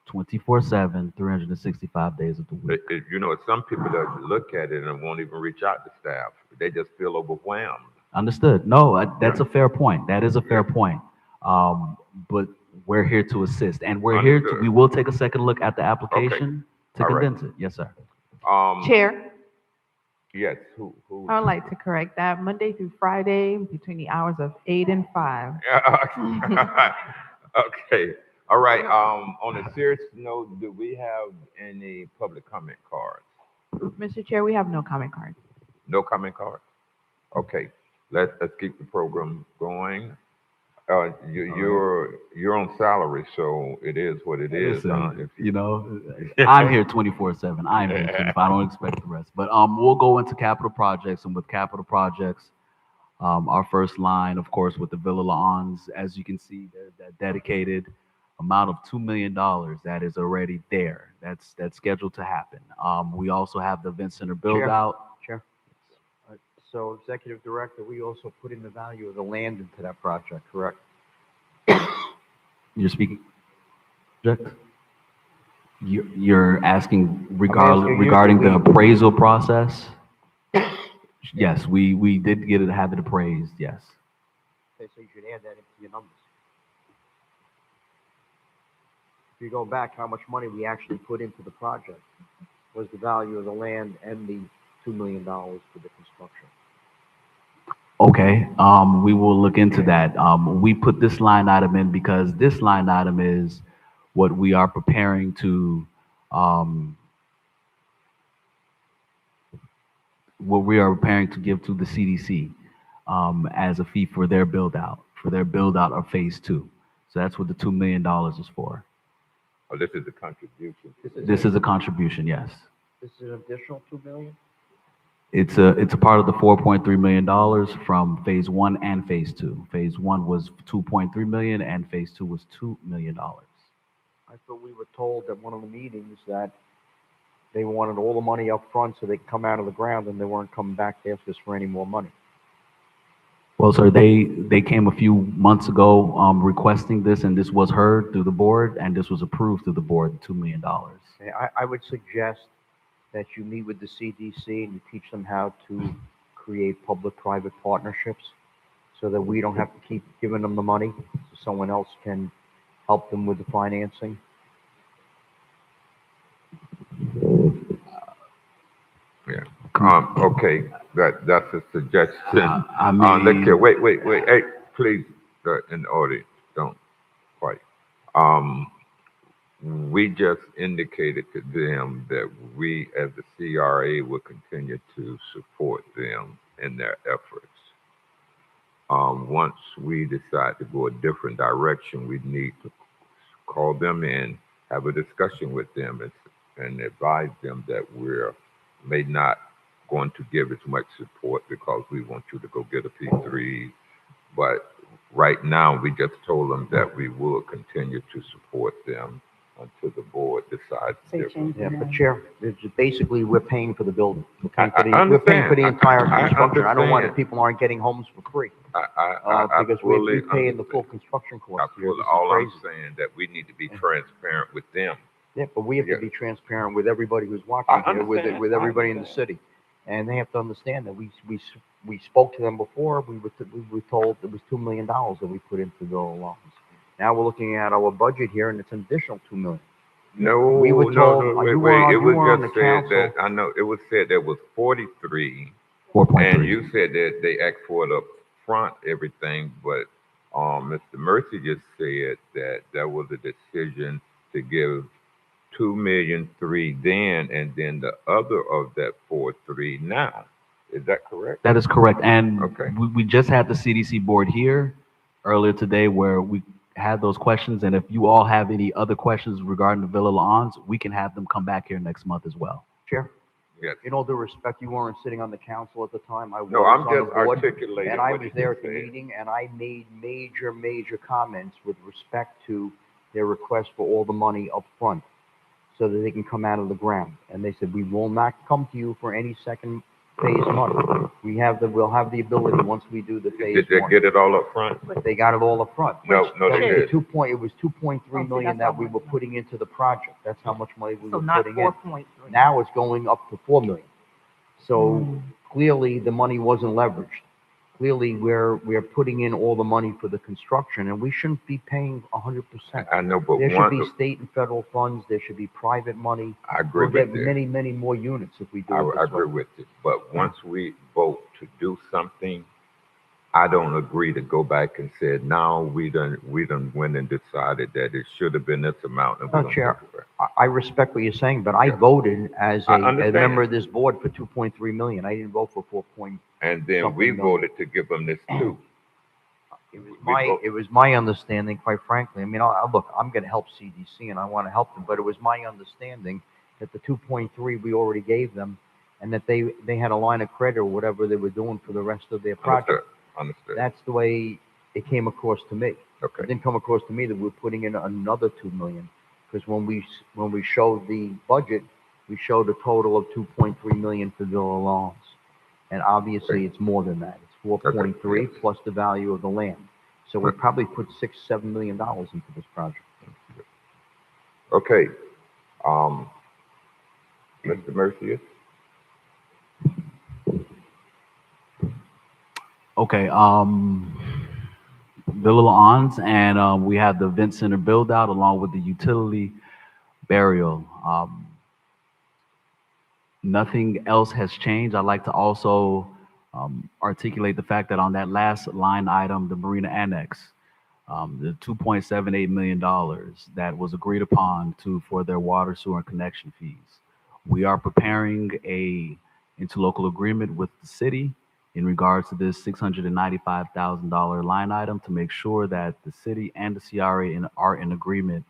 24/7, 365 days of the week. You know, some people that look at it and won't even reach out to staff. They just feel overwhelmed. Understood. No, that's a fair point. That is a fair point. But we're here to assist, and we're here to, Understood. we will take a second look at the application to All right. condense it. Yes, sir. Chair, Yes. Who? I would like to correct that. Monday through Friday between the hours of 8 and 5. Okay. All right. On a serious note, do we have any public comment cards? Mr. Chair, we have no comment cards. No comment cards? Okay. Let's keep the program going. You're on salary, so it is what it is. Listen, you know, I'm here 24/7. I'm here 24. I don't expect the rest. But we'll go into capital projects, and with capital projects, our first line, of course, with the Villa Lawns, as you can see, that dedicated amount of $2 million that is already there. That's scheduled to happen. We also have the event center build out. Chair. So, Executive Director, we also put in the value of the land into that project, correct? You're speaking. You're asking regarding the appraisal process. Yes, we did have it appraised. Yes. Okay, so you should add that into your numbers. If you go back, how much money we actually put into the project was the value of the land and the $2 million for the construction. Okay, we will look into that. We put this line item in because this line item is what we are preparing to, give to the CDC. as a fee for their build out of phase two. So that's what the $2 million is for. Oh, this is a contribution. This is a contribution, yes. This is an additional 2 million? It's a part of the $4.3 million from phase one and phase two. Phase one was 2.3 million and phase two was $2 million. I thought we were told at one of the meetings that they wanted all the money up front so they could come out of the ground and they weren't coming back to ask us for any more money. Well, sir, they came a few months ago requesting this, and this was heard through the board, and this was approved through the board, $2 million. Okay, I would suggest that you meet with the CDC and you teach them how to create public-private partnerships so that we don't have to keep giving them the money, so someone else can help them with the financing. Yeah. Okay, that's a suggestion. I mean, Look here, wait. Hey, please, in the audience, don't fight. We just indicated to them that we, as the CRA, will continue to support them in their efforts. Once we decide to go a different direction, we need to call them in, have a discussion with them, and advise them that we're may not going to give as much support because we want you to go get a P3. But right now, we just told them that we will continue to support them until the board decides differently. Yeah, but Chair, basically, we're paying for the building. We're paying for I we're paying for the entire I construction. I don't want understand. it, people aren't getting homes for free. Because fully we're paying the understand. full construction cost here. This is All I'm crazy. saying that we need to be transparent with them. Yeah, but we have to be transparent with everybody who's watching I here, with understand. with everybody in the city. And they have to understand that we spoke to them before, we were told it was $2 million that we put into the loans. Now we're looking at our budget here and it's an additional 2 million. No, We were told, no, you wait. It were on was the just said council. that, I know, it was said there was 43, 4.3. and you said that they asked for it up front, everything, but Mr. Mercy just said that there was a decision to give 2,000,003 then, and then the other of that 4.3 now. Is that correct? That is correct. And Okay. we just had the CDC board here earlier today where we had those questions. And if you all have any other questions regarding the Villa Lawns, we can have them come back here next month as well. Chair, Yes. in all due respect, you weren't sitting on the council at the time. I was No, I'm on the just board, articulating and I what was he there at just the said. meeting, and I made major comments with respect to their request for all the money up front so that they can come out of the ground. And they said, we will not come to you for any second phase money. We'll have the ability once we do the phase Did they one. get it all up front? They got it all up front. No, they That was did. it was 2.3 million that we were putting into the project. That's how much money we So were not putting in. 4.3. Now it's going up to 4 million. So clearly the money wasn't leveraged. Clearly we're putting in all the money for the construction and we shouldn't be paying 100%. I know, but There should be state and federal funds. There should be private money. I agree We'll get with that. many more units if we do it I this agree way. with it, but once we vote to do something, I don't agree to go back and say, no, we done went and decided that it should have been this amount. And we No, don't Chair, take it back. I respect what you're saying, but I voted as I a understand. member of this board for 2.3 million. I didn't vote for 4 point. And then something we million. voted to give them this too. It was my understanding, quite frankly. I mean, look, I'm going to help CDC and I want to help them, but it was my understanding that the 2.3 we already gave them, and that they had a line of credit or whatever they were doing for the rest of their project. Understood. That's the way it came across to me. It Okay. didn't come across to me that we're putting in another 2 million, because when we showed the budget, we showed a total of 2.3 million for Villa Lawns, and obviously it's more than that. It's 4.3 Okay. plus the value of the land. So we probably put $6-7 million into this project. Okay. Mr. Mercier? Okay, Villa Lawns, and we have the event center build out along with the utility burial. Nothing else has changed. I'd like to also articulate the fact that on that last line item, the Marina Annex, the $2.78 million that was agreed upon for their water, sewer, and connection fees. We are preparing a interlocal agreement with the city in regards to this $695,000 line item to make sure that the city and the CRA are in agreement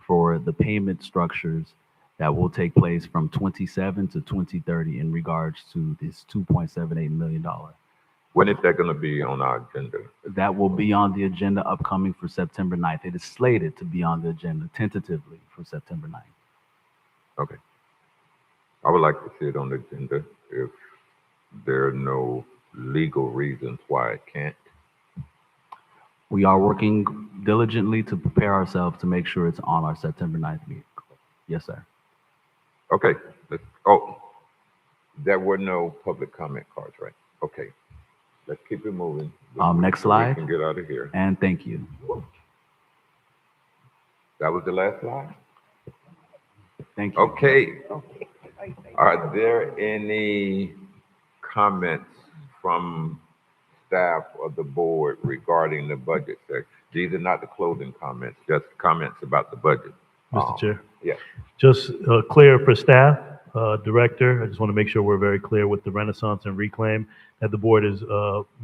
for the payment structures that will take place from 27 to 2030 in regards to this $2.78 million. When is that going to be on our agenda? That will be on the agenda upcoming for September 9th. It is slated to be on the agenda tentatively for September 9th. Okay. I would like to see it on the agenda if there are no legal reasons why it can't. We are working diligently to prepare ourselves to make sure it's on our September 9th meeting. Yes, sir. Okay. Oh, there were no public comment cards, right? Okay. Let's keep it moving. Next so slide. we can get out of here. And thank you. That was the last slide? Thank you. Okay. Are there any comments from staff or the board regarding the budget section? These are not the closing comments, just comments about the budget. Mr. Chair. Yes. Just clear for staff, director, I just want to make sure we're very clear with the Renaissance and Reclaim that the board has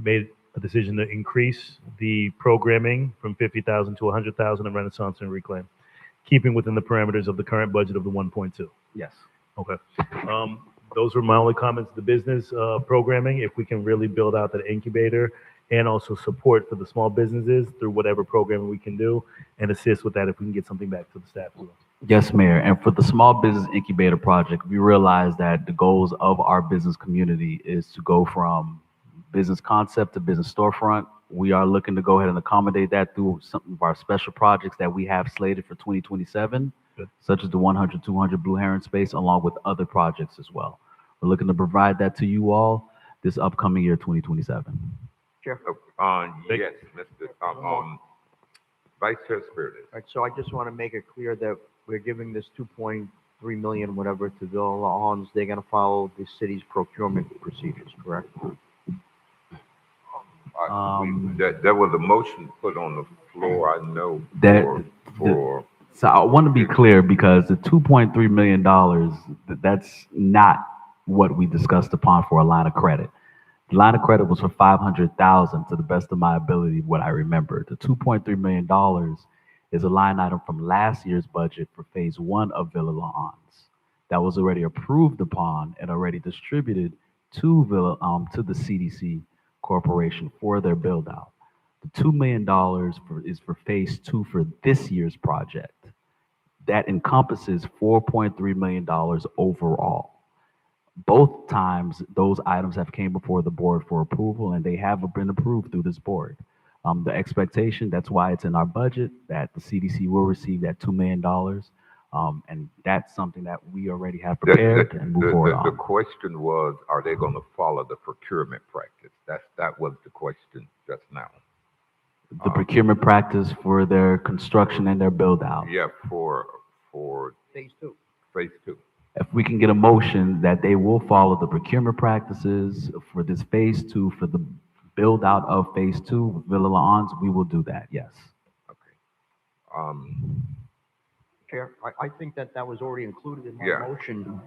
made a decision to increase the programming from 50,000 to 100,000 in Renaissance and Reclaim, keeping within the parameters of the current budget of the 1.2. Yes. Okay. Those were my only comments. The business programming, if we can really build out that incubator and also support for the small businesses through whatever programming we can do and assist with that if we can get something back to the staff as well. Yes, Mayor. And for the Small Business Incubator Project, we realize that the goals of our business community is to go from business concept to business storefront. We are looking to go ahead and accommodate that through some of our special projects that we have slated for 2027, Good. such as the 100-200 Blue Heron space, along with other projects as well. We're looking to provide that to you all this upcoming year, 2027. Chair. Yes, Mr. Vice Chair Spiritus. Right, so I just want to make it clear that we're giving this 2.3 million, whatever, to Villa Hans. They're going to follow the city's procurement procedures, correct? There was a motion put on the floor, I know, So I want to be clear because the $2.3 million, that's not what we discussed upon for a line of credit. The line of credit was for 500,000 to the best of my ability, what I remember. The $2.3 million is a line item from last year's budget for phase 1 of Villa Hans that was already approved upon and already distributed to the CDC Corporation for their build out. The $2 million is for phase 2 for this year's project. That encompasses $4.3 million overall. Both times those items have came before the board for approval and they have been approved through this board. The expectation, that's why it's in our budget, that the CDC will receive that $2 million. And that's something that we already have prepared and move forward on. The question was, are they going to follow the procurement practice? That was the question just now. The procurement practice for their construction and their build out. Yeah, for Phase 2. phase 2. If we can get a motion that they will follow the procurement practices for this phase 2, for the build out of phase 2 with Villa Hans, we will do that, yes. Okay. Chair, I think that was already included in my Yeah. motion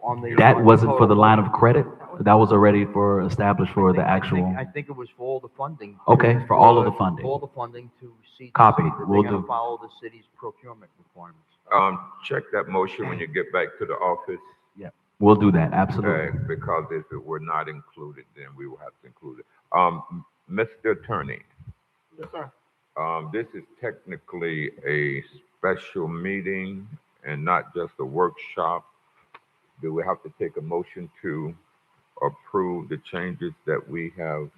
on the. That wasn't for the line of credit? That was already for established for the actual. I think it was for all the funding. Okay, for all of the funding. All the funding to see. Copy, that will they're gonna do. follow the city's procurement requirements. Check that motion when you get back to the office. We'll do that, absolutely. Because if it were not included, then we will have to include it. Mr. Attorney. Yes, sir. This is technically a special meeting and not just a workshop. Do we have to take a motion to approve the changes that we have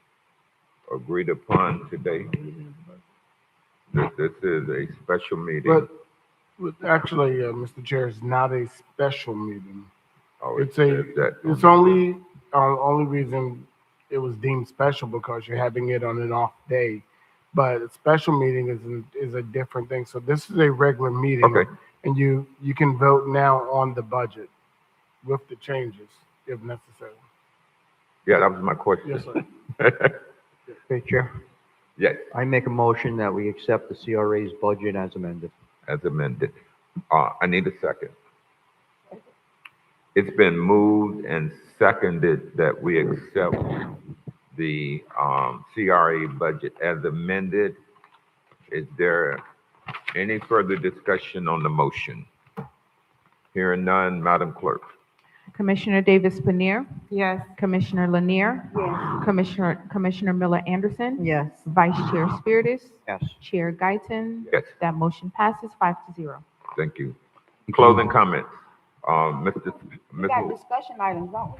agreed upon today? This is a special meeting. But actually, Mr. Chair, it's not a special meeting. Oh, It's it's only reason it was deemed special because you're having it on an off day. But a special meeting is a different thing. So this is a regular meeting. Okay. And you can vote now on the budget with the changes if necessary. Yeah, that was my question. Yes, sir. Okay, Chair. Yes, I make a motion that we accept the CRA's budget as amended. as amended. I need a second. It's been moved and seconded that we accept the CRA budget as amended. Is there any further discussion on the motion? Hearing none, Madam Clerk. Commissioner Davis Panir, Yes. Commissioner Lanier, Yes. Commissioner Miller Anderson, Yes. Vice Chair Spiritus, Yes. Chair Guyton. Yes, That motion passes 5-0. thank you. Thank you. Closing comments. We got Ms. discussion items, don't we?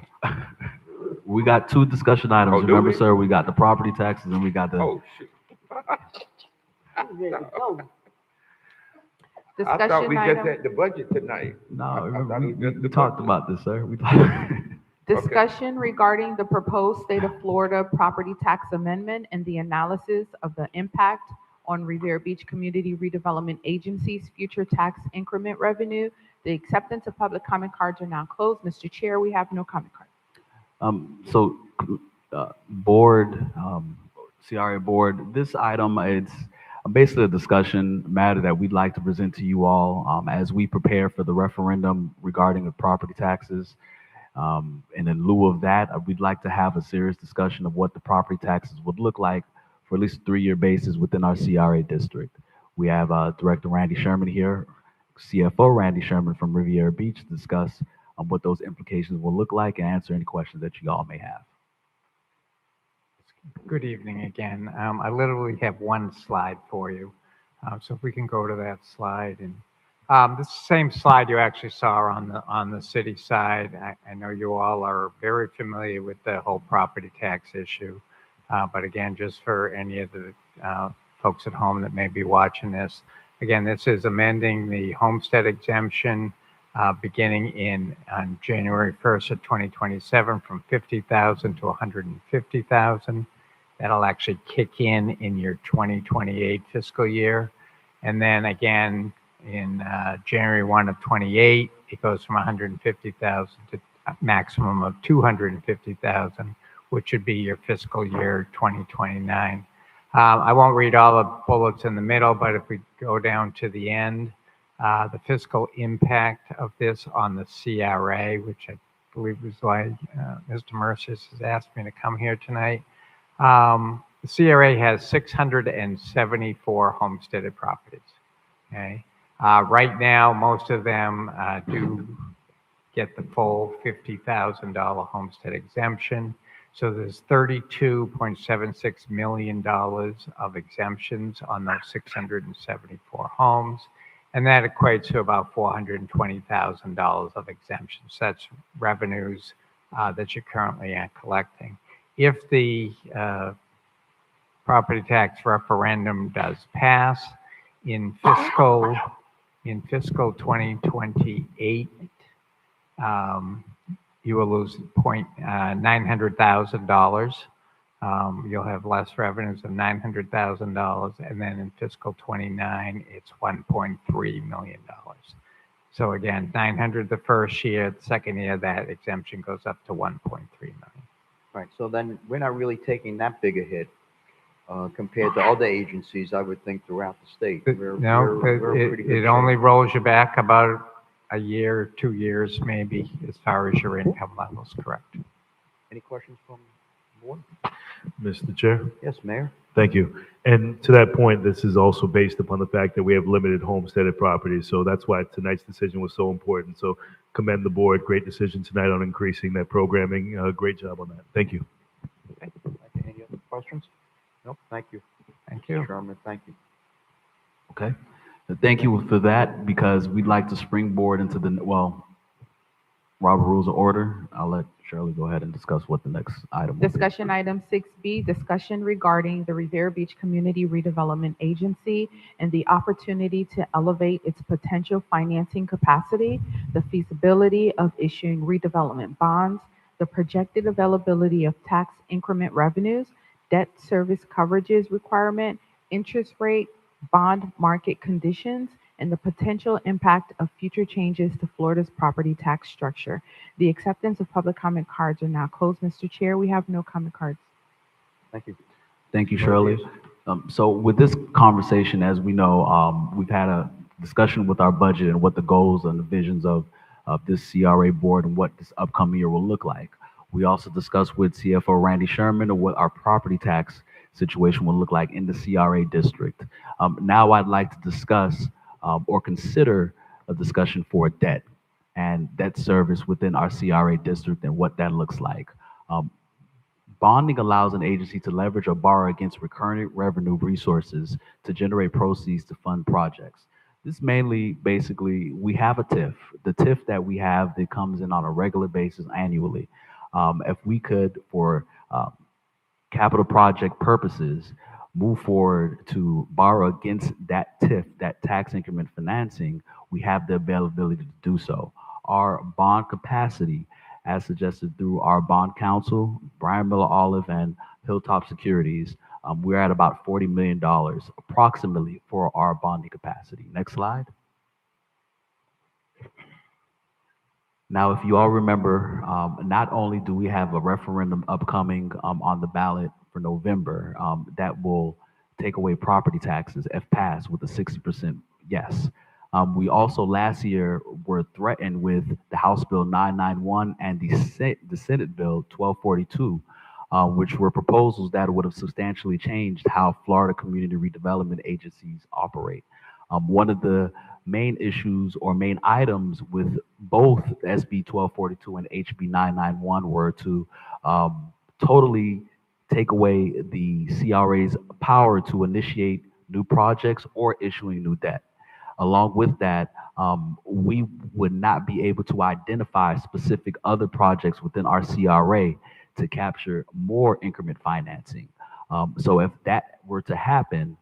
We got two discussion items. Oh, do Remember, we? sir, we got the property taxes and we got the, Oh, shoot. We ready to go. I thought we Discussion just item. had the budget tonight. no, I remember, thought it was just we the talked budget. about this, sir. We talked. Discussion regarding the proposed state of Florida property tax amendment and the analysis of the impact on Revere Beach Community Redevelopment Agency's future tax increment revenue. The acceptance of public comment cards are now closed. Mr. Chair, we have no comment cards. So, board, CRA board, this item, it's basically a discussion matter that we'd like to present to you all as we prepare for the referendum regarding the property taxes. And in lieu of that, we'd like to have a serious discussion of what the property taxes would look like for at least a 3-year basis within our CRA district. We have Director Randy Sherman here, CFO Randy Sherman from Riviera Beach to discuss what those implications will look like and answer any questions that you all may have. Good evening again. I literally have one slide for you. So if we can go to that slide, and this same slide you actually saw on the city side. I know you all are very familiar with the whole property tax issue. But again, just for any of the folks at home that may be watching this, again, this is amending the homestead exemption beginning on January 1st of 2027 from 50,000 to 150,000. That'll actually kick in your 2028 fiscal year. And then again, in January 1 of 28, it goes from 150,000 to a maximum of 250,000, which would be your fiscal year 2029. I won't read all the bullets in the middle, but if we go down to the end, the fiscal impact of this on the CRA, which I believe was why Mr. Mercius has asked me to come here tonight. The CRA has 674 homesteaded properties. Okay. Right now, most of them do get the full $50,000 homestead exemption. So there's $32.76 million of exemptions on those 674 homes. And that equates to about $420,000 of exemptions. That's revenues that you're currently collecting. If the property tax referendum does pass in fiscal 2028, you will lose $900,000. You'll have less revenues of $900,000, and then in fiscal 29, it's $1.3 million. So again, 900 the first year, the second year, that exemption goes up to 1.3 million. Right, so then we're not really taking that big a hit compared to other agencies, I would think, throughout the state. No, it only rolls you back about a year, 2 years maybe, as far as your income levels, correct? Any questions from the board? Mr. Chair? Yes, Mayor? Thank you. And to that point, this is also based upon the fact that we have limited homesteaded properties. So that's why tonight's decision was so important. So commend the board. Great decision tonight on increasing that programming. Great job on that. Thank you. Okay. Any other questions? Nope. Thank you. Thank you. Sherman, thank you. Okay. Thank you for that, because we'd like to springboard into Robert Rules of Order. I'll let Shirley go ahead and discuss what the next item will be. Discussion item 6B, discussion regarding the Revere Beach Community Redevelopment Agency and the opportunity to elevate its potential financing capacity, the feasibility of issuing redevelopment bonds, the projected availability of tax increment revenues, debt service coverages requirement, interest rate, bond market conditions, and the potential impact of future changes to Florida's property tax structure. The acceptance of public comment cards are now closed. Mr. Chair, we have no comment cards. Thank you. Thank you, Shirley. So with this conversation, as we know, we've had a discussion with our budget and what the goals and the visions of this CRA board and what this upcoming year will look like. We also discussed with CFO Randy Sherman what our property tax situation will look like in the CRA district. Now I'd like to discuss or consider a discussion for debt and debt service within our CRA district and what that looks like. Um, Bonding allows an agency to leverage or borrow against recurring revenue resources to generate proceeds to fund projects. This mainly, basically, we have a TIF. The TIF that we have that comes in on a regular basis annually. If we could, for capital project purposes, move forward to borrow against that TIF, that tax increment financing, we have the availability to do so. Our bond capacity, as suggested through our bond counsel, Brian Miller Olive and Hilltop Securities, we're at about $40 million approximately for our bonding capacity. Next slide. Now, if you all remember, not only do we have a referendum upcoming on the ballot for November that will take away property taxes if passed with a 60% yes. We also last year were threatened with the House Bill 991 and the Senate Bill 1242, which were proposals that would have substantially changed how Florida community redevelopment agencies operate. One of the main issues or main items with both SB 1242 and HB 991 were to totally take away the CRA's power to initiate new projects or issuing new debt. Along with that, we would not be able to identify specific other projects within our CRA to capture more increment financing. So if that were to happen,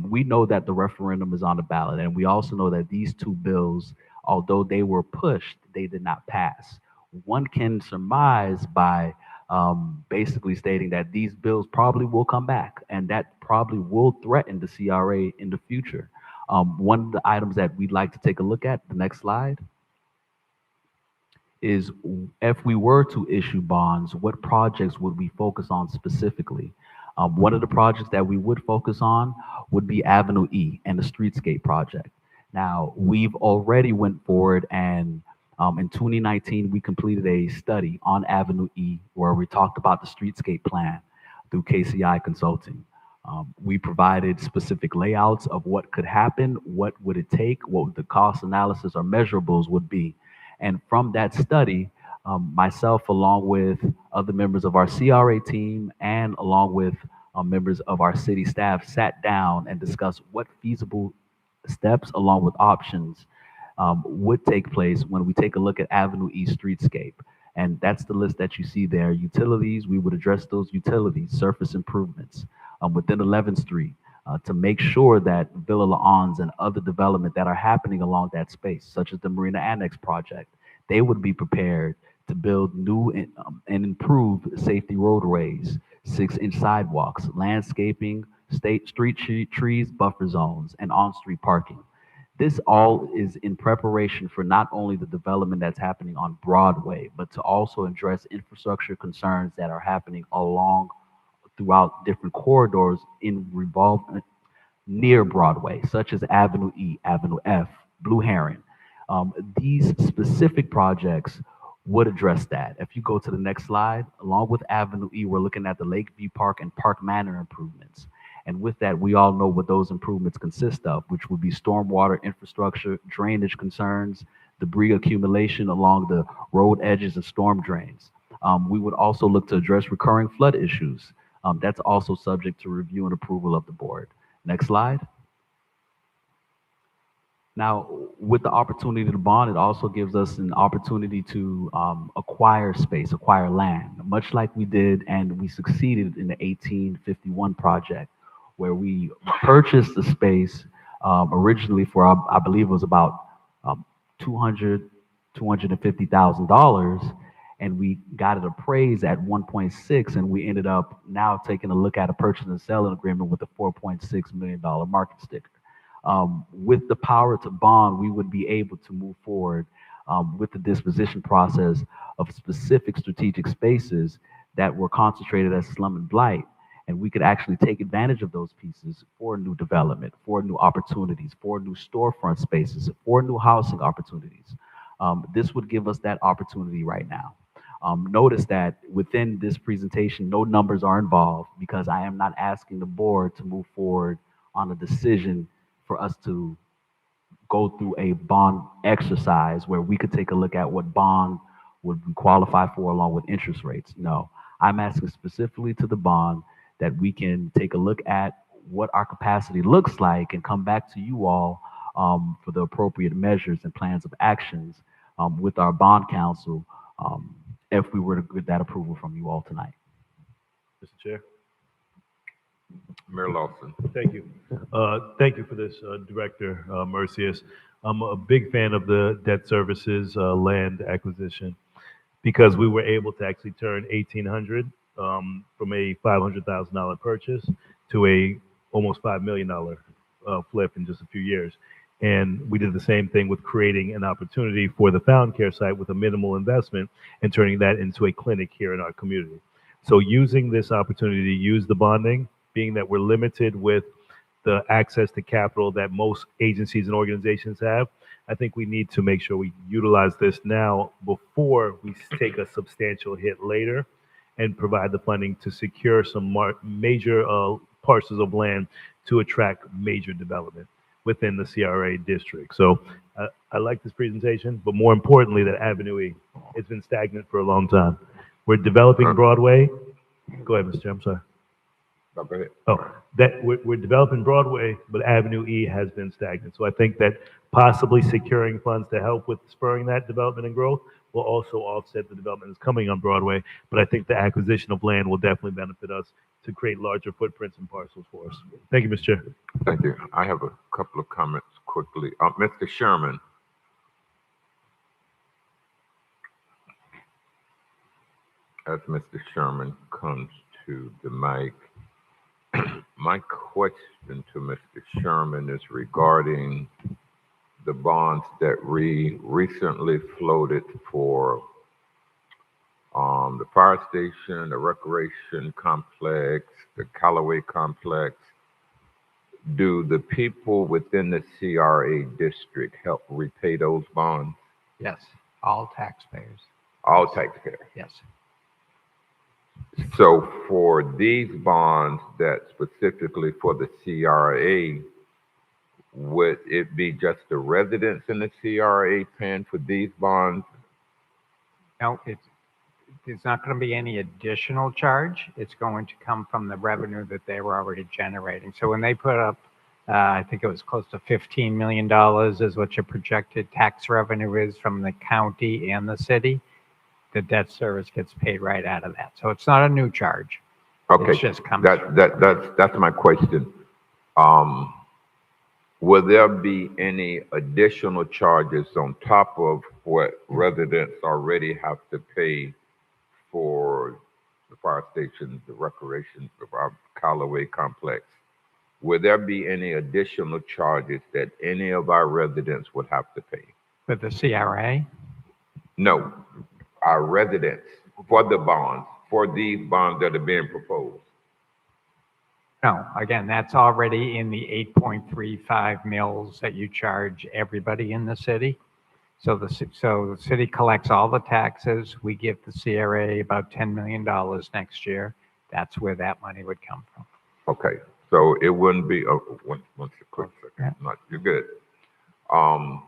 we know that the referendum is on the ballot, and we also know that these two bills, although they were pushed, they did not pass. One can surmise by basically stating that these bills probably will come back, and that probably will threaten the CRA in the future. One of the items that we'd like to take a look at, the next slide, is if we were to issue bonds, what projects would we focus on specifically? One of the projects that we would focus on would be Avenue E and the Streetscape project. Now, we've already went forward and in 2019, we completed a study on Avenue E where we talked about the streetscape plan through KCI Consulting. We provided specific layouts of what could happen, what would it take, what the cost analysis or measurables would be. And from that study, myself, along with other members of our CRA team and along with members of our city staff, sat down and discussed what feasible steps along with options would take place when we take a look at Avenue E streetscape. And that's the list that you see there. Utilities, we would address those utilities, surface improvements within 11th Street to make sure that Villa La'Ans and other development that are happening along that space, such as the Marina Annex project, they would be prepared to build new and improve safety roadways, 6-inch sidewalks, landscaping, street trees, buffer zones, and on-street parking. This all is in preparation for not only the development that's happening on Broadway, but to also address infrastructure concerns that are happening along throughout different corridors in revolvement near Broadway, such as Avenue E, Avenue F, Blue Heron. These specific projects would address that. If you go to the next slide, along with Avenue E, we're looking at the Lakeview Park and Park Manor improvements. And with that, we all know what those improvements consist of, which would be stormwater infrastructure, drainage concerns, debris accumulation along the road edges and storm drains. We would also look to address recurring flood issues. That's also subject to review and approval of the board. Next slide. Now, with the opportunity to bond, it also gives us an opportunity to acquire space, acquire land, much like we did and we succeeded in the 1851 project, where we purchased the space originally for, I believe it was about $250,000, and we got it appraised at 1.6, and we ended up now taking a look at a purchase and selling agreement with a $4.6 million market sticker. With the power to bond, we would be able to move forward with the disposition process of specific strategic spaces that were concentrated as slum and blight. And we could actually take advantage of those pieces for new development, for new opportunities, for new storefront spaces, for new housing opportunities. This would give us that opportunity right now. Notice that within this presentation, no numbers are involved because I am not asking the board to move forward on a decision for us to go through a bond exercise where we could take a look at what bond would we qualify for along with interest rates. No, I'm asking specifically to the bond that we can take a look at what our capacity looks like and come back to you all for the appropriate measures and plans of actions with our bond counsel if we were to get that approval from you all tonight. Mr. Chair. Mayor Lawson. Thank you. Thank you for this, Director Mercius. I'm a big fan of the debt services land acquisition because we were able to actually turn 1,800 from a $500,000 purchase to a almost $5 million flip in just a few years. And we did the same thing with creating an opportunity for the Found Care site with a minimal investment and turning that into a clinic here in our community. So using this opportunity to use the bonding, being that we're limited with the access to capital that most agencies and organizations have, I think we need to make sure we utilize this now before we take a substantial hit later and provide the funding to secure some major parcels of land to attract major development within the CRA district. So I like this presentation, but more importantly, that Avenue E, it's been stagnant for a long time. We're developing Broadway. Go ahead, Mr. Chair, I'm sorry. No, go ahead. Oh, that we're developing Broadway, but Avenue E has been stagnant. So I think that possibly securing funds to help with spurring that development and growth will also offset the development that's coming on Broadway. But I think the acquisition of land will definitely benefit us to create larger footprints and parcels for us. Thank you, Mr. Chair. Thank you. I have a couple of comments quickly. Mr. Sherman. As Mr. Sherman comes to the mic, my question to Mr. Sherman is regarding the bonds that we recently floated for the fire station, the recreation complex, the Callaway complex. Do the people within the CRA district help repay those bonds? Yes, all taxpayers. All taxpayers? Yes. So for these bonds that specifically for the CRA, would it be just the residents in the CRA paying for these bonds? No, it's not going to be any additional charge. It's going to come from the revenue that they were already generating. So when they put up, I think it was close to $15 million is what your projected tax revenue is from the county and the city, the debt service gets paid right out of that. So it's not a new charge. Okay, It just comes. that's my question. Will there be any additional charges on top of what residents already have to pay for the fire station, the recreation, the Callaway complex? Will there be any additional charges that any of our residents would have to pay? For the CRA? No, our residents for the bonds, for these bonds that are being proposed. No, again, that's already in the 8.35 mils that you charge everybody in the city. So the city collects all the taxes. We give the CRA about $10 million next year. That's where that money would come from. Okay, so it wouldn't be, one quick second, you're good. On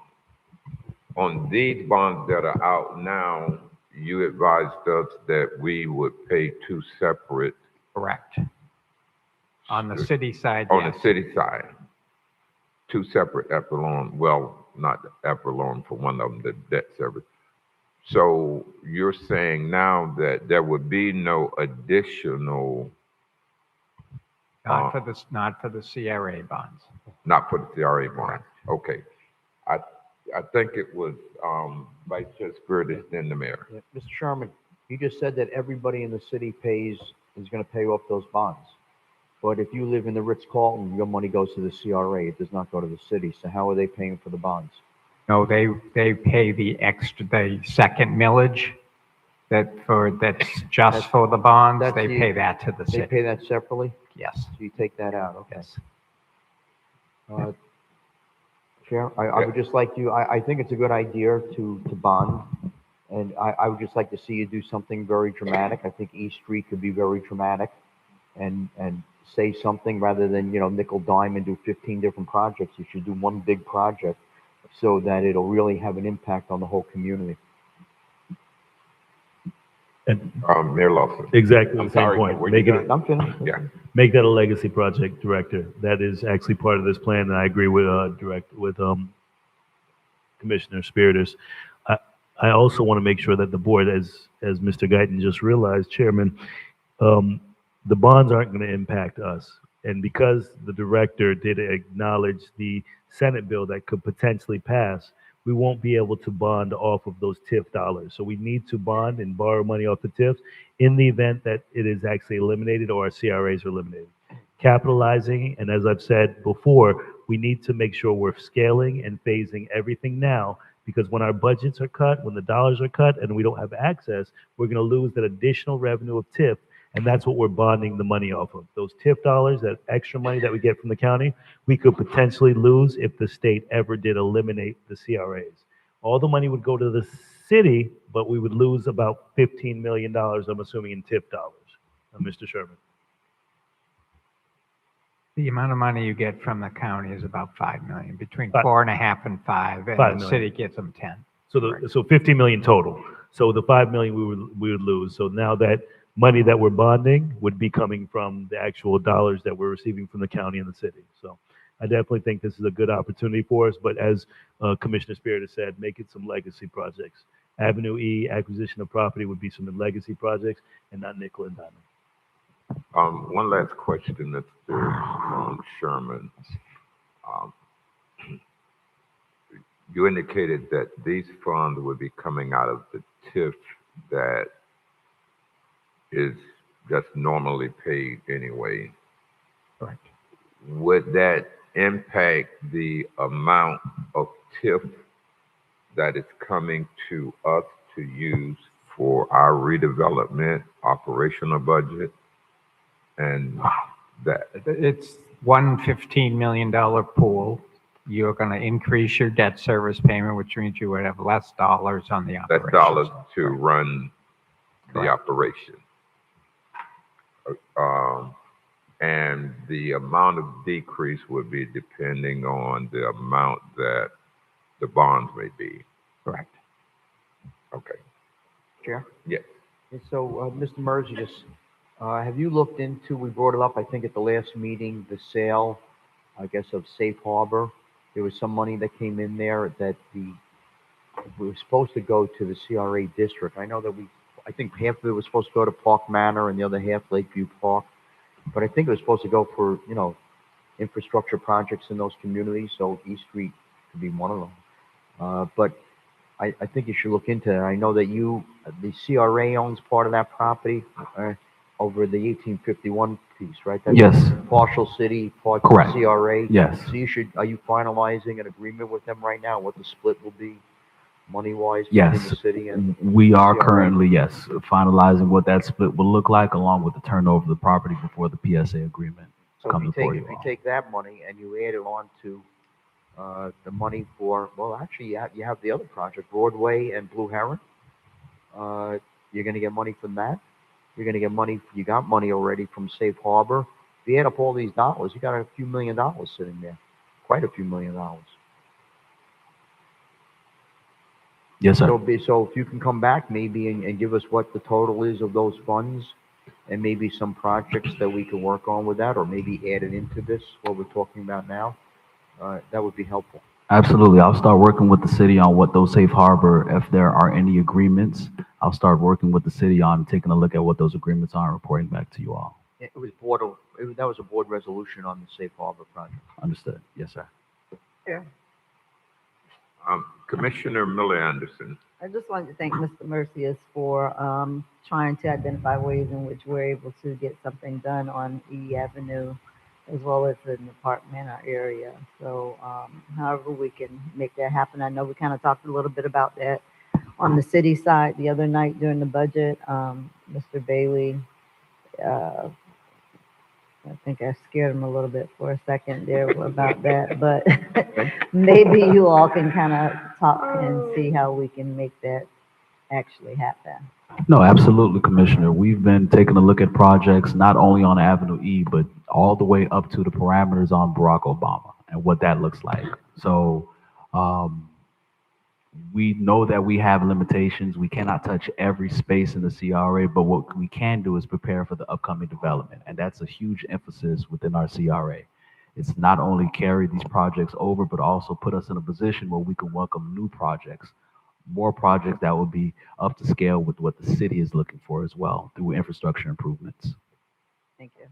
these bonds that are out now, you advised us that we would pay two separate. Correct. On the city side, on yes. the city side, two separate EPILON, well, not EPILON for one of them, the debt service. So you're saying now that there would be no additional. Not for the CRA bonds. Not for the CRA bonds. Okay. I think it was Vice Chair Spirit, then the mayor. Yeah, Mr. Sherman, you just said that everybody in the city is going to pay off those bonds. But if you live in the Ritz-Carlton, your money goes to the CRA. It does not go to the city. So how are they paying for the bonds? No, they pay the second millage that's just for the bonds. They pay that to the city. They pay that separately? Yes. So you take that out, okay. Yes. Chair, I would just like I think it's a good idea to bond. And I would just like to see you do something very dramatic. I think East Street could be very dramatic and say something rather than, nickel dime and do 15 different projects. You should do one big project so that it'll really have an impact on the whole community. And Mayor Lawson. exactly I'm the same sorry, point. were you Make it, done? I'm finished. Yeah. make that a legacy project, Director. That is actually part of this plan, and I agree with Commissioner Spiritus. I, I also want to make sure that the board, as Mr. Guyton just realized, Chairman, um, the bonds aren't going to impact us. And because the director did acknowledge the Senate bill that could potentially pass, we won't be able to bond off of those TIF dollars. So we need to bond and borrow money off the TIFs in the event that it is actually eliminated or our CRAs are eliminated. Capitalizing, and as I've said before, we need to make sure we're scaling and phasing everything now, because when our budgets are cut, when the dollars are cut and we don't have access, we're going to lose that additional revenue of TIF, and that's what we're bonding the money off of. Those TIF dollars, that extra money that we get from the county, we could potentially lose if the state ever did eliminate the CRAs. All the money would go to the city, but we would lose about $15 million, I'm assuming, in TIF dollars. Mr. Sherman. The amount of money you get from the county is about 5 million, between Five- 4.5 and 5, and 5 the million. city gets them 10. So 50 million total. So the 5 million we would lose. So now that money that we're bonding would be coming from the actual dollars that we're receiving from the county and the city. So I definitely think this is a good opportunity for us. But as Commissioner Spirit has said, make it some legacy projects. Avenue E, acquisition of property would be some legacy projects and not nickel and diamond. One last question, Mr. Sherman. Um, you indicated that these funds would be coming out of the TIF that is just normally paid anyway. Correct. Would that impact the amount of TIF that is coming to us to use for our redevelopment operational budget? And that It's one $15 million pool. You're going to increase your debt service payment, which means you would have less dollars on the that operation. dollars to run the Correct. operation. And the amount of decrease would be depending on the amount that the bonds may be. Correct. Okay. Chair? Yes. And so, Mr. Merzius, have you looked into, we brought it up, I think, at the last meeting, the sale, I guess, of Safe Harbor? There was some money that came in there that we were supposed to go to the CRA district. I know that I think half of it was supposed to go to Park Manor and the other half Lakeview Park. But I think it was supposed to go for, infrastructure projects in those communities, so East Street could be one of them. But I think you should look into it. I know that the CRA owns part of that property over the 1851 piece, right? That's Yes. Partial city, part Correct. CRA. Yes. So are you finalizing an agreement with them right now, what the split will be money-wise Yes. between the city and? We are CRA? currently, yes, finalizing what that split will look like, along with the turnover of the property before the PSA agreement So comes before you if you all. take that money and you add it on to the money for, well, actually, you have the other project, Broadway and Blue Heron. You're going to get money from that. You're going to get money. You got money already from Safe Harbor. If you add up all these dollars, you got a few $1 million sitting there. Quite a few $1 million. Yes, sir. So if you can come back maybe and give us what the total is of those funds, and maybe some projects that we can work on with that, or maybe add it into this, what we're talking about now, that would be helpful. Absolutely. I'll start working with the city on what those safe harbor, if there are any agreements, I'll start working with the city on taking a look at what those agreements are and reporting back to you all. That was a board resolution on the Safe Harbor project. Understood. Yes, sir. Yeah. Commissioner Miller Anderson. I just wanted to thank Mr. Mercius for trying to identify ways in which we're able to get something done on E Avenue as well as in the Park Manor area. So however we can make that happen. I know we kind of talked a little bit about that on the city side the other night during the budget. Mr. Bailey, I think I scared him a little bit for a second there about that, but maybe you all can kind of talk and see how we can make that actually happen? No, absolutely, Commissioner. We've been taking a look at projects not only on Avenue E, but all the way up to the parameters on Barack Obama and what that looks like. So, um, we know that we have limitations. We cannot touch every space in the CRA, but what we can do is prepare for the upcoming development. And that's a huge emphasis within our CRA. It's not only carry these projects over, but also put us in a position where we can welcome new projects, more projects that will be up to scale with what the city is looking for as well through infrastructure improvements. Thank you.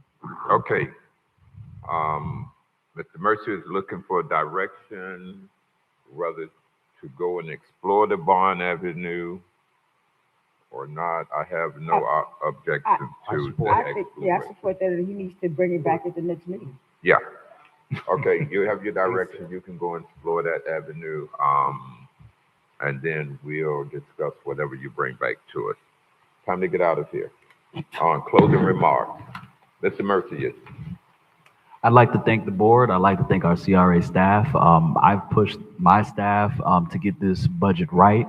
Okay. Mr. Mercer is looking for direction, whether to go and explore the Barn Avenue or not. I have no objection to the I think, yeah, I exploration. support that, and he needs to bring it back at the next meeting. Yeah. Okay, you have your direction. You can go and explore that avenue. And then we'll discuss whatever you bring back to us. Time to get out of here. On closing remarks, Mr. Mercier. I'd like to thank the board. I'd like to thank our CRA staff. I've pushed my staff to get this budget right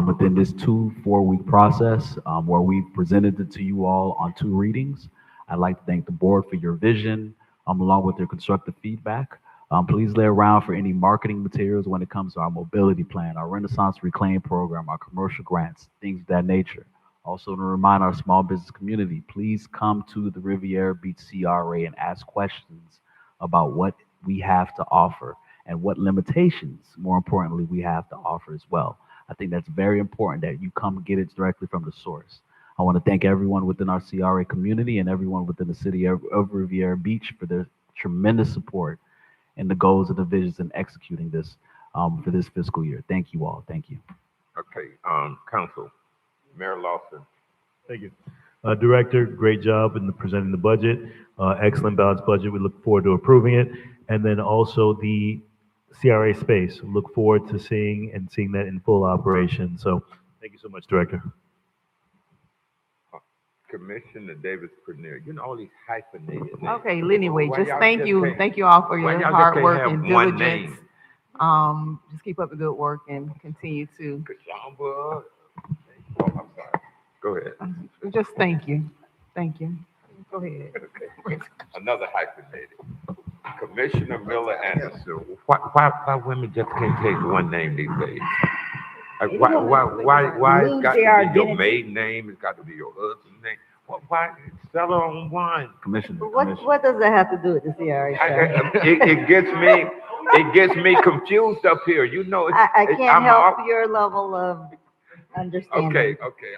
within this 4-week process where we've presented it to you all on 2 readings. I'd like to thank the board for your vision along with your constructive feedback. Please lay around for any marketing materials when it comes to our mobility plan, our Renaissance Reclaim program, our commercial grants, things of that nature. Also, to remind our small business community, please come to the Riviera Beach CRA and ask questions about what we have to offer and what limitations, more importantly, we have to offer as well. I think that's very important that you come get it directly from the source. I want to thank everyone within our CRA community and everyone within the city of Riviera Beach for their tremendous support and the goals and the visions in executing this for this fiscal year. Thank you all. Thank you. Okay, Council, Mayor Lawson. Thank you. Director, great job in presenting the budget. Excellent balanced budget. We look forward to approving it. And then also the CRA space. Look forward to seeing that in full operation. So thank you so much, Director. Commissioner Davis Cornell. You know all these hyphenated names. Okay, anyway, Why just y'all thank you. can't- Thank you all for why your y'all just hard can't work have and one diligence. name? Just keep up the good work and continue to, Oh, I'm sorry. Go ahead. just thank you. Thank you. Go ahead. Okay. Another hyphenated. Commissioner Miller Anderson. Why women just can't take one name these days? Why it's got to be your maiden name? It's got to be your husband's name. Why settle on one? Commissioner. What does that have to do with the CRA? It gets me confused up here. You know, I can't help your level of understanding. Okay.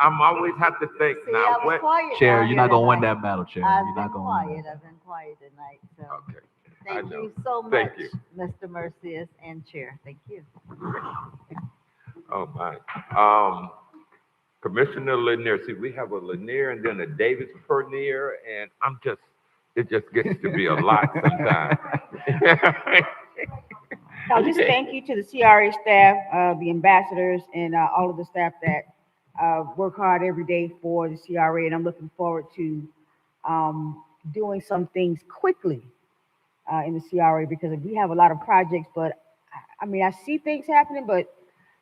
I'm always have to think See, now. I was What? quiet Chair, down you're here not gonna win tonight. that battle, Chair. I've You're been not gonna win quiet. that. I've been quiet tonight. So Okay. thank know. you so much, Thank you. Mr. Mercius and Chair. Thank you. Oh my. Commissioner Lanier. See, we have a Lanier and then a Davis Pernier, and it just gets to be a lot sometimes. No, just thank you to the CRA staff, the ambassadors, and all of the staff that work hard every day for the CRA. And I'm looking forward to doing some things quickly in the CRA because we have a lot of projects. But I mean, I see things happening, but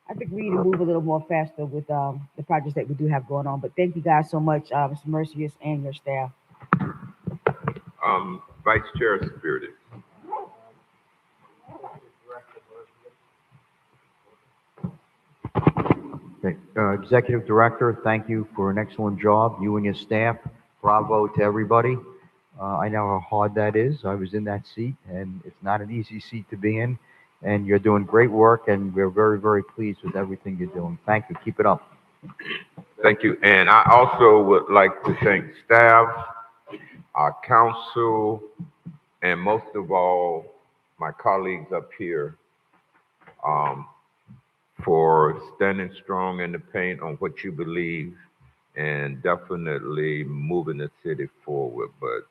I think we need to move a little more faster with the projects that we do have going on. But thank you guys so much, Mr. Mercius and your staff. Vice Chair Spirited. Okay. Executive Director, thank you for an excellent job, you and your staff. Bravo to everybody. I know how hard that is. I was in that seat, and it's not an easy seat to be in. And you're doing great work, and we're very, very pleased with everything you're doing. Thank you. Keep it up. Thank you. And I also would like to thank staff, our council, and most of all, my colleagues up here for standing strong in the paint on what you believe and definitely moving the city forward. But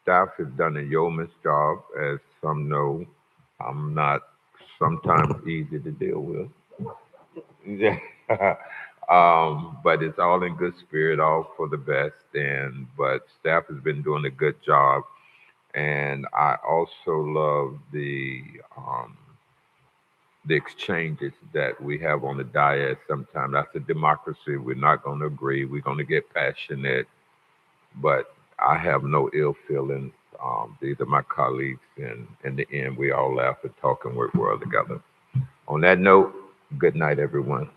staff has done a yeoman's job, as some know. I'm not sometimes easy to deal with. Yeah. But it's all in good spirit, all for the best. But staff has been doing a good job. And I also love the the exchanges that we have on the dais sometimes. That's a democracy. We're not going to agree. We're going to get passionate, but I have no ill feelings. These are my colleagues, and in the end, we all laugh and talk and work well together. On that note, good night, everyone.